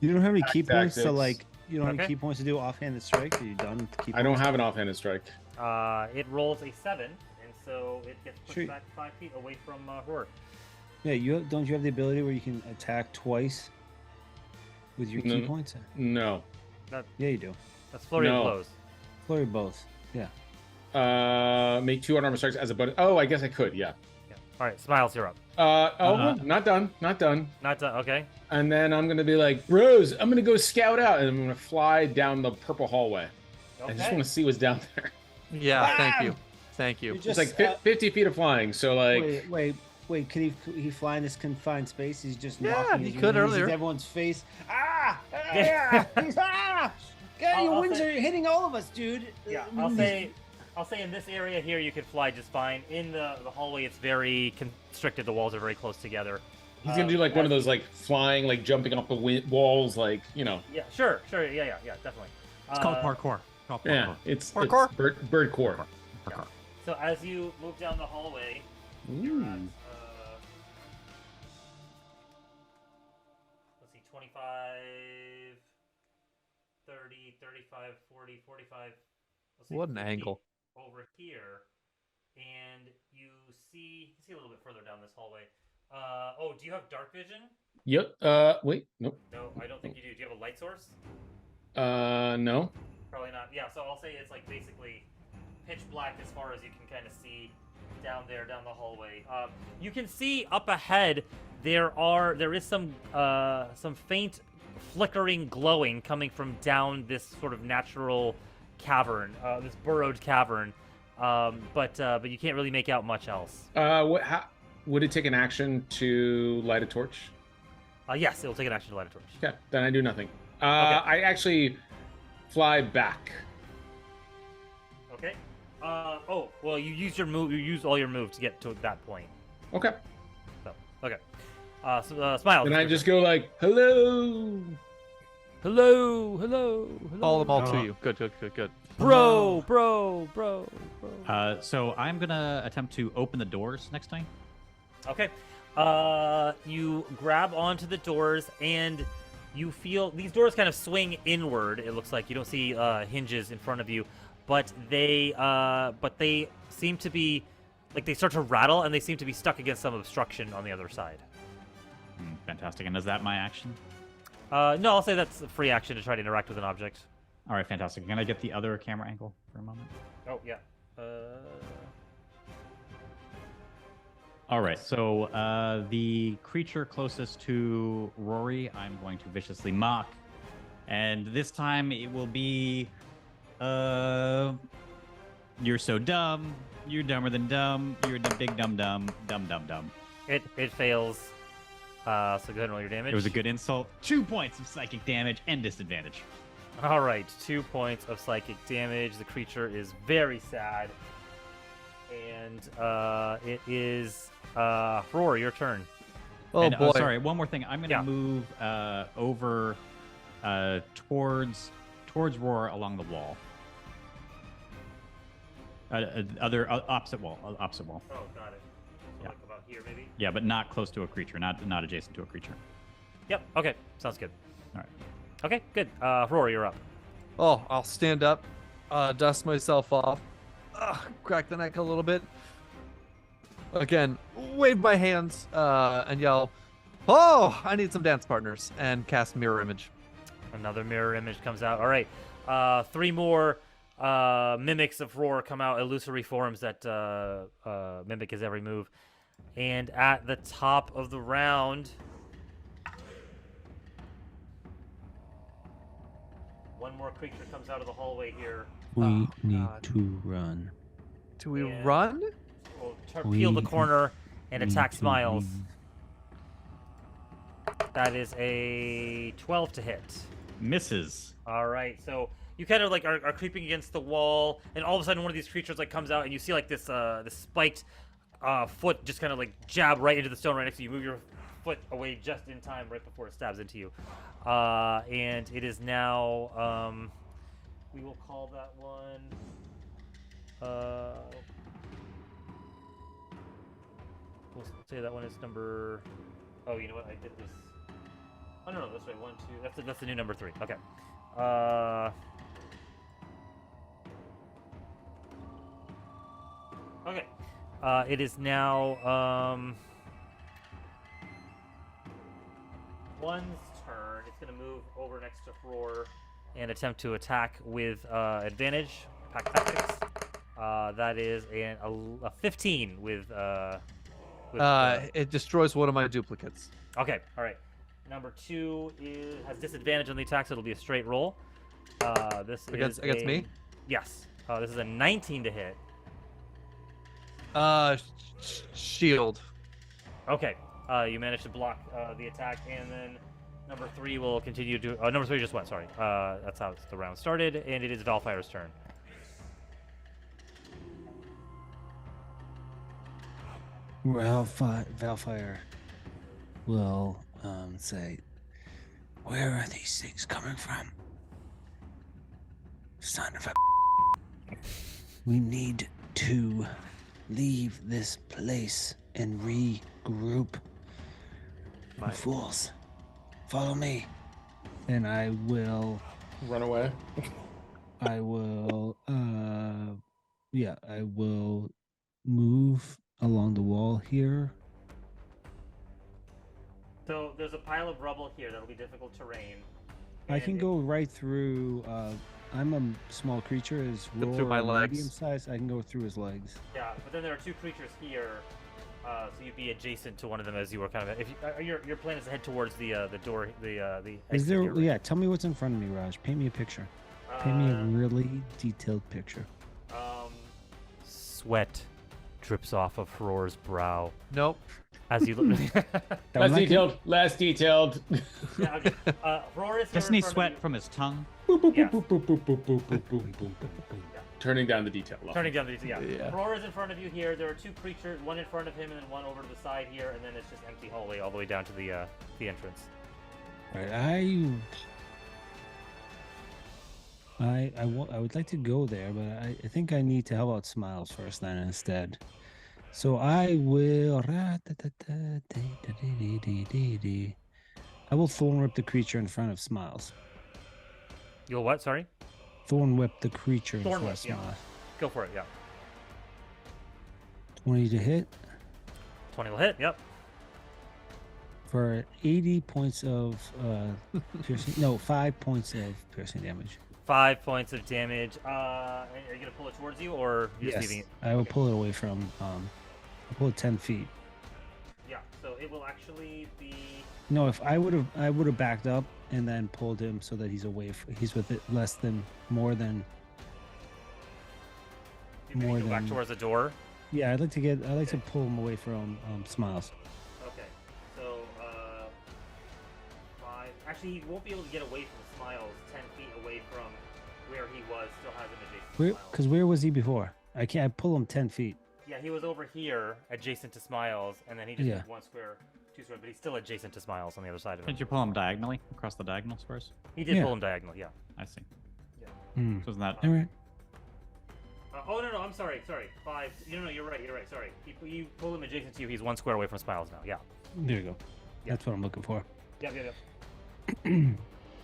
You don't have any key points to tactics. like. You don't have Okay. any key points to do offhanded strike. Are you done with the key I don't points? have an offhanded strike. It rolls a 7, and so it gets pushed Sweet. back 5 feet away from Roar. Yeah, don't you have the ability where you can attack twice with your key No. points? No. Yeah, you do. That's flurry No. of blows. Flurry both. Yeah. Make 2 unarmed strikes as a bonus. Oh, I guess I could, yeah. Yeah. All right, Smiles, you're up. Not done. Not done. Not done. Okay. And then I'm going to be like, bros, I'm going to go scout out. And I'm going to fly down the purple hallway. I just want to see what's down there. Yeah. Thank you. Thank you. It's like 50 feet of flying. So, like, Wait. Could he fly in this confined space? He's just Yeah, knocking he his could wings earlier. into everyone's face. God, your I'll wings say- are hitting all of us, dude. Yeah, I'll say in this area here you could fly just fine. In the hallway, it's very constricted. The walls are very close together. he's going to do like one of those, like, flying, like, jumping off the walls, like, you know. Yeah, sure, yeah, definitely. It's called parkour. Called parkour. Yeah, it's Parkour? bird core. Parkour. So as you move down the hallway, you're at, let's see, 25, 30, 35, 40, 45. Let's say What an 50 angle. over here, and you see a little bit further down this hallway. Do you have dark vision? Yep. Wait. Nope. No, I don't think you do. Do you have a light source? No. Probably not. Yeah, so I'll say it's like basically pitch black as far as you can kind of see down the hallway. You can see up ahead there is some faint flickering glowing coming from down this sort of natural cavern, this burrowed cavern. But you can't really make out much else. Would it take an action to light a torch? Yes, it'll take an action to light a torch. Okay, then I do nothing. Okay. I actually fly back. Okay. Well, you use your move. You use all your move to get to that point. Okay. So, okay. Smiles. Then I just go like, hello. Hello, hello, hello. Call them all to Uh, you. Good, good, good, good. Bro. So I'm gonna attempt to open the doors next time. Okay. You grab onto the doors and you feel these doors kind of swing inward. It looks like you don't see hinges in front of you, but they seem to be like they start to rattle and they seem to be stuck against some obstruction on the other side. Fantastic. And is that my action? No, I'll say that's a free action to try to interact with an object. All right, fantastic. Can I get the other camera angle for a moment? Oh yeah. All right, so the creature closest to Rory, I'm going to viciously mock. And this time it will be, you're so dumb, you're dumber than dumb, you're a big dumb. It fails. So go ahead and roll your damage. It was a good insult. 2 points of psychic damage and disadvantage. All right, 2 points of psychic damage. The creature is very sad. And it is Roar, your turn. Oh And, boy. sorry, one more thing. I'm going to Yeah. move over towards Roar along the wall. Opposite wall. Oh, got it. So Yeah. like about here, maybe? Yeah, but not close to a creature, not adjacent to a creature. Yep, okay. Sounds good. All right. Okay, good. Roar, you're up. Oh, I'll stand up, dust myself off, crack the neck a little bit. Again, wave my hands and yell, "Oh, I need some dance partners!" and cast mirror image. Another mirror image comes out. All right. 3 more mimics of Roar come out, illusory forms that mimic his every move. And at the top of the round, one more creature comes out of the hallway here. We Oh, need God. to run. Do we Yeah. run? Will peel the We corner and need attack to Smiles. leave. That is a 12 to hit. Misses. All right, so you kind of like are creeping against the wall, and all of a sudden one of these creatures like comes out, and you see like this this spiked foot just kind of like jab right into the stone right next to you. Move your foot away just in time, right before it stabs into you. And it is now we will call that one. We'll say that one is number. Oh, you know what? I did this. Oh no, that's right. 1, 2. That's the new number 3. Okay. Okay. It is now one's turn. It's gonna move over next to Roar and attempt to attack with advantage. Pack tactics. That is a 15 with. It destroys one of my duplicates. Okay. All right. Number 2 has disadvantage on the attack, so it'll be a straight roll. This Against is me? Yes. This is a 19 to hit. Shield. Okay. You managed to block the attack, and then number 3 will continue to. Number 3 just went. Sorry. That's how the round started, and it is Valfire's turn. Valfire will say, "Where are these things coming from? Son of a... We need to leave this place and regroup. You fools, follow me." And I will Run away. I will move along the wall here. So there's a pile of rubble here that'll be difficult terrain. I can go right through. I'm a small creature. Is Go through my legs. medium size? I can go through his legs. Yeah, but then there are 2 creatures here, so you'd be adjacent to one of them as you were kind of. If you, your plan is to head towards the door, the. Is exit there? here, right? Yeah. Tell me what's in front of me, Raj. Paint me a picture. Paint me a really detailed picture. Sweat drips off of Roar's brow Nope. as you look. Last detailed. Last detailed. Yeah, okay. Roar is here Doesn't in he front of sweat you. from his tongue? Yes. Turning down the detail. level. Turning down the yeah. Yeah. Roar is in front of you here. There are 2 creatures, one in front of him and then one over to the side here, and then it's just empty hallway all the way down to the entrance. All right. I would like to go there, but I think I need to help out Smiles first then instead. So I will. I will thorn whip the creature in front of Smiles. You'll what? Sorry. Thorn whip the creature in Thorn front whip, of yeah. Smiles. Go for it. Yeah. 20 to hit 20 will hit. Yep. for 80 points of piercing. No, 5 points of piercing damage. 5 points of damage. Are you gonna pull it towards you, or you're just leaving it? I will Okay. pull it away from. I'll pull it 10 feet. Yeah. So it will actually be. No, if I would have backed up and then pulled him so that he's away. He's with it more than. You're gonna go back towards the door. Yeah, I'd like to pull him away from Smiles. Okay. So 5. Actually, he won't be able to get away from Smiles. 10 feet away from where he was. Still has him adjacent to Smiles. Because where was he before? I pull him 10 feet. Yeah, he was over here, adjacent to Smiles, and then he just Yeah. moved 1 square, 2 square, but he's still adjacent to Smiles on the other side of him. Did you pull him diagonally across the diagonal squares? He did Yeah. pull him diagonal, yeah. I see. Hmm. So isn't that All right. Oh no, I'm sorry. 5. No, you're right. Sorry. You pull him adjacent to you. He's 1 square away from Smiles now. Yeah. There you go. That's what I'm looking for. Yep.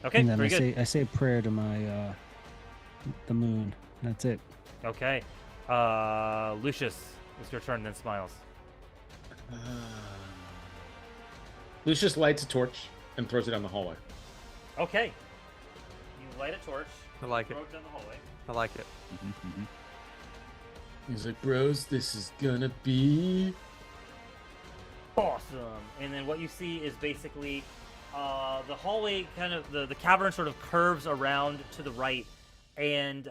Okay. And then Very good. I say a prayer to my the moon. That's it. Okay. Lucius, it's your turn. Then Smiles. Lucius lights a torch and throws it down the hallway. Okay. You light a torch. I like it. Throw it down the hallway. I like it. He's like, bros, this is gonna be Awesome. And then what you see is basically the hallway, kind of the cavern sort of curves around to the right, and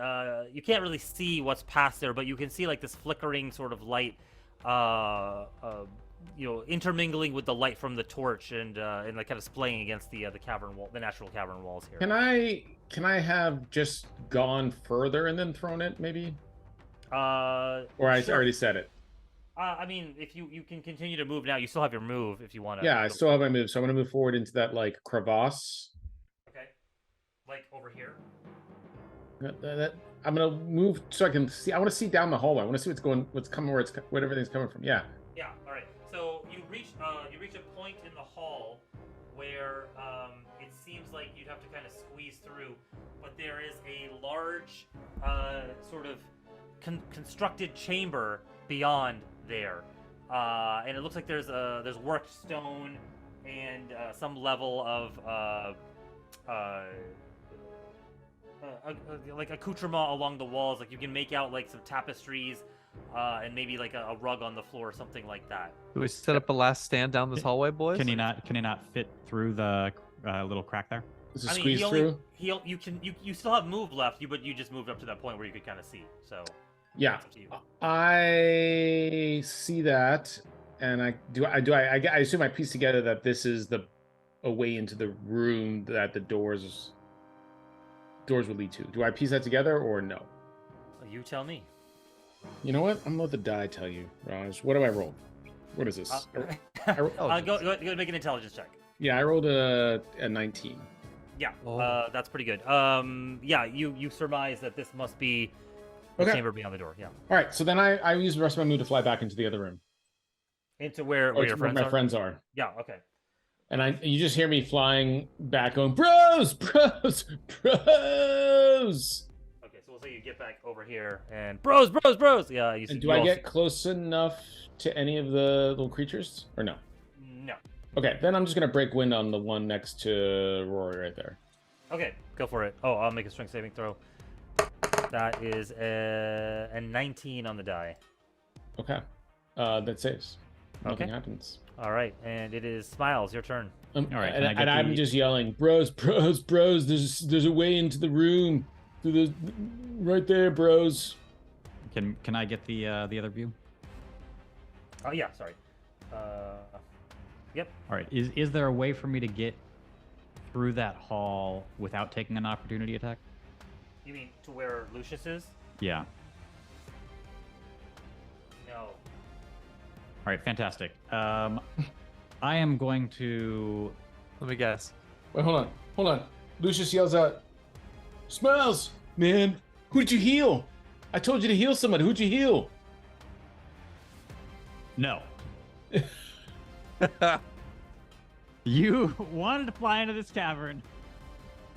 you can't really see what's past there, but you can see like this flickering sort of light, intermingling with the light from the torch, and like kind of splaying against the cavern wall, the natural cavern walls here. Can I have just gone further and then thrown it, maybe? Or I Sure. already said it. I mean, if you can continue to move now, you still have your move if you want to. Yeah, I still have my move, so I'm gonna move forward into that like crevasse. Okay. Like over here. I'm gonna move so I can see. I want to see down the hallway. I want to see where everything's coming from. Yeah. Yeah. All right. So you reach a point in the hall where it seems like you'd have to kind of squeeze through, but there is a large sort of constructed chamber beyond there, and it looks like there's worked stone and some level of like accoutrement along the walls. Like you can make out like some tapestries and maybe like a rug on the floor or something like that. Do we set up a last stand down this hallway, boys? Can he not fit through the little crack there? Does it I mean, squeeze through? You still have move left, but you just moved up to that point where you could kind of see. So Yeah. it's up to you. I see that, and I assume I piece together that this is a way into the room that the doors would lead to. Do I piece that together or no? You tell me. You know what? I'm gonna let the die tell you, Raj. What do I roll? What is this? Go make an intelligence check. Yeah, I rolled a 19. Yeah, Oh. that's pretty good. Yeah, you surmise that this must be the Okay. chamber beyond the door. Yeah, All right, so then I use the rest of my move to fly back into the other room. into where Or your to where friends my are. friends are. Yeah, okay. And you just hear me flying back going, bros! Okay, so we'll say you get back over here and bros. Yeah, you see. And do I get close enough to any of the little creatures? Or no? No. Okay, then I'm just going to break wind on the one next to Rory right there. Okay, go for it. Oh, I'll make a strength saving throw. That is a 19 on the die. Okay. That saves. Nothing Okay. happens. All right, and it is Smiles. Your turn. All right, can I And get I'm the- just yelling, bros, there's a way into the room. Right there, bros. Can I get the other view? Oh yeah, sorry. Yep. All right. Is there a way for me to get through that hall without taking an opportunity attack? You mean to where Lucius is? Yeah. No. All right. Fantastic. I am going to. Let me guess. Wait, hold on. Lucius yells out, Smiles, Man, who did you heal? I told you to heal somebody. Who'd you heal? No. You wanted to fly into this cavern.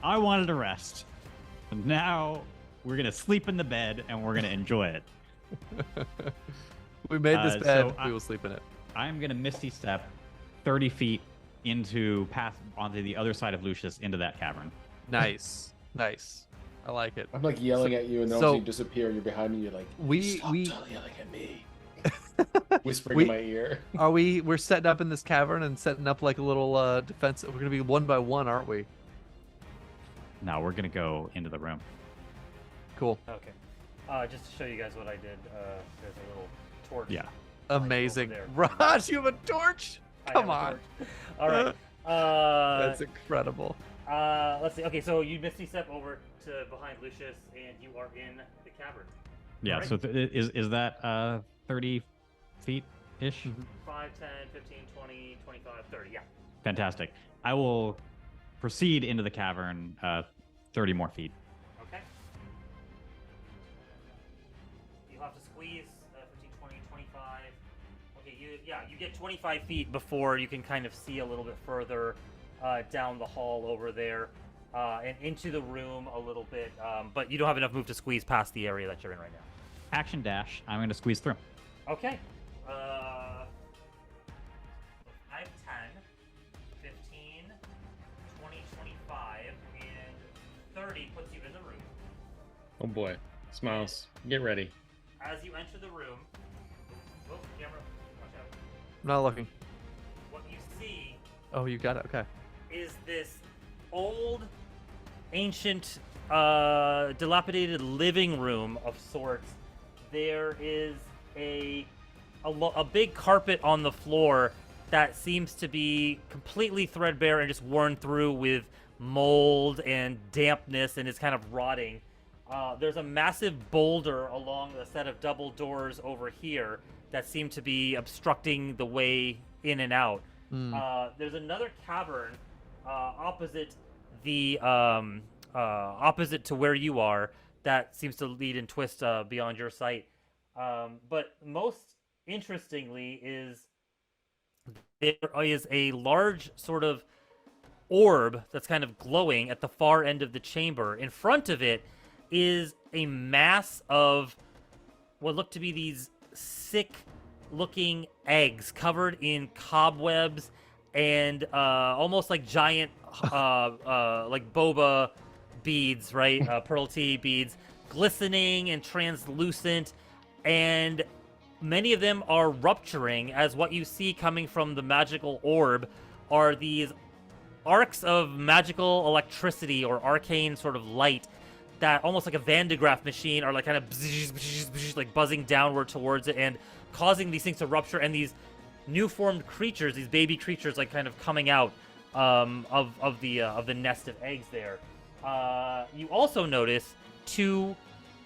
I wanted to rest. And now we're going to sleep in the bed and we're going to enjoy it. We made this bed. so We will sleep in it. I'm going to Misty Step 30 feet onto the other side of Lucius into that cavern. Nice. Nice. I like it. I'm like yelling at you, and then so- you disappear. You're behind me. You're like, stop yelling at me. Whispering in my ear. We're setting up in this cavern and setting up like a little defense. We're gonna be one by one, aren't we? No, we're going to go into the room. Cool. Okay. Just to show you guys what I did, there's a little torch. Yeah. Amazing. there. Raj, you have a torch? I Come have a on. torch. All right. That's incredible. Let's see. Okay, so you misty step over to behind Lucius, and you are in the cavern. Yeah, Alright. so is that 30 feet-ish? 5, 10, 15, 20, 25, 30. Yeah. Fantastic. I will proceed into the cavern 30 more feet. Okay. You'll have to squeeze 15, 20, 25. Okay, you get 25 feet before you can kind of see a little bit further down the hall over there and into the room a little bit, but you don't have enough move to squeeze past the area that you're in right now. Action dash. I'm going to squeeze through. Okay. 5, 10, 15, 20, 25, and 30 puts you in the room. Oh boy, Smiles, get ready. As you enter the room, oh, camera, watch out. I'm not looking. What you see Oh, you got it. Okay. is this old, ancient, dilapidated living room of sorts. There is a big carpet on the floor that seems to be completely threadbare and just worn through with mold and dampness and is kind of rotting. There's a massive boulder along the set of double doors over here that seem to be obstructing the way in and out. There's another cavern opposite the opposite to where you are that seems to lead and twist beyond your sight. But most interestingly is there is a large sort of orb that's kind of glowing at the far end of the chamber. In front of it is a mass of what look to be these sick looking eggs covered in cobwebs and almost like giant like boba beads, right? Pearl tea beads, glistening and translucent, and many of them are rupturing as what you see coming from the magical orb are these arcs of magical electricity or arcane sort of light that almost like a Van de Graaff machine are like kind of like buzzing downward towards it and causing these things to rupture, and these new formed creatures, these baby creatures, like kind of coming out of the nest of eggs there. You also notice two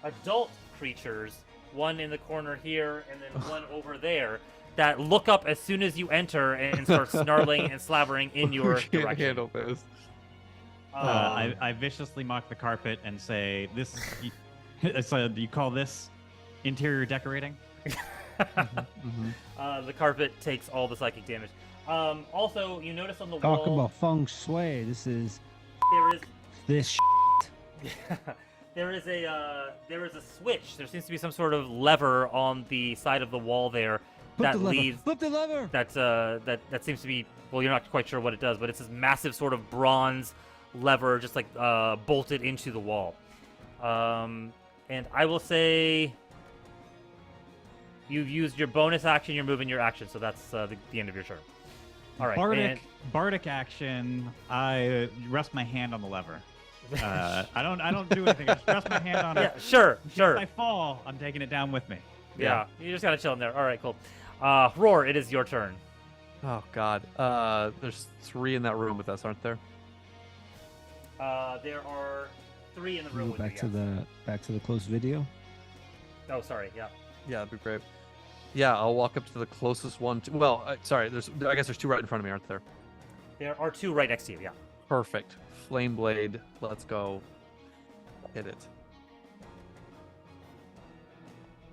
adult creatures, one in the corner here and then one over there, that look up as soon as you enter and start snarling and slavering in your Can't direction. handle this. I viciously mock the carpet and say, "This, so you call this interior decorating?" The carpet takes all the psychic damage. Also, you notice on the Talk wall about feng shui. This is there is this. there is a switch. There seems to be some sort of lever on the side of the wall there Flip that the lever. leads. Flip the lever. That seems to be, well, you're not quite sure what it does, but it's this massive sort of bronze lever just like bolted into the wall. And I will say you've used your bonus action, your move, and your action, so that's the end of your turn. All right. Bardic action. I rest my hand on the lever. I don't do anything. I just rest my hand on Yeah, it. sure. If I fall, I'm taking it down with me. Yeah, you just gotta chill in there. All right, cool. Roar, it is your turn. Oh God. There's 3 in that room with us, aren't there? There are 3 in the room Ooh, with back you. to the closed video. Oh, sorry. Yeah. Yeah, that'd be great. Yeah, I'll walk up to the closest one. Well, sorry. I guess there's 2 right in front of me, aren't there? There are 2 right next to you. Yeah. Perfect. Flame blade. Let's go. Hit it.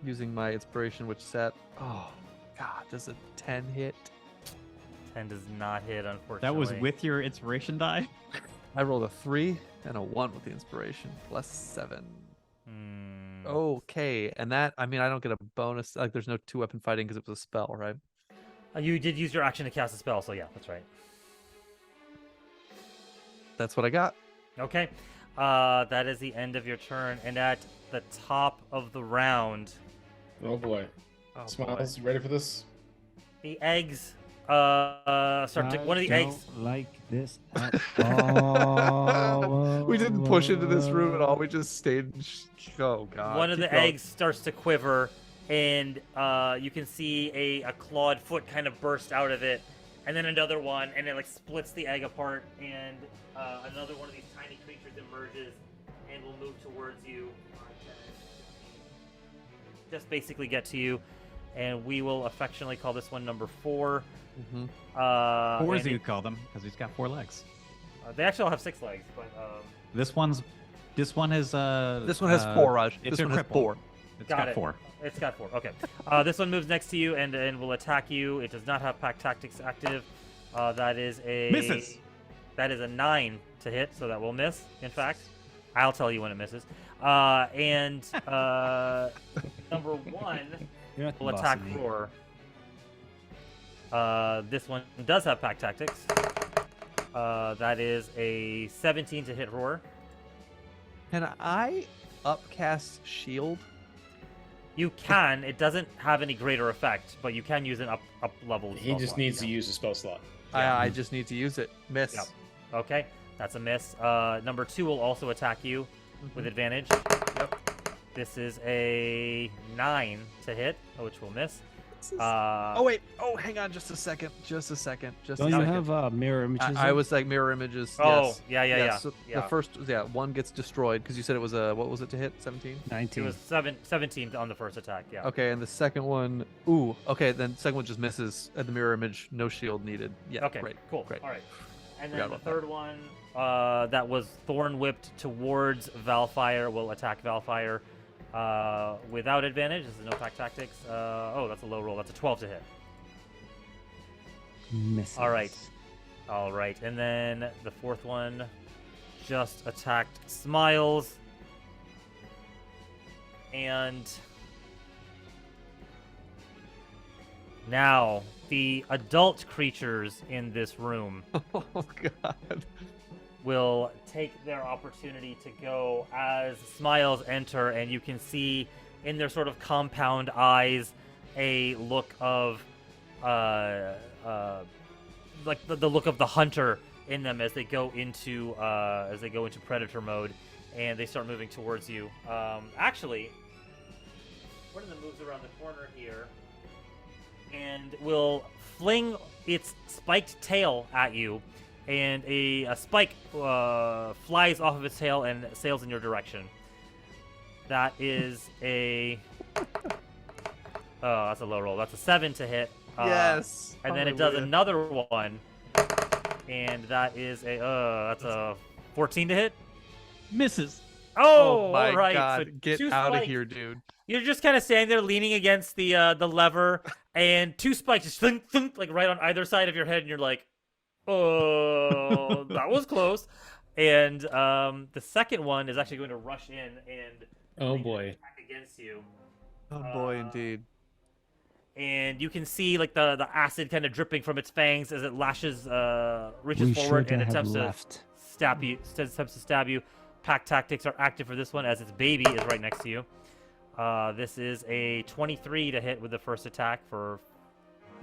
using my inspiration, which set. Oh, God, does a 10 hit? 10 does not hit, unfortunately. That was with your inspiration die? I rolled a 3 and a 1 with the inspiration, plus 7. Hmm. Okay, and that, I mean, I don't get a bonus. Like, there's no 2-weapon fighting because it was a spell, right? You did use your action to cast a spell, so yeah, that's right. That's what I got. Okay. That is the end of your turn, and at the top of the round, Oh boy. Oh, Smiles, you ready for this? the eggs start to. One of the eggs. like this at all. We didn't push into this room at all. We just stayed. Oh God! One of Keep the going. eggs starts to quiver, and you can see a clawed foot kind of burst out of it, and then another one, and it like splits the egg apart, and another one of these tiny creatures emerges and will move towards you. Just basically get to you, and we will affectionately call this one number 4. Mhm. Four, And as you call them, because he's got 4 legs. they actually all have 6 legs, but This one is This one has 4, Raj. It's This a one has cripple. 4. It's Got got it. 4. it's got 4. Okay. This one moves next to you and will attack you. It does not have pack tactics active. That is a Misses. That is a 9 to hit, so that will miss. In fact, I'll tell you when it misses. And number 1 You're not the will boss attack of me. Roar. This one does have pack tactics. That is a 17 to hit Roar. Can I upcast shield? You can. It doesn't have any greater effect, but you can use an up level. He spell just slot. needs to use a spell slot. I just need to use it. Miss. Yep. Okay, that's a miss. Number 2 will also attack you with advantage. Yep. This is a 9 to hit, which will miss. Oh wait. Oh, hang on, just a second. Just a second. Just Don't a you second. have mirror images? I up? was like mirror images. Oh, yes. yeah. Yeah, so Yeah. The first, one gets destroyed because you said it was what was it to hit? 17. 19. It was 17 on the first attack. Yeah. Okay, and the second one, okay, then the second one just misses at the mirror image, no shield needed. Yeah. Okay. Great. Cool. Great. All right. And Forgot then the about that. third one, that was thorn whipped towards Valfire, will attack Valfire without advantage. This is no pack tactics. Oh, that's a low roll. That's a 12 to hit. Misses. All right. All right. And then the fourth one just attacked Smiles. And now the adult creatures in this room Oh God. will take their opportunity to go as Smiles enter, and you can see in their sort of compound eyes a look of like the look of the hunter in them as they go into predator mode, and they start moving towards you. Actually, one of them moves around the corner here and will fling its spiked tail at you, and a spike flies off of its tail and sails in your direction. That is a that's a low roll. That's a 7 to hit. Yes. And then it does Hallelujah. another one, and that is that's a 14 to hit. Misses. Oh, my all right. God! So Get 2 out of spikes. here, dude. You're just kind of standing there, leaning against the lever, and 2 spikes just thunk, thunk, like right on either side of your head, and you're like, "Oh, that was close." And the second one is actually going to rush in and Oh boy. attack against you. Oh boy, indeed. And you can see like the acid kind of dripping from its fangs as it lashes, reaches We forward should and have attempts left. to stab you. Pack tactics are active for this one as its baby is right next to you. This is a 23 to hit with the first attack for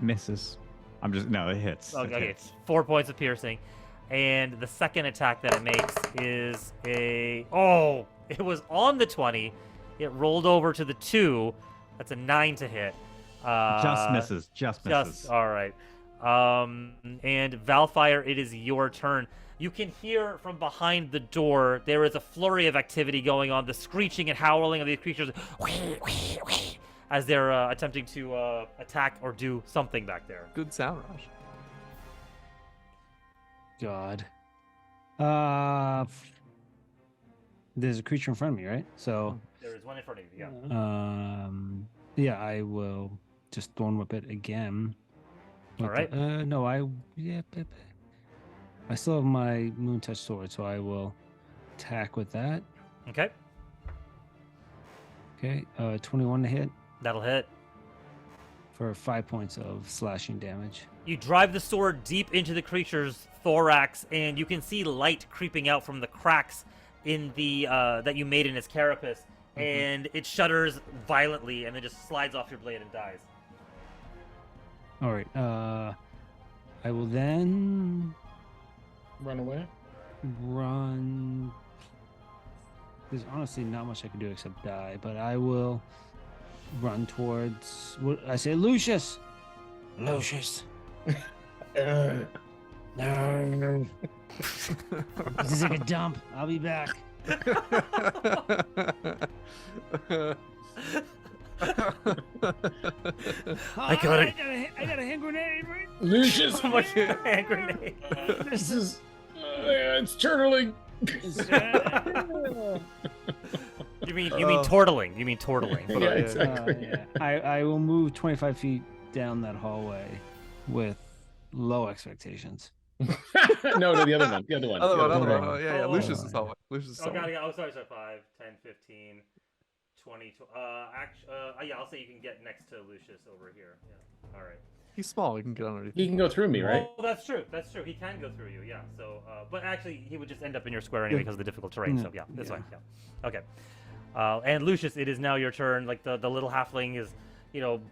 Misses. It hits. It okay, hits. 4 points of piercing. And the second attack that it makes is it was on the 20. It rolled over to the 2. That's a 9 to hit. Just misses. Just misses. All right. And Valfire, it is your turn. You can hear from behind the door there is a flurry of activity going on. The screeching and howling of these creatures as they're attempting to attack or do something back there. Good sound, Raj. God. there's a creature in front of me, right? So, There is one in front of you. Yeah. yeah, I will just thorn whip it again. All with the- right. no, I still have my moon touch sword, so I will attack with that. Okay. Okay, 21 to hit That'll hit. for 5 points of slashing damage. You drive the sword deep into the creature's thorax, and you can see light creeping out from the cracks in the that you made in its carapace, and it shudders violently, and then just slides off your blade and dies. All right, I will then Run away. run. There's honestly not much I can do except die, but I will run towards. What I say, Lucius. Lucius. No. This is like a dump. I'll be back. I got it. I got a hand grenade. Right? Lucius. So much hand grenade. This is. It's turtling. You mean tortling? You mean tortling? Yeah, exactly. Yeah. I will move 25 feet down that hallway with low expectations. No, the other one. The other one. Other the one, other other one. one. Yeah, Oh, Lucius oh, is hallway. Lucius is Oh, hallway. got it. Oh, sorry. 5, 10, 15, 20. Yeah, I'll say you can get next to Lucius over here. Yeah. All right. He's small. He can get underneath. He can go through me, right? Oh, that's true. That's true. He can go through you. Yeah. So, but actually, he would just end up in your square anyway because of the difficult terrain. So yeah, that's fine. Yeah. Okay. And Lucius, it is now your turn. Like the little halfling is,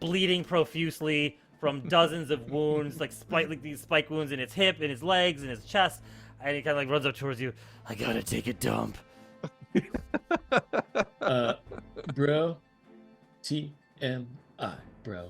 bleeding profusely from dozens of wounds, like these spike wounds in its hip, in his legs, in his chest, and he kind of like runs up towards you. I gotta take a dump. Bro. TMI, bro.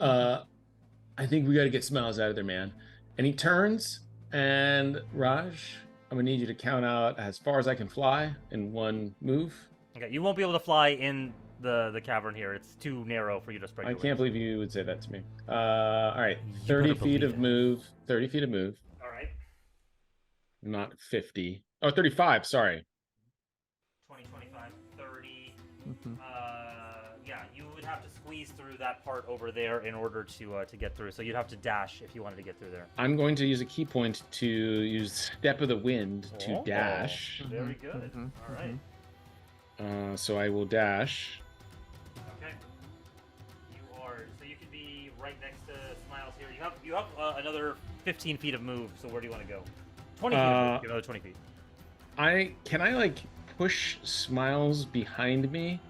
I think we got to get Smiles out of there, man. And he turns, and Raj, I'm gonna need you to count out as far as I can fly in one move. Okay, you won't be able to fly in the cavern here. It's too narrow for you to spread. I your can't wings. believe you would say that to me. All right, You 30 better feet believe of it. move. 30 feet of move, All right. not 50. Oh, 35. Sorry. 20, 25, 30. Mhm. Yeah, you would have to squeeze through that part over there in order to get through. So you'd have to dash if you wanted to get through there. I'm going to use a key point to use Step of the Wind to Oh, dash. Very good. Mhm, All right. So I will dash. Okay. So you could be right next to Smiles here. You have another 15 feet of move. So where do you want to go? 20 feet. Of move. Another 20 feet. Can I like push Smiles behind me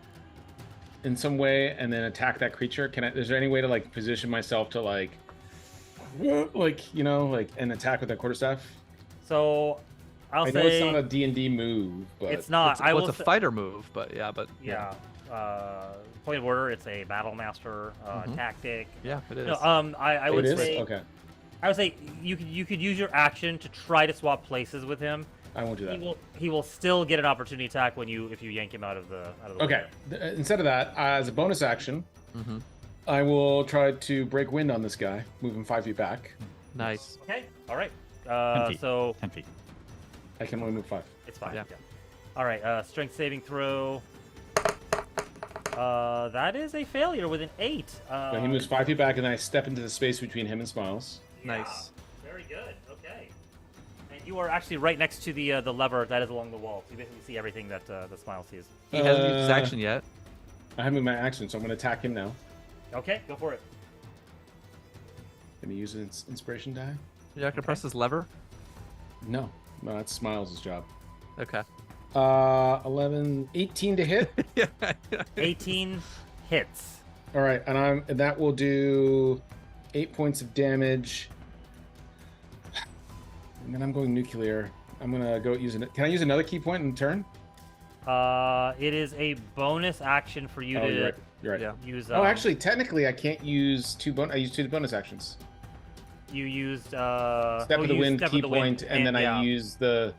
in some way and then attack that creature? Is there any way to like position myself to like and attack with that quarterstaff? So I'll I know say it's not a D&D move, but it's not. It's, I well, will it's a say- fighter move, but yeah, Yeah. Point of order. It's a battle master Mhm. tactic. yeah, it is. No, I it would is say okay. I would say you could use your action to try to swap places with him. I won't do that. He will still get an opportunity attack if you yank him out of the Okay. way. Instead of that, as a bonus action, hmm I will try to break wind on this guy, move him 5 feet back. Nice. Okay. All right. 10 feet. So 10 feet. I can only move 5. it's fine. Yeah. Yeah. All right. Strength saving throw. That is a failure with an 8. So he moves 5 feet back, and then I step into the space between him and Smiles. Nice. Very good. Okay. And you are actually right next to the lever that is along the wall. So you basically see everything that the Smile sees. He hasn't used his Uh, action yet. I haven't moved my action, so I'm going to attack him now. Okay, go for it. Can he use an inspiration die? Yeah, I can press this lever. No, that's Smiles' job. Okay. 18 to hit. yeah. 18 hits. All right, and that will do 8 points of damage. And then I'm going nuclear. I'm gonna go use it. Can I use another key point in turn? It is a bonus action for you Oh, to you're right. You're right. Yeah. use. Oh, actually, technically, I can't use I used 2 bonus actions. You used Step oh, of the you wind, Step key of the Wind, point, and then yeah. I use the.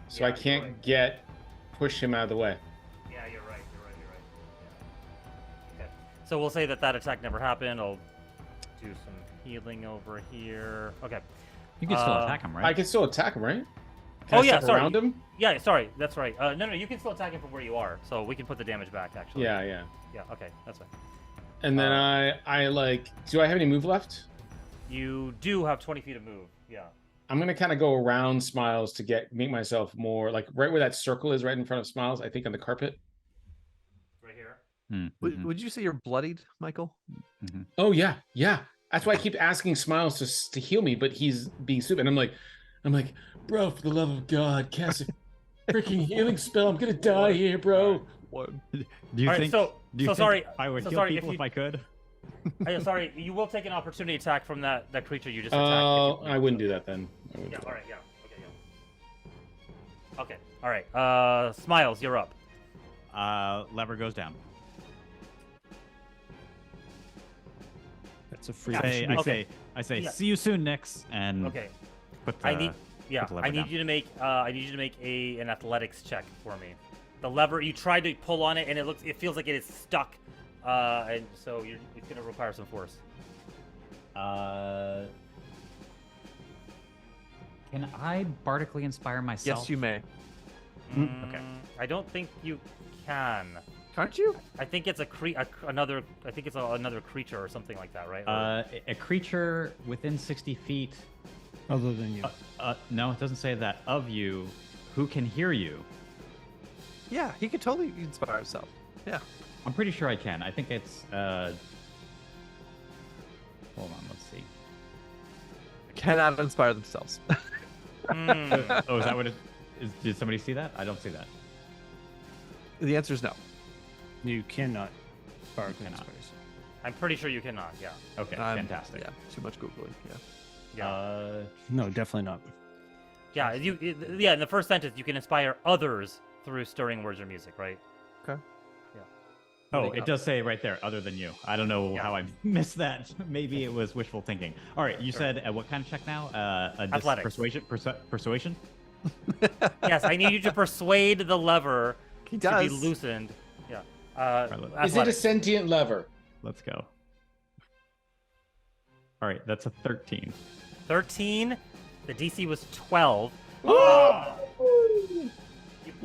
So Yeah, I you're can't right. push him out of the way. Yeah, you're right. Yeah. Okay. So we'll say that attack never happened. I'll do some healing over here. Okay. You can still Uh, attack him, right? I can still attack him, right? Can Oh I yeah, step sorry. around him? Yeah, sorry. That's right. No, you can still attack him from where you are, so we can put the damage back. Actually. Yeah, yeah. Yeah. Okay, that's fine. And then I like. Do I have any move left? You do have 20 feet of move. Yeah. I'm gonna kind of go around Smiles to make myself more like right where that circle is, right in front of Smiles. I think on the carpet. Right here. Mm-hmm. Would you say you're bloodied, Michael? Mm-hmm. Oh yeah, yeah. That's why I keep asking Smiles to heal me, but he's being stupid. And I'm like, bro, for the love of God, cast a freaking healing spell. I'm gonna die here, bro. One. Do you All right, think? so- do you so think sorry- I would so heal sorry, if people if you- I could? Sorry, you will take an opportunity attack from that creature you just attacked. Oh, if you- I wouldn't do that then. I wouldn't Yeah. do All that. right. Yeah. Okay. All right. Smiles, you're up. Lever goes down. That's a free. I say, Yeah. see you soon, Nix, and Okay. put the, I need. Yeah. put the lever I need down. you to make. I need you to make an athletics check for me. The lever. You tried to pull on it, and it feels like it is stuck. And so it's going to require some force. Can I bardically inspire myself? Yes, you may. Okay. I don't think you can. Can't you? I think it's another. I think it's another creature or something like that, right? A creature within 60 feet. Other than you. No, it doesn't say that. Of you, who can hear you? Yeah, he could totally inspire himself. Yeah. I'm pretty sure I can. I think it's. Hold on, let's see. Cannot inspire themselves. Oh, is that what it is? Did somebody see that? I don't see that. The answer is no. You cannot. Bark Cannot. I'm pretty sure you cannot. Yeah. Okay, I'm- fantastic. Yeah, too much Googling. Yeah. Yeah. No, definitely not. Yeah. In the first sentence, you can inspire others through stirring words or music, right? Oh, it does say right there, other than you. I don't know Yeah. how I missed that. Maybe it was wishful thinking. All right, you said what kind of check now? Athletics. Persuasion? Persuasion? Yes, I need you to persuade the lever He to does. be loosened. Yeah. Right, Is it a athletics. sentient lever? Let's go. All right, that's a 13. 13. The DC was 12. You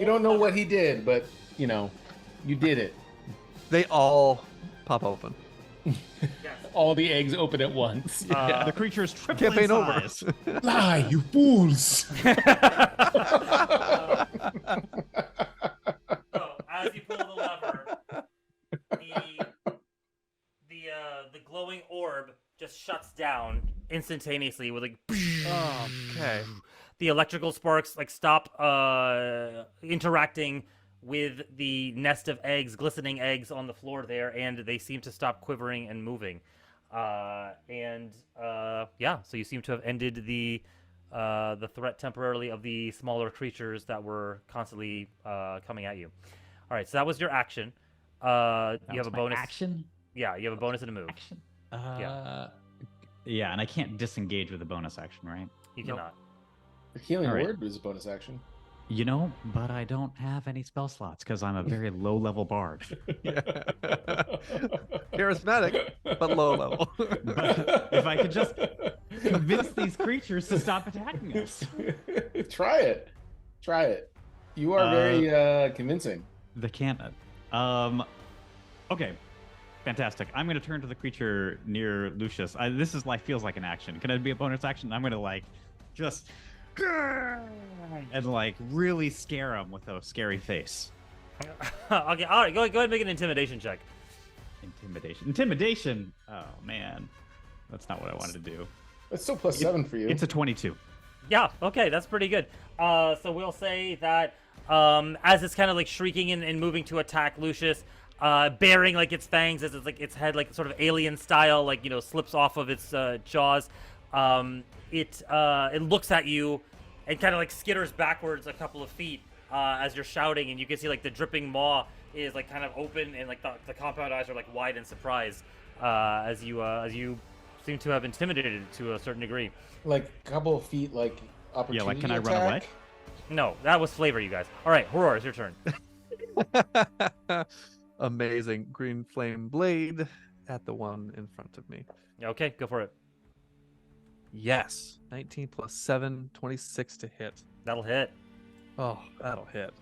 don't know what he did, but you know, you did it. They all pop open. All the eggs open at once. The creature is triple Campaign in over. size. Lie, you fools! So, as you pull the lever, the glowing orb just shuts down instantaneously with like. Oh, okay. The electrical sparks like stop interacting with the nest of eggs, glistening eggs on the floor there, and they seem to stop quivering and moving. So you seem to have ended the threat temporarily of the smaller creatures that were constantly coming at you. All right, so that was your action. You That have was a my bonus. action. Yeah, you have a bonus and a move. Action. Yeah, and I can't disengage with a bonus action, right? You Nope. cannot. The healing All right. word is a bonus action. You know, but I don't have any spell slots because I'm a very low-level bard. Yeah. Charismatic, but low level. But if I could just convince these creatures to stop attacking us. Try it. Try it. You are very convincing. They can't. Okay. Fantastic. I'm going to turn to the creature near Lucius. This is feels like an action. Can it be a bonus action? I'm going to just and really scare him with a scary face. Okay, all right. Go ahead and make an intimidation check. Intimidation. Oh man, that's not what I wanted to do. That's still plus 7 for you. It's a 22. Yeah, okay, that's pretty good. So we'll say that as it's kind of shrieking and moving to attack Lucius, bearing its fangs as its head sort of alien style slips off of its jaws, it looks at you and kind of skitters backwards a couple of feet as you're shouting, and you can see the dripping maw is kind of open, and the compound eyes are wide in surprise as you seem to have intimidated it to a certain degree. A couple of feet, opportunity can I run attack? away? No, that was flavor, you guys. All right, Horror, it's your turn. Amazing. Green flame blade at the one in front of me. Okay, go for it. Yes. 19 plus 7, 26 to hit. That'll hit. Oh, that'll hit.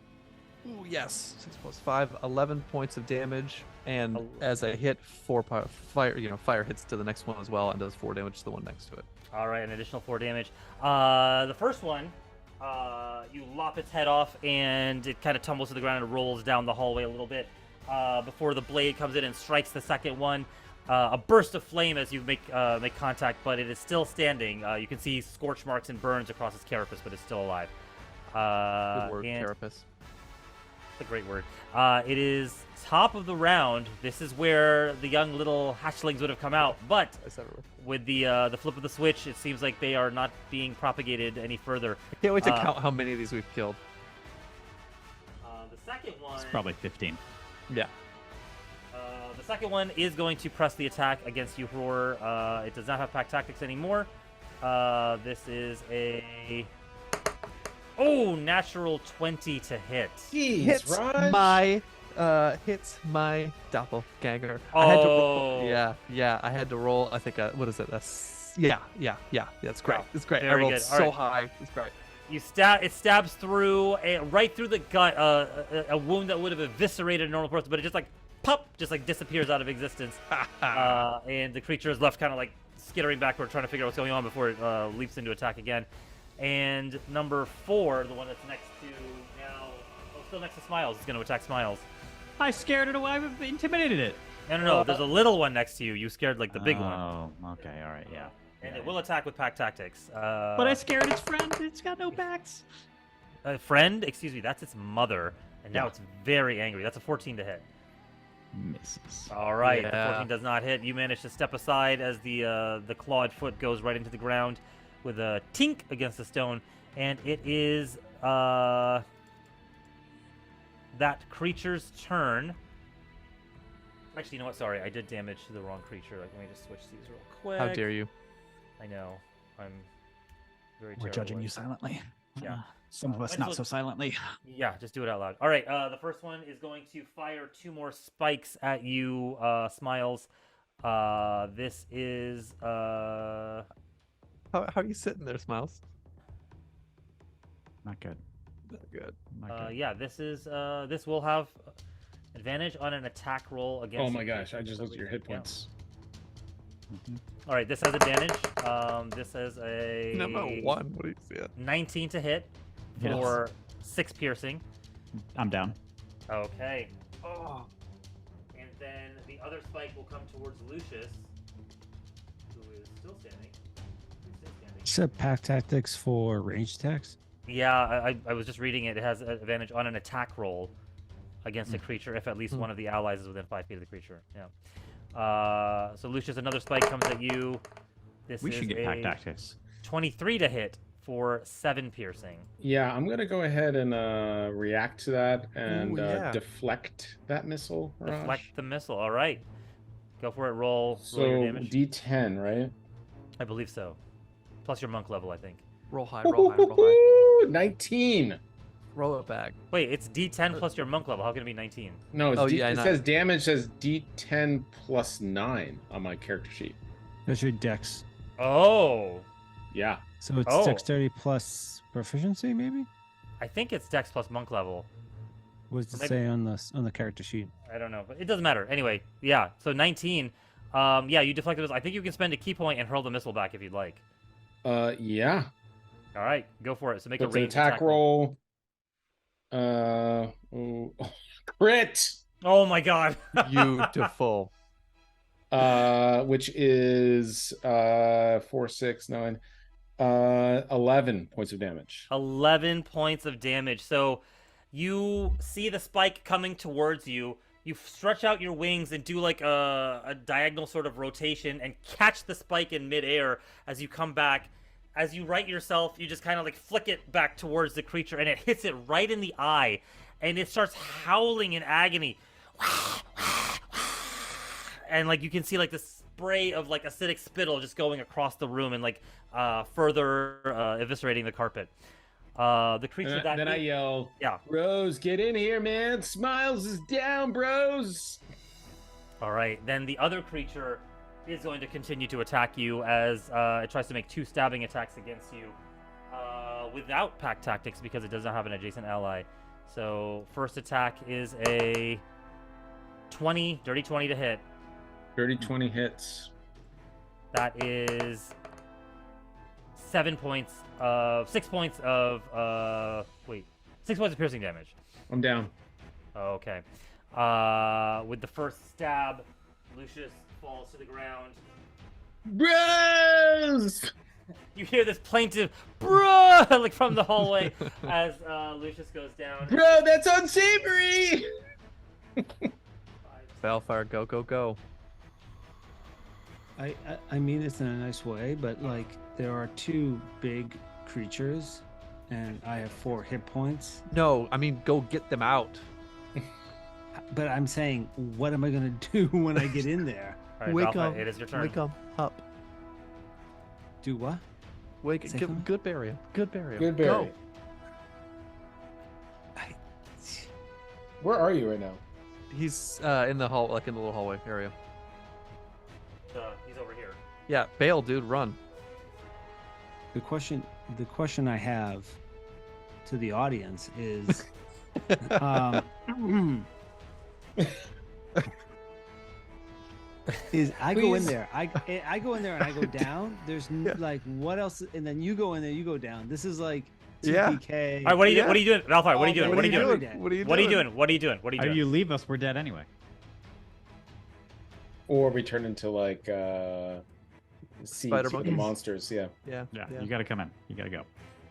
Ooh, yes. 6 plus 5, 11 points of damage. And as I hit, fire hits to the next one as well and does 4 damage to the one next to it. All right, an additional 4 damage. The first one, you lop its head off, and it kind of tumbles to the ground and rolls down the hallway a little bit before the blade comes in and strikes the second one. A burst of flame as you make contact, but it is still standing. You can see scorch marks and burns across its carapace, but it's still alive. Good word, and carapace. It's a great word. It is top of the round. This is where the young little hatchlings would have come out, but with the flip of the switch, it seems like they are not being propagated any further. I can't wait to count how many of these we've killed. The second one... It's probably 15. Yeah. The second one is going to press the attack against you, Roar. It does not have pack tactics anymore. This is a... Oh, natural 20 to hit. Jeez, Hits Raj. hits my doppelganger. Oh. I had to roll, yeah. I had to roll. I think what is it? Yeah. That's great. Wow. It's great. I Very rolled good. so All right. high. It's great. It stabs through right through the gut, a wound that would have eviscerated a normal person, but it just like pop, just like disappears out of existence. And the creature is left kind of like skittering backward, trying to figure out what's going on before it leaps into attack again. And number 4, the one that's next to now, still next to Smiles, is going to attack Smiles. I scared it away. I intimidated it. No. There's a little one next to you. You scared like the big one. Oh, okay. All right. Yeah. And it will attack with pack tactics. But I scared its friend. It's got no backs. Friend? Excuse me. That's its mother. And now it's very angry. That's a 14 to hit. Misses. All right. Yeah. The 14 does not hit. You manage to step aside as the clawed foot goes right into the ground with a tink against the stone. And it is that creature's turn. Actually, you know what? Sorry, I did damage to the wrong creature. Let me just switch these real quick. How dare you? I know. I'm very We're terrible judging at- you silently. Yeah. Some of us let's not look- so silently. Yeah, just do it out loud. All right, the first one is going to fire 2 more spikes at you, Smiles. This is... How are you sitting there, Smiles? Not good. Good. Not good. yeah, this is this will have advantage on an attack roll against... Oh my the gosh, creature I just for looked at your hit yeah. points. All right, this has advantage. This has a... Number 1. What do you see? 19 to hit for 6 piercing. I'm down. Okay. Oh. And then the other spike will come towards Lucius, who is still standing. You said pack tactics for range attacks? Yeah, I was just reading it. It has advantage on an attack roll against a creature if at least one of the allies is within 5 feet of the creature. Yeah. So Lucius, another spike comes at you. This We is should get a pack tactics. 23 to hit for 7 piercing. Yeah, I'm gonna go ahead and react to that and Ooh, yeah. deflect that missile. Raj. Deflect the missile. All right. Go for it. Roll So your damage. D10, right? I believe so. Plus your monk level, I think. Roll high, roll high, roll high. 19. Roll it back. Wait, it's D10 plus your monk level. How can it be 19? No, it's Oh, D- yeah, it not- says damage says D10 plus 9 on my character sheet. That's your dex. Oh. Yeah. So it's Oh. dexterity plus proficiency, maybe? I think it's Dex plus monk level. What does it Maybe- say on the character sheet? I don't know, but it doesn't matter. Anyway, yeah. So 19. Yeah, you deflected this. I think you can spend a key point and hurl the missile back if you'd like. Yeah. All right, go for it. So make So a it's an range attack roll. Crit. Oh my god. Beautiful. Which is 4, 6, 9, 11 points of damage. 11 points of damage. So you see the spike coming towards you. You stretch out your wings and do like a diagonal sort of rotation and catch the spike in midair as you come back. As you right yourself, you just kind of like flick it back towards the creature and it hits it right in the eye. And it starts howling in agony. And like you can see like this spray of like acidic spittle just going across the room and like further eviscerating the carpet. The creature Then I yell, yeah. Bros, get in here, man. Smiles is down, bros. All right, then the other creature is going to continue to attack you as it tries to make 2 stabbing attacks against you. without pack tactics because it does not have an adjacent ally. So first attack is a 20, dirty 20 to hit. Dirty 20 hits. That is 6 points of 6 points of piercing damage. I'm down. Okay. With the first stab, Lucius falls to the ground. Bros! You hear this plaintive "bruh" like from the hallway as Lucius goes down. Bro, that's unsavory! Balefire, go, go, go. I mean this in a nice way, but like there are 2 big creatures, and I have 4 hit points. No, I mean go get them out. But I'm saying, what am I gonna do when I get in there? All right, Wake Balthazar, up. it is your turn. Wake them up. Do what? Wake. Say Give something? good burial. Good burial. Good Go. berry. Where are you right now? He's in the hall, like in the little hallway area. He's over here. Yeah, bail, dude, run. The question I have to the audience is, is I go in Please. there, I go in there and I go down. There's like what else? And then you go in there, you go down. This is like Yeah. TPK. All right, what are you Yeah. what are you doing, Balthazar? What are you doing? All What are you day, doing? every day. What are you doing? What are you doing? What are you doing? What are you If doing? you leave us, we're dead anyway. Or we turn into like seeds Spider for the monkeys. monsters. Yeah. Yeah. Yeah, you gotta come in. You gotta go.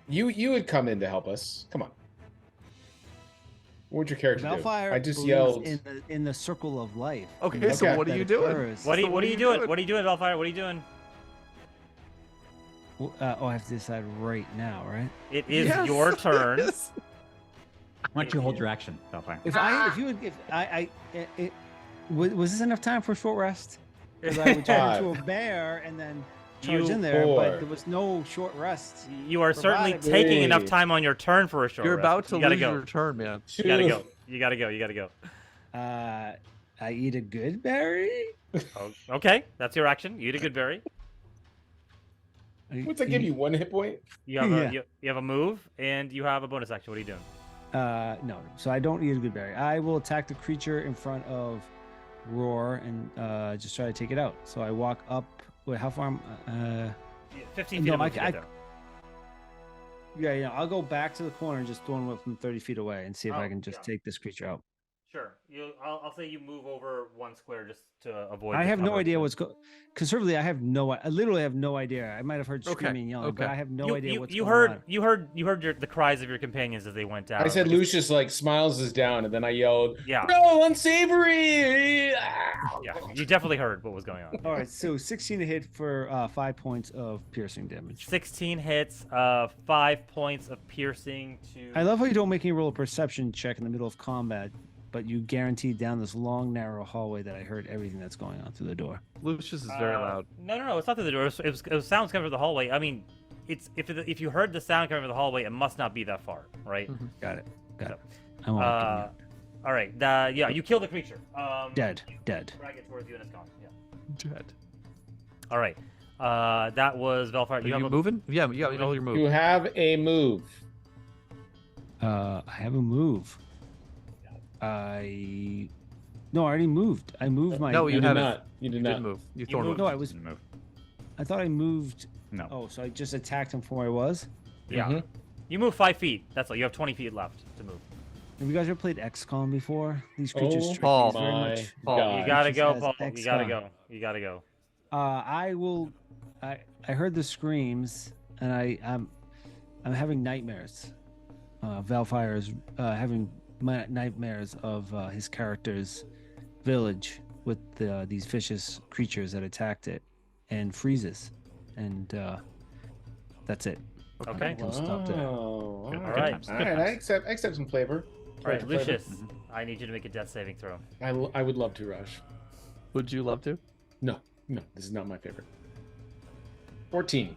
You would come in to help us. Come on. What would your character do? Balfire I just believes yelled. in the circle of life. Okay, and so that what are you that doing? occurs. What are So you what are you doing? doing? What are you doing, Balthazar? What are you doing? I have to decide right now, right? It is Yes. your turn. Yes. Why don't you hold your action, Balfire? Was this enough time for a short rest? Because I would turn into a bear and then charge in there, Four. but there was no short rest. You are certainly Provided- taking enough Three. time on your turn for a short You're rest. about to You gotta lose go. your turn, man. You gotta go. You gotta go. You gotta go. I eat a good berry. Oh, okay, that's your action. You eat a good berry. What's that give you? 1 hit point? You have Yeah. you have a move and you have a bonus action. What are you doing? No, so I don't eat a good berry. I will attack the creature in front of Roar and just try to take it out. So I walk up. Wait, how far? 15 feet No, of move to I- get there. Yeah. I'll go back to the corner and just throw him from 30 feet away and see if I Oh, can just yeah. take this creature out. Sure. I'll say you move over 1 square just to avoid. I the have no cover. idea what's conservatively. I literally have no idea. I might have heard Okay, screaming, and yelling, but okay. I have no You, idea you, what's you going heard on. you heard the cries of your companions as they went down. I said Because- Lucius like smiles us down, and then I yelled, Yeah. "No, unsavory!" Ah! Yeah, you definitely heard what was going on. All right, so 16 to hit for 5 points of piercing damage. 16 hits, 5 points of piercing to. I love how you don't make me roll a perception check in the middle of combat, but you guaranteed down this long, narrow hallway that I heard everything that's going on through the door. Lucius is very loud. No, it's not through the door. It was sounds coming from the hallway. I mean, it's if you heard the sound coming from the hallway, it must not be that far, right? Got it. So, I won't all right. Yeah, you kill the creature. Dead. Drag it towards you and it's gone. Yeah. Dead. All right. That was Velfire. Are you moving? Yeah, you got all your You move. have a move. I have a move. I already moved. I moved my. No, You you did haven't. not. You did You not. did move. You You thrown moved. No, I was. Didn't move. I thought I moved. No. Oh, so I just attacked him from where I was. Yeah. Mhm. You move 5 feet. That's all. You have 20 feet left to move. Have you guys ever played XCOM before? These creatures Oh trick Paul. me very my much. Paul, God. You gotta just go, has Paul. You gotta XCOM. go. You gotta go. I will. I heard the screams, and I'm having nightmares. Valfire is having nightmares of his character's village with these vicious creatures that attacked it and freezes, and that's it. Okay. We'll stop there. Oh, Good all All right. right. times, All good right. I times. accept some flavor. All right, Flavor. Lucius. I need you to make a death saving throw. I would love to, Rush. Would you love to? No, this is not my favorite. 14.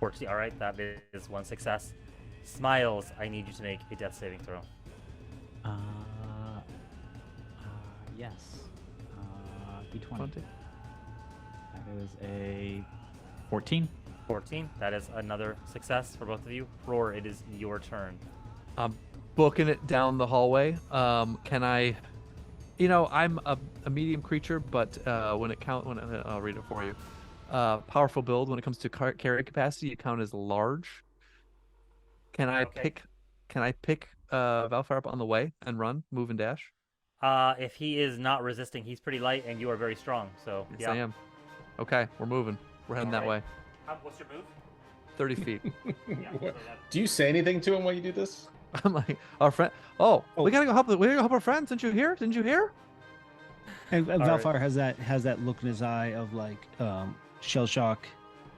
14. All right, that is 1 success. Smiles. I need you to make a death saving throw. Yes. D20. 20. That is a 14. 14. That is another success for both of you. Roar, it is your turn. I'm booking it down the hallway. Can I? I'm a medium creature, but when I'll read it for you. Powerful build. When it comes to carry capacity, you count as large. Can I Okay. pick? Can I pick Valfire up on the way and run, move, and dash? If he is not resisting, he's pretty light, and you are very strong. So Yes, yeah. I am. Okay, we're moving. We're heading that Alright. way. What's your move? 30 feet. Yeah. So that, Do you say anything to him while you do this? I'm like, our friend. Oh, we gotta go help. We gotta go help our friends. Didn't you hear? Didn't you hear? And All right. Valfire has that look in his eye of like shell shock,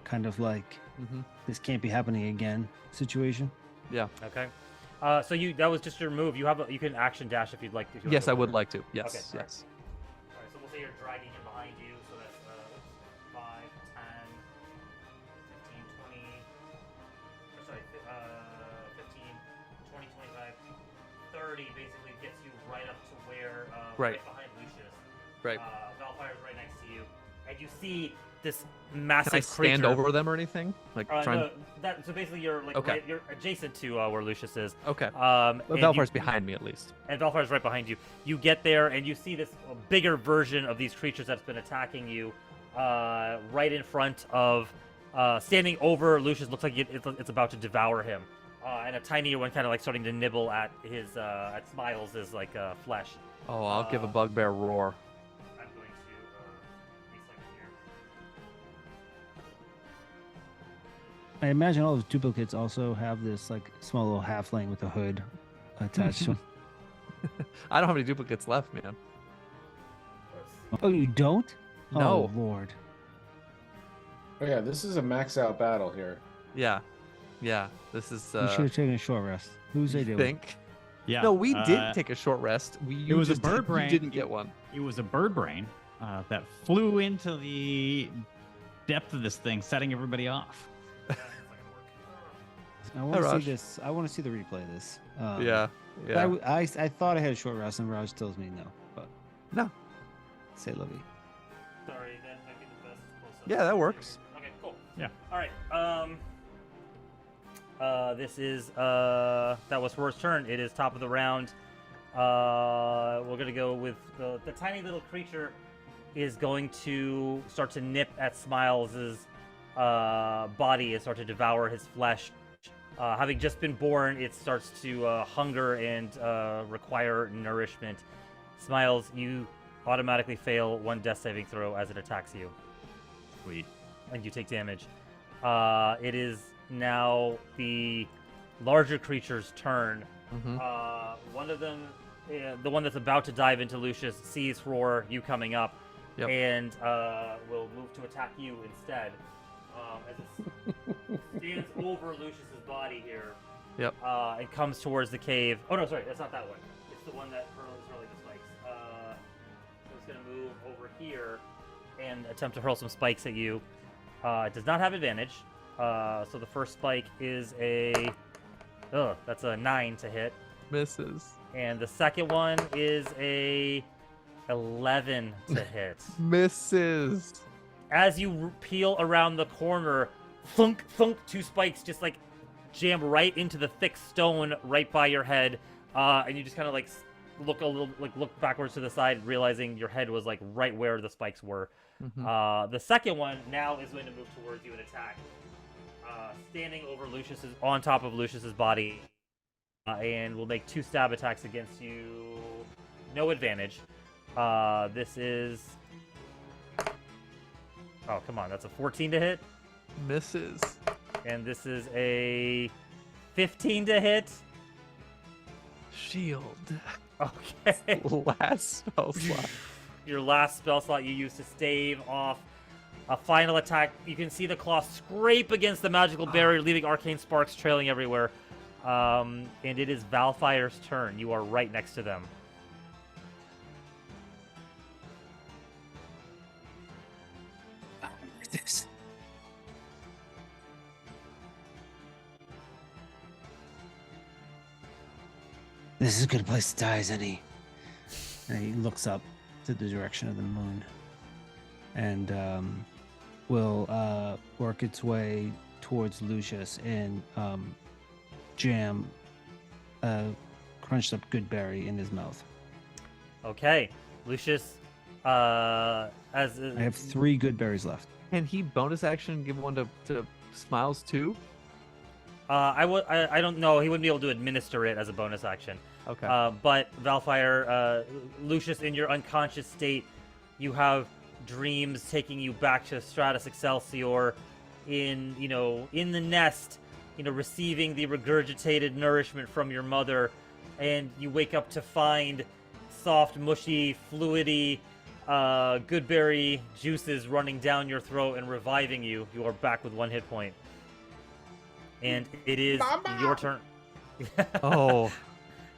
kind of like Mm-hmm. this can't be happening again situation. Yeah. okay. So that was just your move. You can action dash if you'd like. If you Yes, I want to would like to. Yes. Okay, alright. Yes. All right, so we'll say you're dragging him behind you. So that's 5, 10, 15, 20. Or sorry, 15, 20, 25, 30. Basically gets you right up to where Right. behind Lucius. Right. Valfire's right next to you, and you see this massive Can I stand creature. over them or anything? Like trying. No, so basically you're like Okay. you're adjacent to where Lucius is. Okay. And Valfire's behind me at least. And Valfire's right behind you. You get there and you see this bigger version of these creatures that's been attacking you, right in front of, standing over Lucius. Looks like it's about to devour him. And a tinier one kind of like starting to nibble at his at Smiles' like flesh. Oh, I'll give a bugbear roar. I'm going to be second here. I imagine all those duplicates also have this like small little halfling with a hood attached to him. I don't have any duplicates left, man. Oh, you don't? No. Oh, Lord. Oh yeah, this is a max out battle here. Yeah. Yeah. This is. You should have taken a short rest. Whose You idea? think? Yeah. No, we did take a short rest. It was a bird brain. You didn't get one. It was a bird brain that flew into the depth of this thing, setting everybody off. I want to Raj. see this. I want to see the replay of this. Yeah. Yeah. I thought I had a short rest, and Raj tells me no. But No. say Lovey. Sorry, that might be the best close-up. Yeah, that works. Okay, cool. Yeah. All right. This is that was Roar's turn. It is top of the round. We're gonna go with the tiny little creature is going to start to nip at Smiles' body and start to devour his flesh. Having just been born, it starts to hunger and require nourishment. Smiles, you automatically fail one death saving throw as it attacks you. Sweet. And you take damage. It is now the larger creature's turn. Mm-hmm. One of them, the one that's about to dive into Lucius, sees Roar, you coming up, Yep. and will move to attack you instead. As it stands over Lucius's body here. Yep. And comes towards the cave. Oh no, sorry, that's not that one. It's the one that is hurling the spikes. So it's gonna move over here and attempt to hurl some spikes at you. It does not have advantage. So the first spike is that's a 9 to hit, Misses. and the second one is a 11 to hit. Misses. As you peel around the corner, thunk, thunk, 2 spikes just like jam right into the thick stone right by your head, and you just kind of like look backwards to the side, realizing your head was like right where the spikes were. Mhm. The second one now is going to move towards you and attack, standing over on top of Lucius's body, and will make 2 stab attacks against you. No advantage. This is. Oh, come on. That's a 14 to hit. Misses. And this is a 15 to hit. Shield. Okay. Last spell slot. Your last spell slot you use to stave off a final attack. You can see the claw scrape against the magical barrier, leaving arcane sparks trailing everywhere. And it is Valfire's turn. You are right next to them. This. This is as good a place to die as any. And he looks up to the direction of the moon. And will work its way towards Lucius and jam a crunched up good berry in his mouth. Okay, Lucius. I have 3 good berries left. Can he bonus action give one to Smiles too? I don't know. He wouldn't be able to administer it as a bonus action. Okay. But Valfire, Lucius, in your unconscious state, you have dreams taking you back to Stratus Excelsior, in the nest, receiving the regurgitated nourishment from your mother, and you wake up to find soft, mushy, fluidy, goodberry juices running down your throat and reviving you. You are back with 1 hit point. And it is your turn. Oh.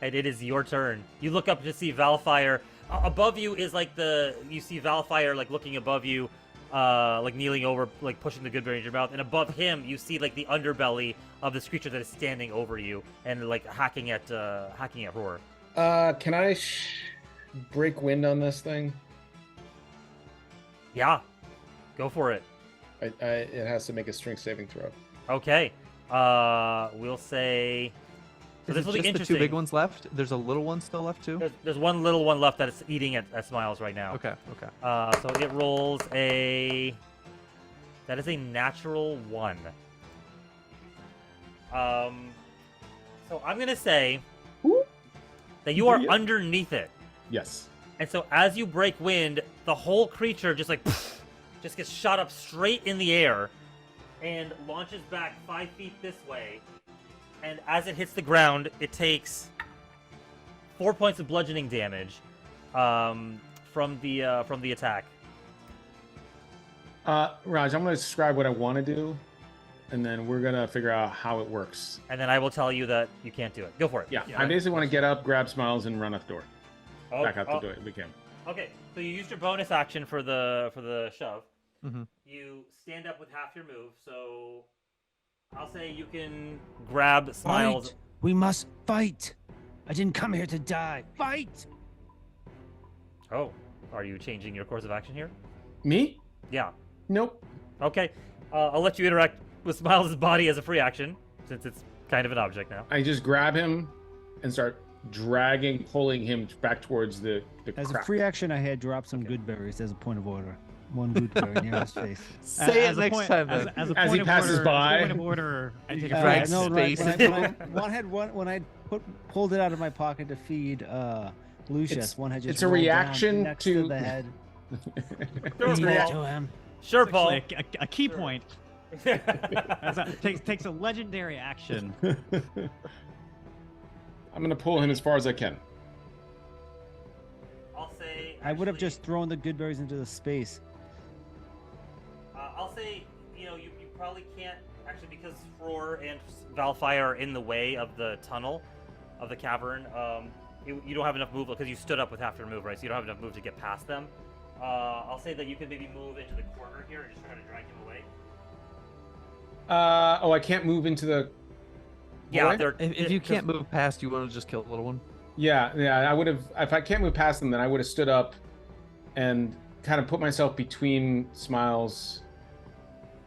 And it is your turn. You look up to see Valfire. Above you is you see Valfire looking above you, kneeling over, pushing the goodberry in your mouth. And above him, you see the underbelly of this creature that is standing over you and hacking at Roar. Can I break wind on this thing? Yeah, go for it. It has to make a strength saving throw. Okay. We'll say. So this will be just the interesting. 2 big ones left? There's a little one still left too? There's one little one left that is eating at Smiles right now. Okay. So it rolls a. That is a natural 1. So I'm gonna say that you are underneath it, Yes. and so as you break wind, the whole creature just gets shot up straight in the air, and launches back 5 feet this way. And as it hits the ground, it takes 4 points of bludgeoning damage from the attack. Raj, I'm going to describe what I want to do, and then we're going to figure out how it works. And then I will tell you that you can't do it. Go for it. Yeah, I basically want to get up, grab Smiles, and run out the door. Oh, Back out the door. We can. Okay, so you used your bonus action for the shove. Mm-hmm. You stand up with half your move, so I'll say you can grab Smiles. Fight! We must fight! I didn't come here to die. Fight! Oh, are you changing your course of action here? Me? Yeah. Nope. Okay, I'll let you interact with Smiles' body as a free action, since it's kind of an object now. I just grab him and start pulling him back towards the As crack. a free action, I had dropped some good berries as a point of order. 1 good berry near his face. Say it As a next point- time as, then. as a As point he of passes order, by. as a point of order, I take a Frank's frag. space. One had when I pulled it out of my pocket to feed Lucius. One had just it's a rolled down reaction next to- the head. Sure, Feed it Paul. to him. Sure, It's Paul. actually a key point. Takes a legendary action. I'm going to pull him as far as I can. I'll say. I would have actually, just thrown the good berries into the space. I'll say, you probably can't, actually, because Roar and Valfire are in the way of the tunnel, of the cavern. You don't have enough move, because you stood up with half your move, right? So you don't have enough move to get past them. I'll say that you can maybe move into the corner here and just try to drag him away. I can't move into the... Yeah, What? they're, If you can't move past, you want to just kill the little one? Yeah, I would have... If I can't move past them, then I would have stood up and kind of put myself between Smiles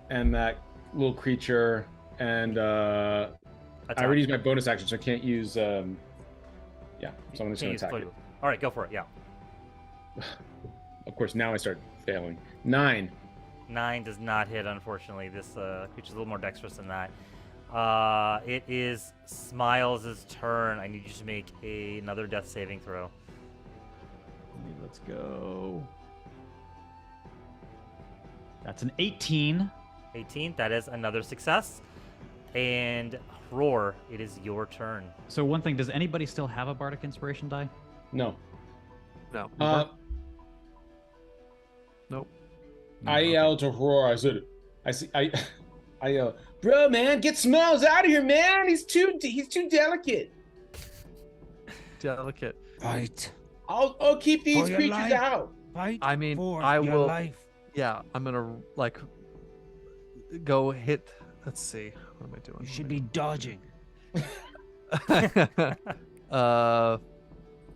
and that little creature, and I already used my bonus action, so I can't use... Yeah, so I'm just going to attack you. All right, go for it, yeah. Of course, now I start failing. 9. 9 does not hit, unfortunately. This creature's a little more dexterous than that. It is Smiles' turn. I need you to make another death saving throw. Let's go. That's an 18. 18, that is another success. And Roar, it is your turn. So one thing, does anybody still have a bardic inspiration die? No. No. Nope. I yelled to Roar. I said, I yell, bro, man, get Smiles out of here, man. He's too delicate. Delicate. Fight. I'll keep these For your creatures life. out. Fight. I mean, for I your will. life. Yeah, I'm gonna go hit. Let's see. What am I doing? You should be dodging.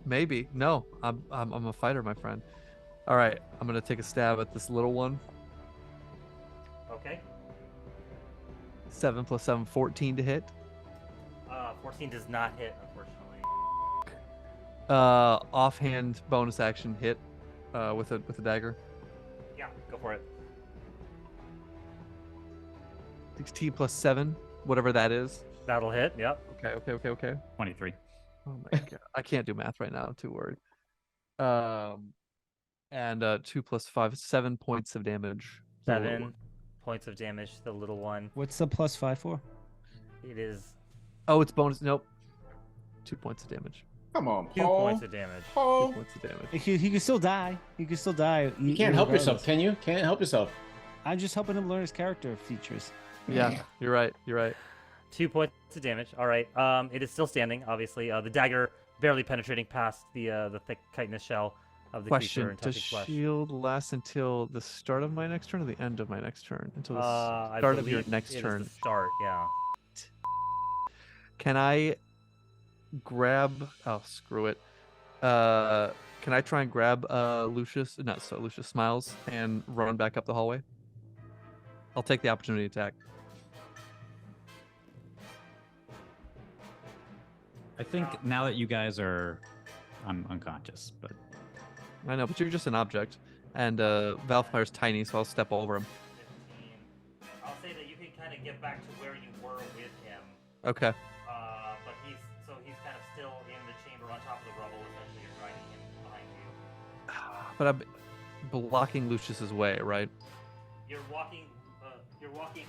Maybe. No, I'm a fighter, my friend. All right, I'm gonna take a stab at this little one. Okay. 7 + 7, 14 to hit. 14 does not hit, unfortunately. Offhand bonus action hit with a dagger. Yeah, go for it. 16 + 7, whatever that is. That'll hit. Yep. Okay. 23. Oh my god, I can't do math right now. I'm too worried. And 2 + 5, 7 points of damage. to the little 7 one. points of damage to the little one. What's the +5 for? It is Oh, it's bonus. Nope. 2 points of damage. Come on, 2 Paul. points of damage. 2 Paul. points of damage. He can still die. He can still die. You can't help yourself, can you? Can't help yourself. I'm just helping him learn his character features. Yeah, you're right. 2 points of damage. All right. It is still standing. Obviously, the dagger barely penetrating past the thick chitinous shell of the creature Question: and does touching flesh. shield last until the start of my next turn or the end of my next turn? Until the I start of your believe next it is turn. the start. Yeah. Can I grab? Oh, screw it. Can I try and grab Lucius? Not so Lucius Smiles and run back up the hallway. I'll take the opportunity attack. I think now that you guys are, I'm unconscious, but I know, but you're just an object, and Valfire's tiny, so I'll step over him. 15. I'll say that you can kind of get back to where you were with him. Okay. But he's kind of still in the chamber on top of the rubble. Essentially, you're driving him behind you. But I'm blocking Lucius's way, right? You're walking.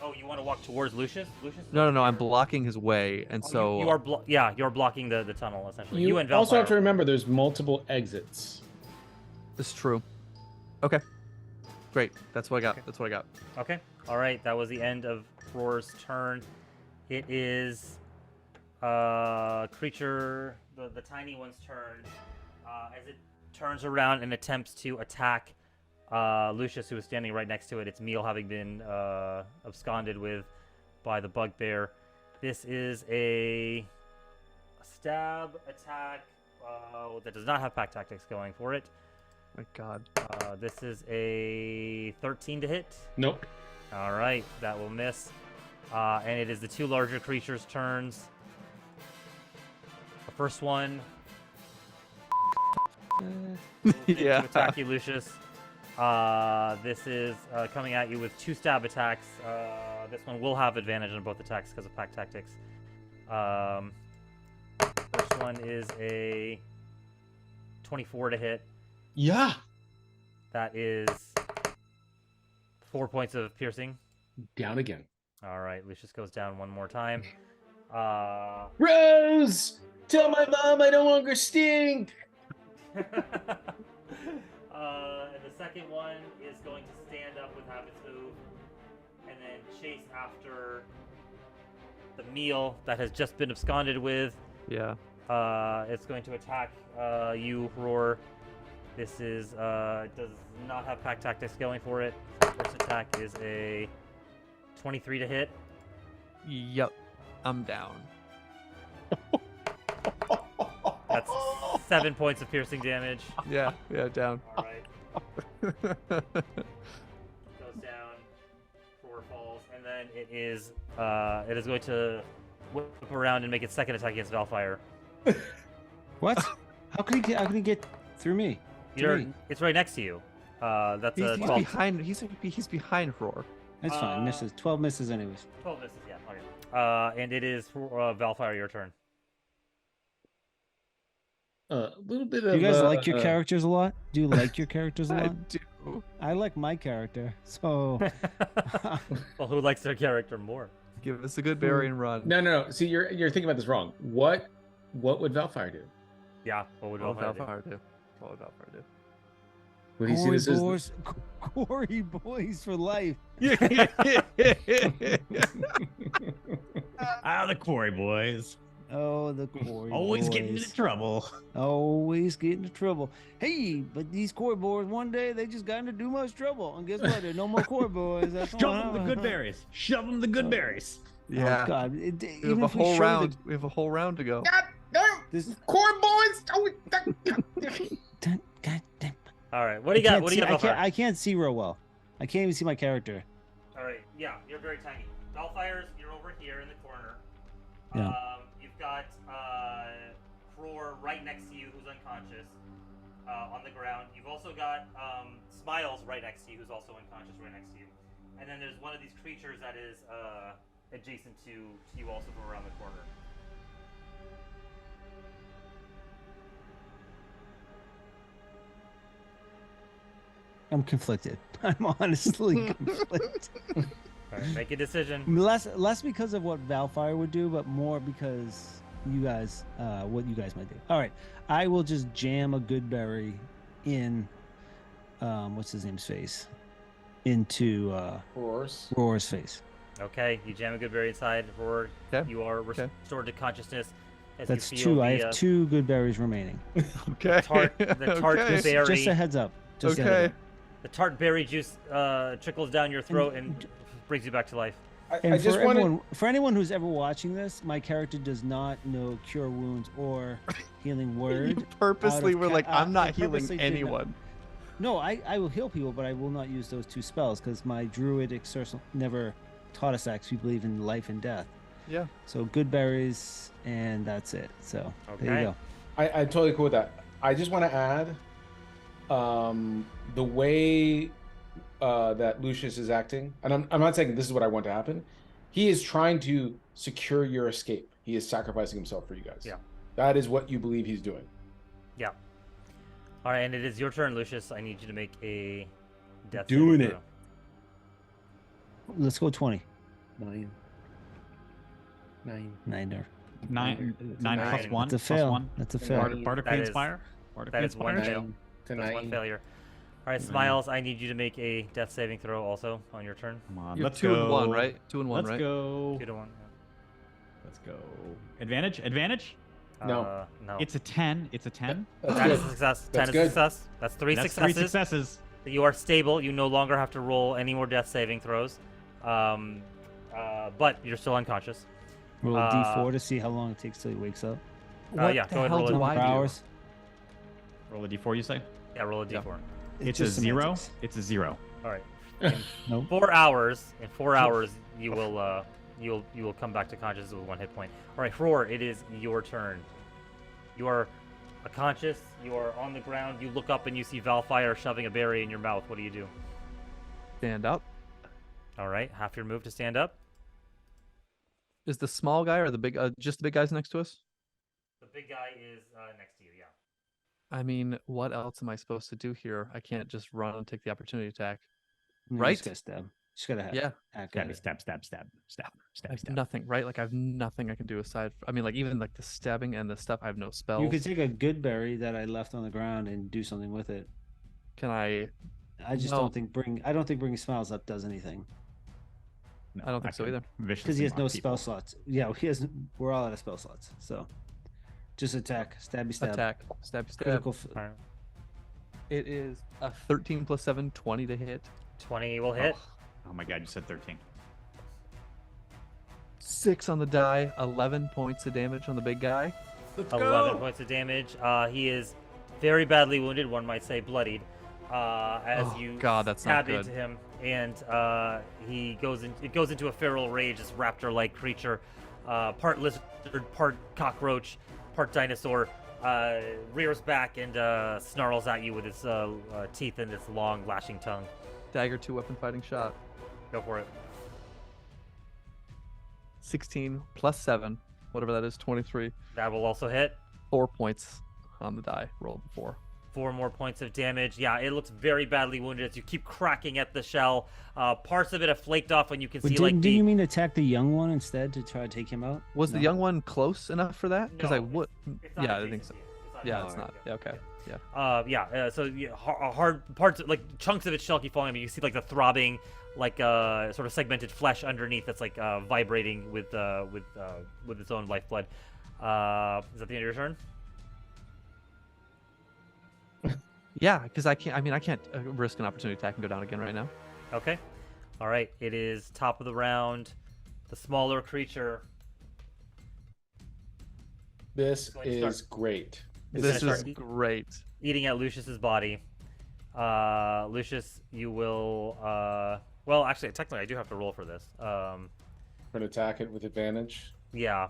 Oh, you want to walk towards Lucius? Lucius? is No, over I'm here. blocking his way, and Oh, so you are. You're blocking the tunnel essentially. You, and also have to Valfire. remember there's multiple exits. this is true. Okay. Great. That's what I got. Okay. That's what I got. Okay. All right. That was the end of Roar's turn. It is creature the tiny one's turn. As it turns around and attempts to attack Lucius, who is standing right next to it. Its meal having been absconded with by the bugbear. This is a stab attack that does not have pack tactics going for it. My God. This is a 13 to hit. Nope. All right, that will miss. And it is the two larger creatures' turns. The first one Yeah. to attack you, Lucius. This is coming at you with 2 stab attacks. This one will have advantage on both attacks because of pack tactics. First one is a 24 to hit. Yeah. That is 4 points of piercing. Down again. All right, Lucius goes down one more time. Rose, tell my mom I no longer stink. And the second one is going to stand up with half its move and then chase after the meal that has just been absconded with. Yeah. It's going to attack you, Roar. This is does not have pack tactics going for it. First attack is a 23 to hit. Yep. I'm down. That's 7 points of piercing damage. Yeah. Down. All right. Goes down. Roar falls, and then it is going to whip around and make its second attack against Valfire. What? How could he get through me? It's right next to you. That's a He's 12. behind. He's behind Roar. That's fine. Misses. 12 misses anyways. 12 misses, yeah. Okay. And it is Valfire, your turn. A little bit Do of. you guys like your characters a lot? Do you like your characters a I lot? do. I like my character. So Well, who likes their character more? Give us a good berry and run. No. See, you're thinking about this wrong. What would Valfire do? Yeah, what would What would Valfire do? Valfire do? What would Valfire do? Would he see Corey this as boys, Corey boys for life. ah, the Quarry boys Oh, the Corey always getting boys. into trouble. Always get into trouble. Hey, but these Corey boys, one day they just got into too much trouble. And guess what? There's no more Corey boys. That's Shove them the good berries. Shove them the good berries. Yeah. Oh, God. We have Even a if we whole show round. We have a whole round to go. this, core boys? God damn. All right, what do you got? What do you got, Valfire? I can't see real well. I can't even see my character. All right, Yeah, you're very tiny. Bellfire's, you're over here in the corner. Yeah. You've got Roar right next to you, who's unconscious, on the ground. You've also got Smiles right next to you, who's also unconscious right next to you. And then there's one of these creatures that is adjacent to you, also from around the corner. I'm conflicted. I'm honestly conflicted. All right, make a decision. Less because of what Valfire would do, but more because you guys, what you guys might do. All right, I will just jam a good berry in, what's his name's face, into Roar's face. Okay, you jam a good berry inside. Roar, Okay. you are restored to consciousness. As That's you feel two. the, I have 2 good berries remaining. Okay. the tart Okay. berry. Just a heads up. Just a heads Okay. up. The tart berry juice trickles down your throat and brings you back to life. And I just wanted. for anyone who's ever watching this, my character does not know cure wounds or healing word. You purposely out of were like, I I'm not purposely healing did not- anyone. No, I will heal people, but I will not use those 2 spells because my druidic source never taught us that 'cause we believe in life and death. Yeah. So good berries, and that's it. So there Okay. you go. I'm totally cool with that. I just want to add, the way that Lucius is acting, and I'm not saying this is what I want to happen. He is trying to secure your escape. He is sacrificing himself for you guys. Yeah. That is what you believe he's doing. Yeah. All right, and it is your turn, Lucius. I need you to make a death Doing saving it. throw. Let's go 20. 9. 9. 9. 9 nine. plus 1. That's a plus fail. 1. That's a fail. Bardic That is- Inspire. Bardic that is one Inspire. fail. To That's 9. one failure. All right, Nine. Smiles, I need you to make a death saving throw also on your turn. Come on, You're let's 2 go. and 1, right? 2 and 1, Let's right? go. 2 to 1. Let's go. Advantage? Advantage? No. No. It's a 10. It's a 10. That's That good. is a success. 10 That's is good. a success. That's 3 That's successes. 3 successes. You are stable. You no longer have to roll any more death saving throws. But you're still unconscious. Roll a D4 to see how long it takes till he wakes up. What yeah, the go ahead, hell roll it. do Number I of do? hours. Roll a d4, you say? Yeah, roll a d4. It's a just 0. semantics. It's a 0. All right. In Nope. 4 hours. In 4 hours, you will come back to consciousness with 1 hit point. All right, Roar, it is your turn. You are unconscious. You are on the ground. You look up and you see Valfire shoving a berry in your mouth. What do you do? Stand up. All right, half your move to stand up. Is the small guy or the big, just the big guys next to us? The big guy is next to you. Yeah. I mean, what else am I supposed to do here? I can't just run and take the opportunity attack. You Right? Just gotta stab. Just gotta have. Yeah. Hack at Stab, it. stab, stab, stab, stab, I stab, have stab. nothing, right? Like I have nothing I can do aside. I mean, like even like the stabbing and the stuff. I have no spells. You could take a good berry that I left on the ground and do something with it. Can I? I just No. don't think bringing smiles up does anything No, I don't think so can either. viciously because he has mock no people. spell slots. Yeah, he has. We're all out of spell slots, so just attack, stabby stab, Attack, stab, stab. critical. All right. It is a 13 plus 7, 20 to hit. 20 will hit. Oh my god, you said 13. 6 on the die, 11 points of damage on the big guy. 11 points of damage. He is very badly wounded, one might say bloodied, as Oh, you God, that's not stab good. into him, and it goes into a feral rage, this raptor-like creature, part lizard, part cockroach, part dinosaur, rears back and snarls at you with its teeth and its long lashing tongue. Dagger 2 weapon fighting shot. Go for it. 16 plus 7, whatever that is, 23. That will also hit. 4 points on the die. Rolled 4. 4 more points of damage. Yeah, it looks very badly wounded as you keep cracking at the shell. Parts of it have flaked off, and you can But see didn't you mean attack the young one instead to try to take him out? Was the No. young one close enough for that? Because I No, would. It's not Yeah, I adjacent think so. to you. It's not Yeah, adjacent it's to not. you. Yeah, okay. Yeah. So yeah, hard parts, like chunks of its shell keep falling, but you see like the throbbing, like sort of segmented flesh underneath that's like vibrating with its own lifeblood. Is that the end of your turn? Yeah, because I can't. I mean, I can't risk an opportunity attack and go down again right now. Okay. All right. It is top of the round. The smaller creature. This Going to is start. great. This gonna is start great. Eating at Lucius's body. Lucius, you will Well, actually, technically, I do have to roll for this. For an attack it with advantage Yeah.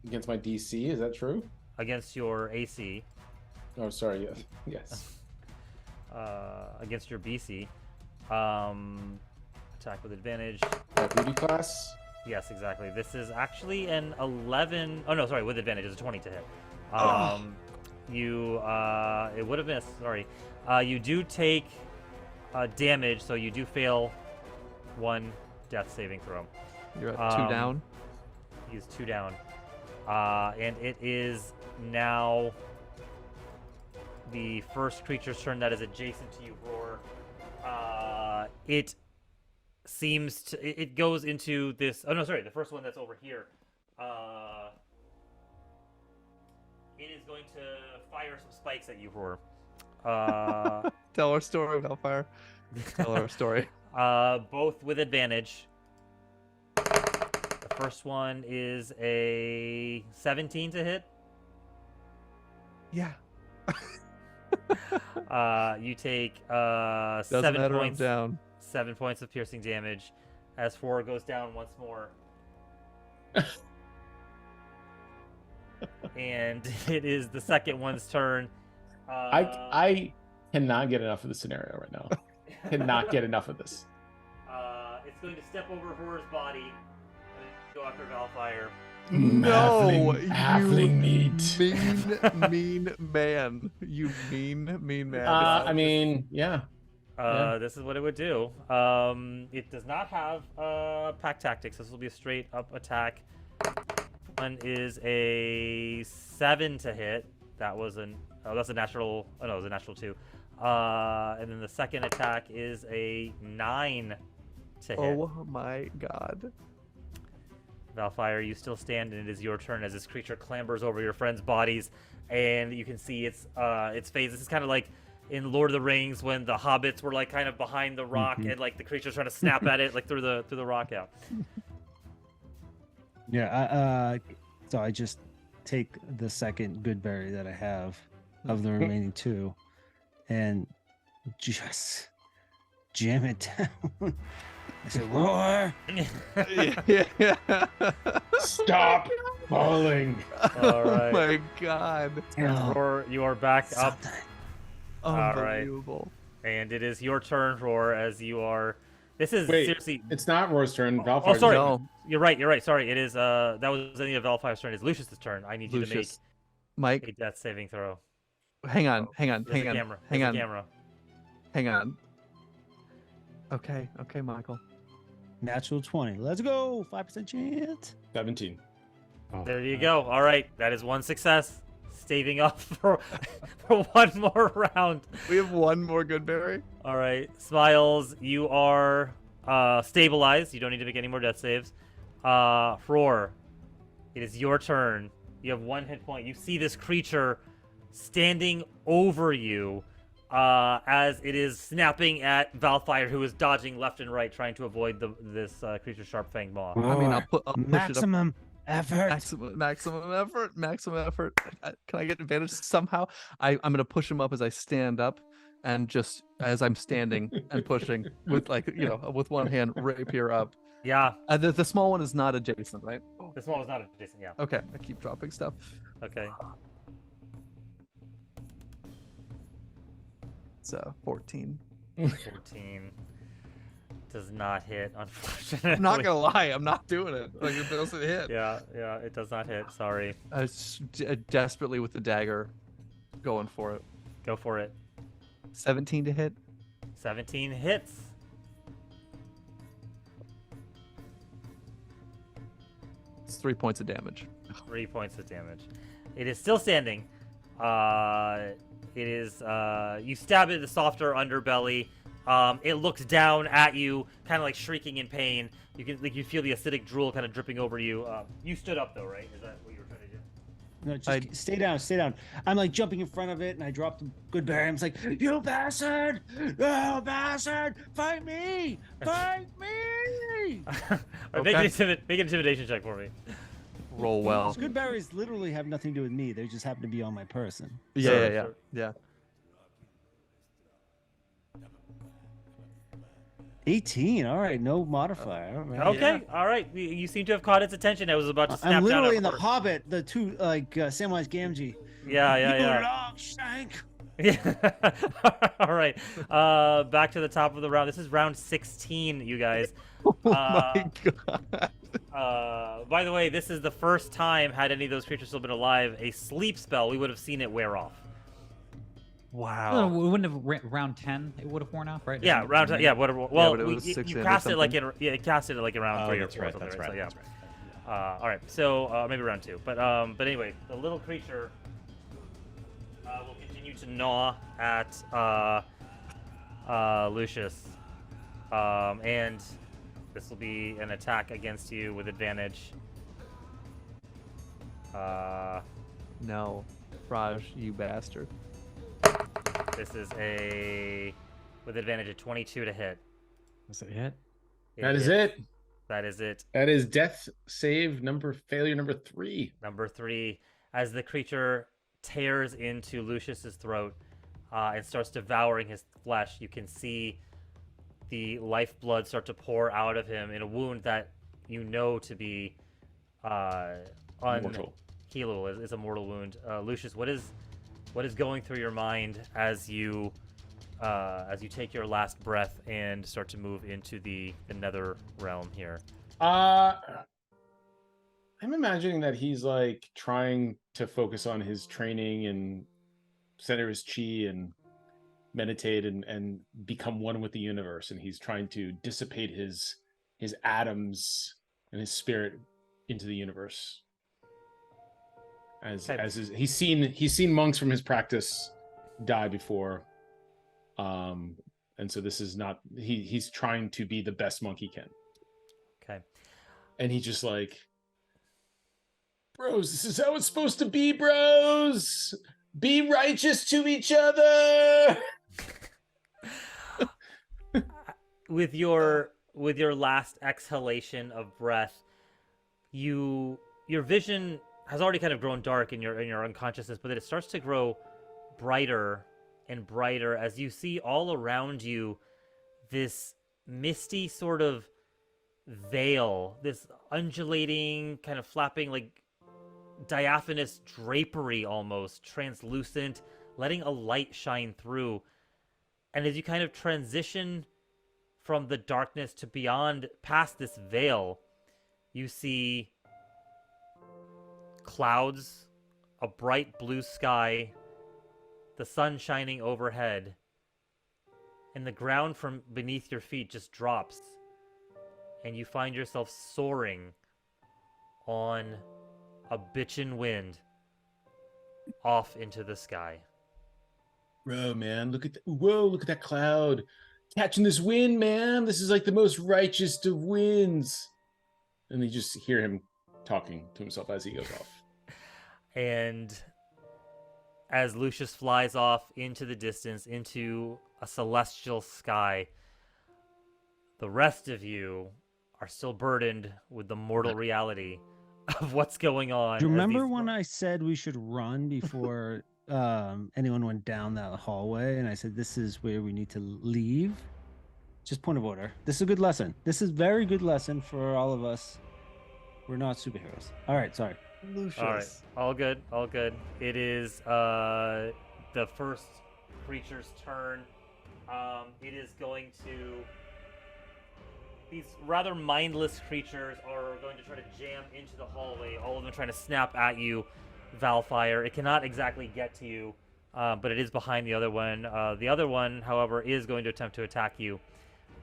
against my DC. Is that true? Against your AC. Oh, sorry. Yes. Yes. Against your BC. Attack with advantage. My beauty class. Yes, exactly. This is actually an 11. Oh no, sorry, with advantage. It's a 20 to hit. You it would have missed. Sorry. You do take damage, so you do fail one death saving throw. You're at 2 down. He's 2 down. And it is now the first creature's turn that is adjacent to you, Roar. It seems to. It goes into this. Oh no, sorry, the first one that's over here. It is going to fire some spikes at you, Roar. Tell our story, Valfire. Tell our story. Both with advantage. The first one is a 17 to hit. Yeah. You take Doesn't 7 matter, I'm points. down. 7 points of piercing damage, as 4 goes down once more. And it is the second one's turn. I cannot get enough of the scenario right now. Cannot get enough of this. It's going to step over Horror's body and go after Valfire. No, halfling meat. mean man. You mean man. I mean, yeah. This is what it would do. It does not have pack tactics. This will be a straight up attack. One is a 7 to hit. That was that's a natural. Oh no, it was a natural 2. And then the second attack is a 9 to hit. Oh my god. Valfire, you still stand, and it is your turn as this creature clambers over your friends' bodies, and you can see its face. This is kind of like in Lord of the Rings when the hobbits were like kind of behind the rock, and like the creature's trying to snap at it like through the rock out. Yeah. So I just take the second good berry that I have of the remaining 2, and just jam it down. I said, "Roar!" Yeah. Stop falling. All right. Oh my god. Roar, you are back up, Something. right. Unbelievable. and it is your turn, Roar, as you are. This is Wait, seriously. it's not Roar's turn. Oh, Valfire's sorry. No. You're right. Sorry. It is. That was any of Valfire's turn. It's Lucius's turn. I need you to make Lucius. Mike, a death saving throw. hang on. There's a camera. Hang There's on. a camera. Hang on. Okay, Michael. Natural 20. Let's go. 5% chance. 17. There you go. All right, that is one success. Staving up for one more round. We have one more good berry. All right, Smiles, you are stabilized. You don't need to make any more death saves. Roar, it is your turn. You have 1 hit point. You see this creature standing over you as it is snapping at Valfire, who is dodging left and right, trying to avoid this creature's sharp fanged maw. I mean, I'll push it up. Maximum effort. Maximum effort. Can I get advantage somehow? I'm gonna push him up as I stand up, and just as I'm standing and pushing with with one hand, rapier up. Yeah, The small one is not adjacent, right? this one was not adjacent. Yeah. Okay, I keep dropping stuff. Okay. It's 14. 14 does not hit, unfortunately. I'm not gonna lie, I'm not doing it. Like it doesn't hit. Yeah, it does not hit. Sorry. I was desperately with the dagger, going for it. Go for it. 17 to hit. 17 hits. It's 3 points of damage. 3 points of damage. It is still standing. It is you stab it in the softer underbelly. It looks down at you, kind of like shrieking in pain. You feel the acidic drool kind of dripping over you. You stood up though, right? Is that what you were trying to do? No, just stay down, stay down. I'm like jumping in front of it, and I drop the good berry. I'm like, "You bastard! You bastard! Fight me! Fight me!" Make an intimidation check for me. Roll well. Those good berries literally have nothing to do with me. They just happen to be on my person. Yeah. 18. All right, no modifier. All right. Okay, all right. You seem to have caught its attention. It was about to snap I'm down. literally in the Hobbit, the two like Samwise Gamgee. Yeah, You yeah. long shank. Yeah. All right. Back to the top of the round. This is round 16, you guys. Oh my god. By the way, this is the first time, had any of those creatures still been alive, a sleep spell, we would have seen it wear off. Wow. We wouldn't have round 10. It would have worn off, right? Yeah, round 10. Yeah, whatever. Well, but it was 6 you in or cast it like something. it casted it like around Oh, 3 or that's 4. right. or something, That's right? right. So, yeah. That's right. All right. So maybe round 2. But anyway, the little creature will continue to gnaw at Lucius, and this will be an attack against you with advantage. No. Raj, you bastard. This is with advantage of 22 to hit. Was it hit? That is hits. it. That is it. That is death save failure number 3. Number 3, as the creature tears into Lucius's throat and starts devouring his flesh, you can see the lifeblood start to pour out of him in a wound that you know to be Mortal. unhealable. Is a mortal wound. Lucius, what is going through your mind as you take your last breath and start to move into the nether realm here? I'm imagining that he's like trying to focus on his training and center his chi and meditate and become one with the universe, and he's trying to dissipate his atoms and his spirit into the universe. He's seen monks from his practice die before, and so this is not he's trying to be the best monk he can. Okay. And he just like, bros, this is how it's supposed to be, bros. Be righteous to each other. With your last exhalation of breath, your vision has already kind of grown dark in your unconsciousness, but then it starts to grow brighter and brighter as you see all around you this misty sort of veil, this undulating, kind of flapping, like diaphanous drapery, almost translucent, letting a light shine through. And as you kind of transition from the darkness to past this veil, you see clouds, a bright blue sky, the sun shining overhead, and the ground from beneath your feet just drops, and you find yourself soaring on a bitchin' wind off into the sky. Bro, man, look at that cloud. Catching this wind, man. This is like the most righteous of winds. And you just hear him talking to himself as he goes off. And as Lucius flies off into the distance, into a celestial sky, the rest of you are still burdened with the mortal reality of what's going on. Do you remember when I said we should run before anyone went down that hallway? And I said, this is where we need to leave. Just point of order. This is a good lesson. This is very good lesson for all of us. We're not superheroes. All right, sorry. Lucius. All right, all good, all good. It is the first creature's turn. It is going to... These rather mindless creatures are going to try to jam into the hallway, all of them trying to snap at you, Valfire. It cannot exactly get to you, but it is behind the other one. The other one, however, is going to attempt to attack you,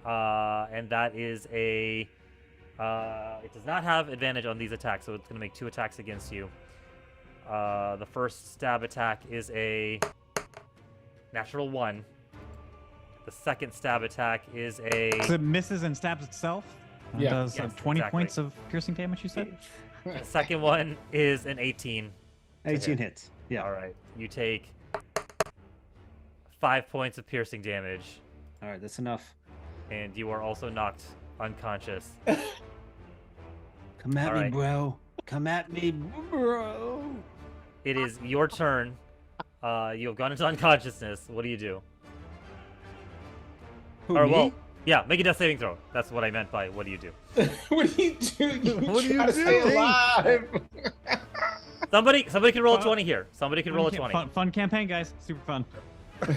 and that is a... it does not have advantage on these attacks, so it's going to make 2 attacks against you. The first stab attack is a natural 1. The second stab attack is a... So it misses and stabs itself? And Yeah. does Yes, 20 exactly. points of piercing damage, you said? The second one is an 18. 18 hits. Yeah. All right. You take 5 points of piercing damage, All right, that's enough. and you are also knocked unconscious. Come at All me, right. bro. Come at me, bro. It is your turn. You have gone into unconsciousness. What do you do? Who, Or, me? well, Yeah, make a death saving throw. That's what I meant by what do you do? What do you do? You What do you try to stay do? alive. Somebody can roll a 20 here. Somebody can roll a 20. Fun campaign, guys. Super fun. Wait,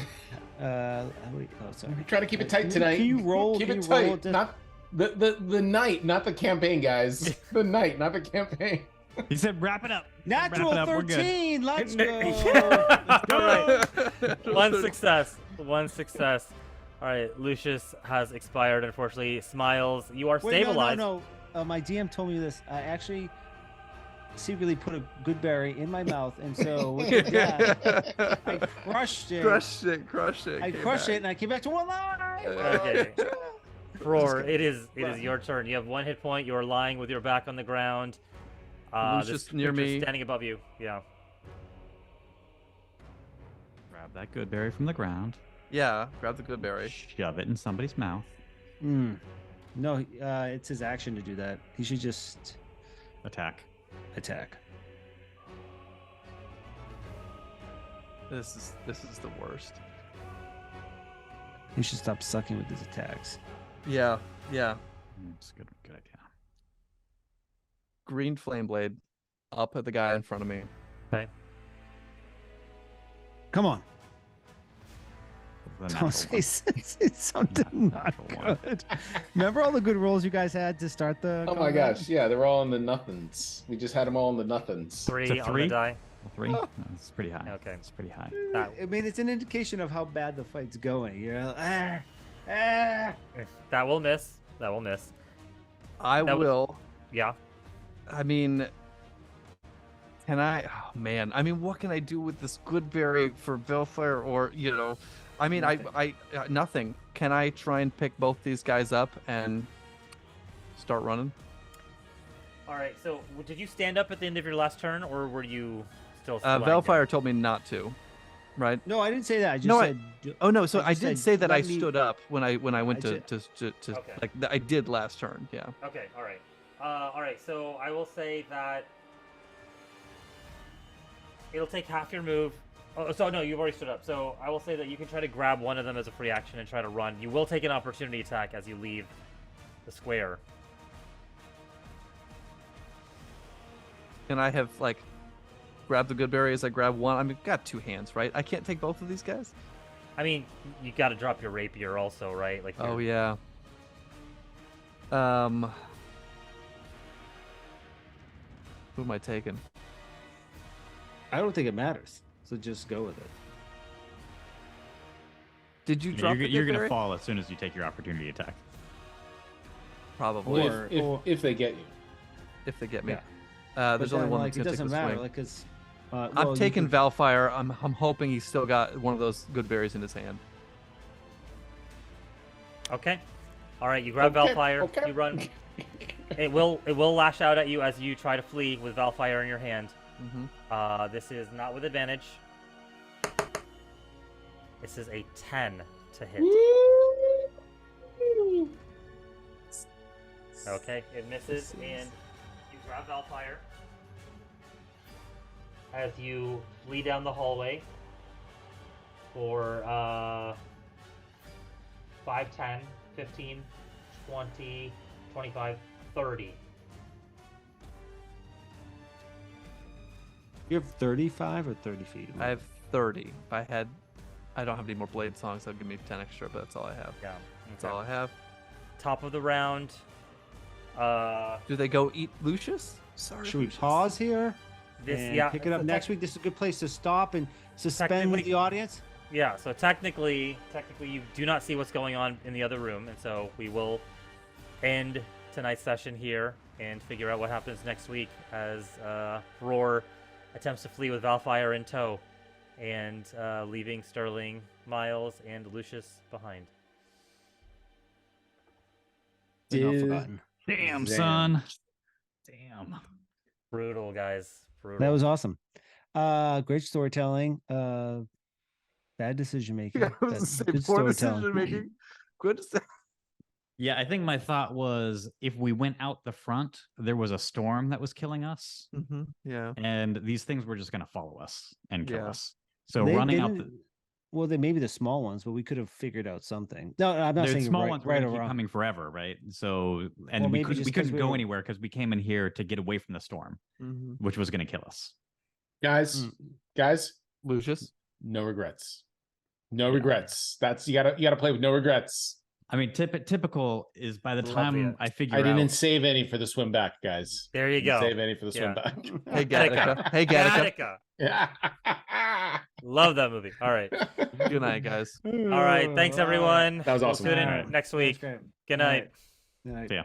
oh, sorry. Try to keep it tight tonight. Can you roll? Keep can it you roll tight. Not the night, not the campaign, guys. The night, not the campaign. He said, "Wrap it up." Natural Wrap it up, we're good. 13. Let's go. All right. One success. One success. All right. Lucius has expired, unfortunately. Smiles. You are Wait, stabilized. no. My DM told me this. I actually secretly put a good berry in my mouth, and so with that, I crushed it. Crushed it. I came crushed back. it, and I came back to one life. Okay. Roar, it is your turn. You have 1 hit point. You are lying with your back on the ground. Lucius This near creature's me. standing above you. Yeah. Grab that good berry from the ground. Yeah, grab the good berry. Shove it in somebody's mouth. No, it's his action to do that. He should just Attack. attack. This is the worst. He should stop sucking with his attacks. Yeah. It's a good idea. Green flame blade up at the guy in front of me. Okay. Come on. The Don't natural say something not Natural one. good. Remember all the good rolls you guys had to start the Oh my combat? gosh, yeah, they're all in the nothings. We just had them all in the nothings. 3 It's a on the 3? die. 3? No, it's pretty high. Okay. It's pretty high. That, I mean, it's an indication of how bad the fight's going. You know, that will miss. That will miss. I That was- will. Yeah. I mean, can I? Oh man, I mean, what can I do with this good berry for Belfire? Or I mean, I nothing. Can I try and pick both these guys up and start running? All right. So, did you stand up at the end of your last turn, or were you still? lying down? Belfire told me not to, right? no, I didn't say that. I just No, said. Oh no, so I I just did said, say that I let me- stood up when I went I to Okay. like I did last turn. Yeah. Okay. All right. All right. So I will say that it'll take half your move. Oh, so no, you've already stood up. So I will say that you can try to grab one of them as a free action and try to run. You will take an opportunity attack as you leave the square. Can I have like grab the good berry as I grab one? I mean, got 2 hands, right? I can't take both of these guys. I mean, you got to drop your rapier also, right? Like. Oh you're- yeah. Who am I taking? I don't think it matters. So just go with it. Did you Yeah, drop you're the you're good gonna berry? fall as soon as you take your opportunity attack. Probably Or- If they get you. if they get me. Yeah. There's But only then, one like, that's it gonna take doesn't the matter. swing. Like, because I'm taking Valfire. I'm hoping he's still got one of those good berries in his hand. Okay. All right. You grab Okay, Valfire. okay. You run. It will lash out at you as you try to flee with Valfire in your hand. Mm-hmm. This is not with advantage. This is a 10 to hit. Okay, it misses, and you grab Valfire as you flee down the hallway for 5, 10, 15, 20, 25, 30. You have 35 or 30 feet. I have 30. If I don't have any more blade songs. That'll give me 10 extra, but that's all I have. Yeah. That's all I have. Top of the round. Do they go eat Lucius? Sorry. Should we Lucius. pause here This and yeah. pick it up so next week? This is a good place to stop and suspend with Technically- the audience. Yeah, so technically you do not see what's going on in the other room, and so we will end tonight's session here and figure out what happens next week as Roar attempts to flee with Valfire in tow and leaving Sterling, Miles, and Lucius behind. They're not Dude. forgotten. Damn, Damn. son. Damn. Brutal, guys. Brutal. That was awesome. Great storytelling. Bad decision making. Yeah, I was gonna say, poor decision making. Good. Yeah, I think my thought was if we went out the front, there was a storm that was killing us, Mm-hmm. Yeah. and these things were just going to follow us and kill Yeah. us. So They running out, didn't- Well, they maybe the small ones, but we could have figured out something. No, I'm not The saying small right, ones were right going or to keep wrong. coming forever, right? So, and Well, we maybe just 'cause couldn't we go were- anywhere because we came in here to get away from the storm, Mhm. which was going to kill us. Guys, guys, Lucius. no regrets. No Yeah. regrets. That's you gotta play with no regrets. I mean, typical is by the Love time it. I figure I didn't out. save any for the swim back, guys. There you Didn't go. Save any for the swim Yeah. back. Hey Gattaca. Hey Gattaca. Gattaca. Yeah. Love that movie. All right. Good night, guys. All right. Thanks, everyone. That was awesome. We'll tune in All right. next That's week. great. Good All night. right. Good night. So yeah.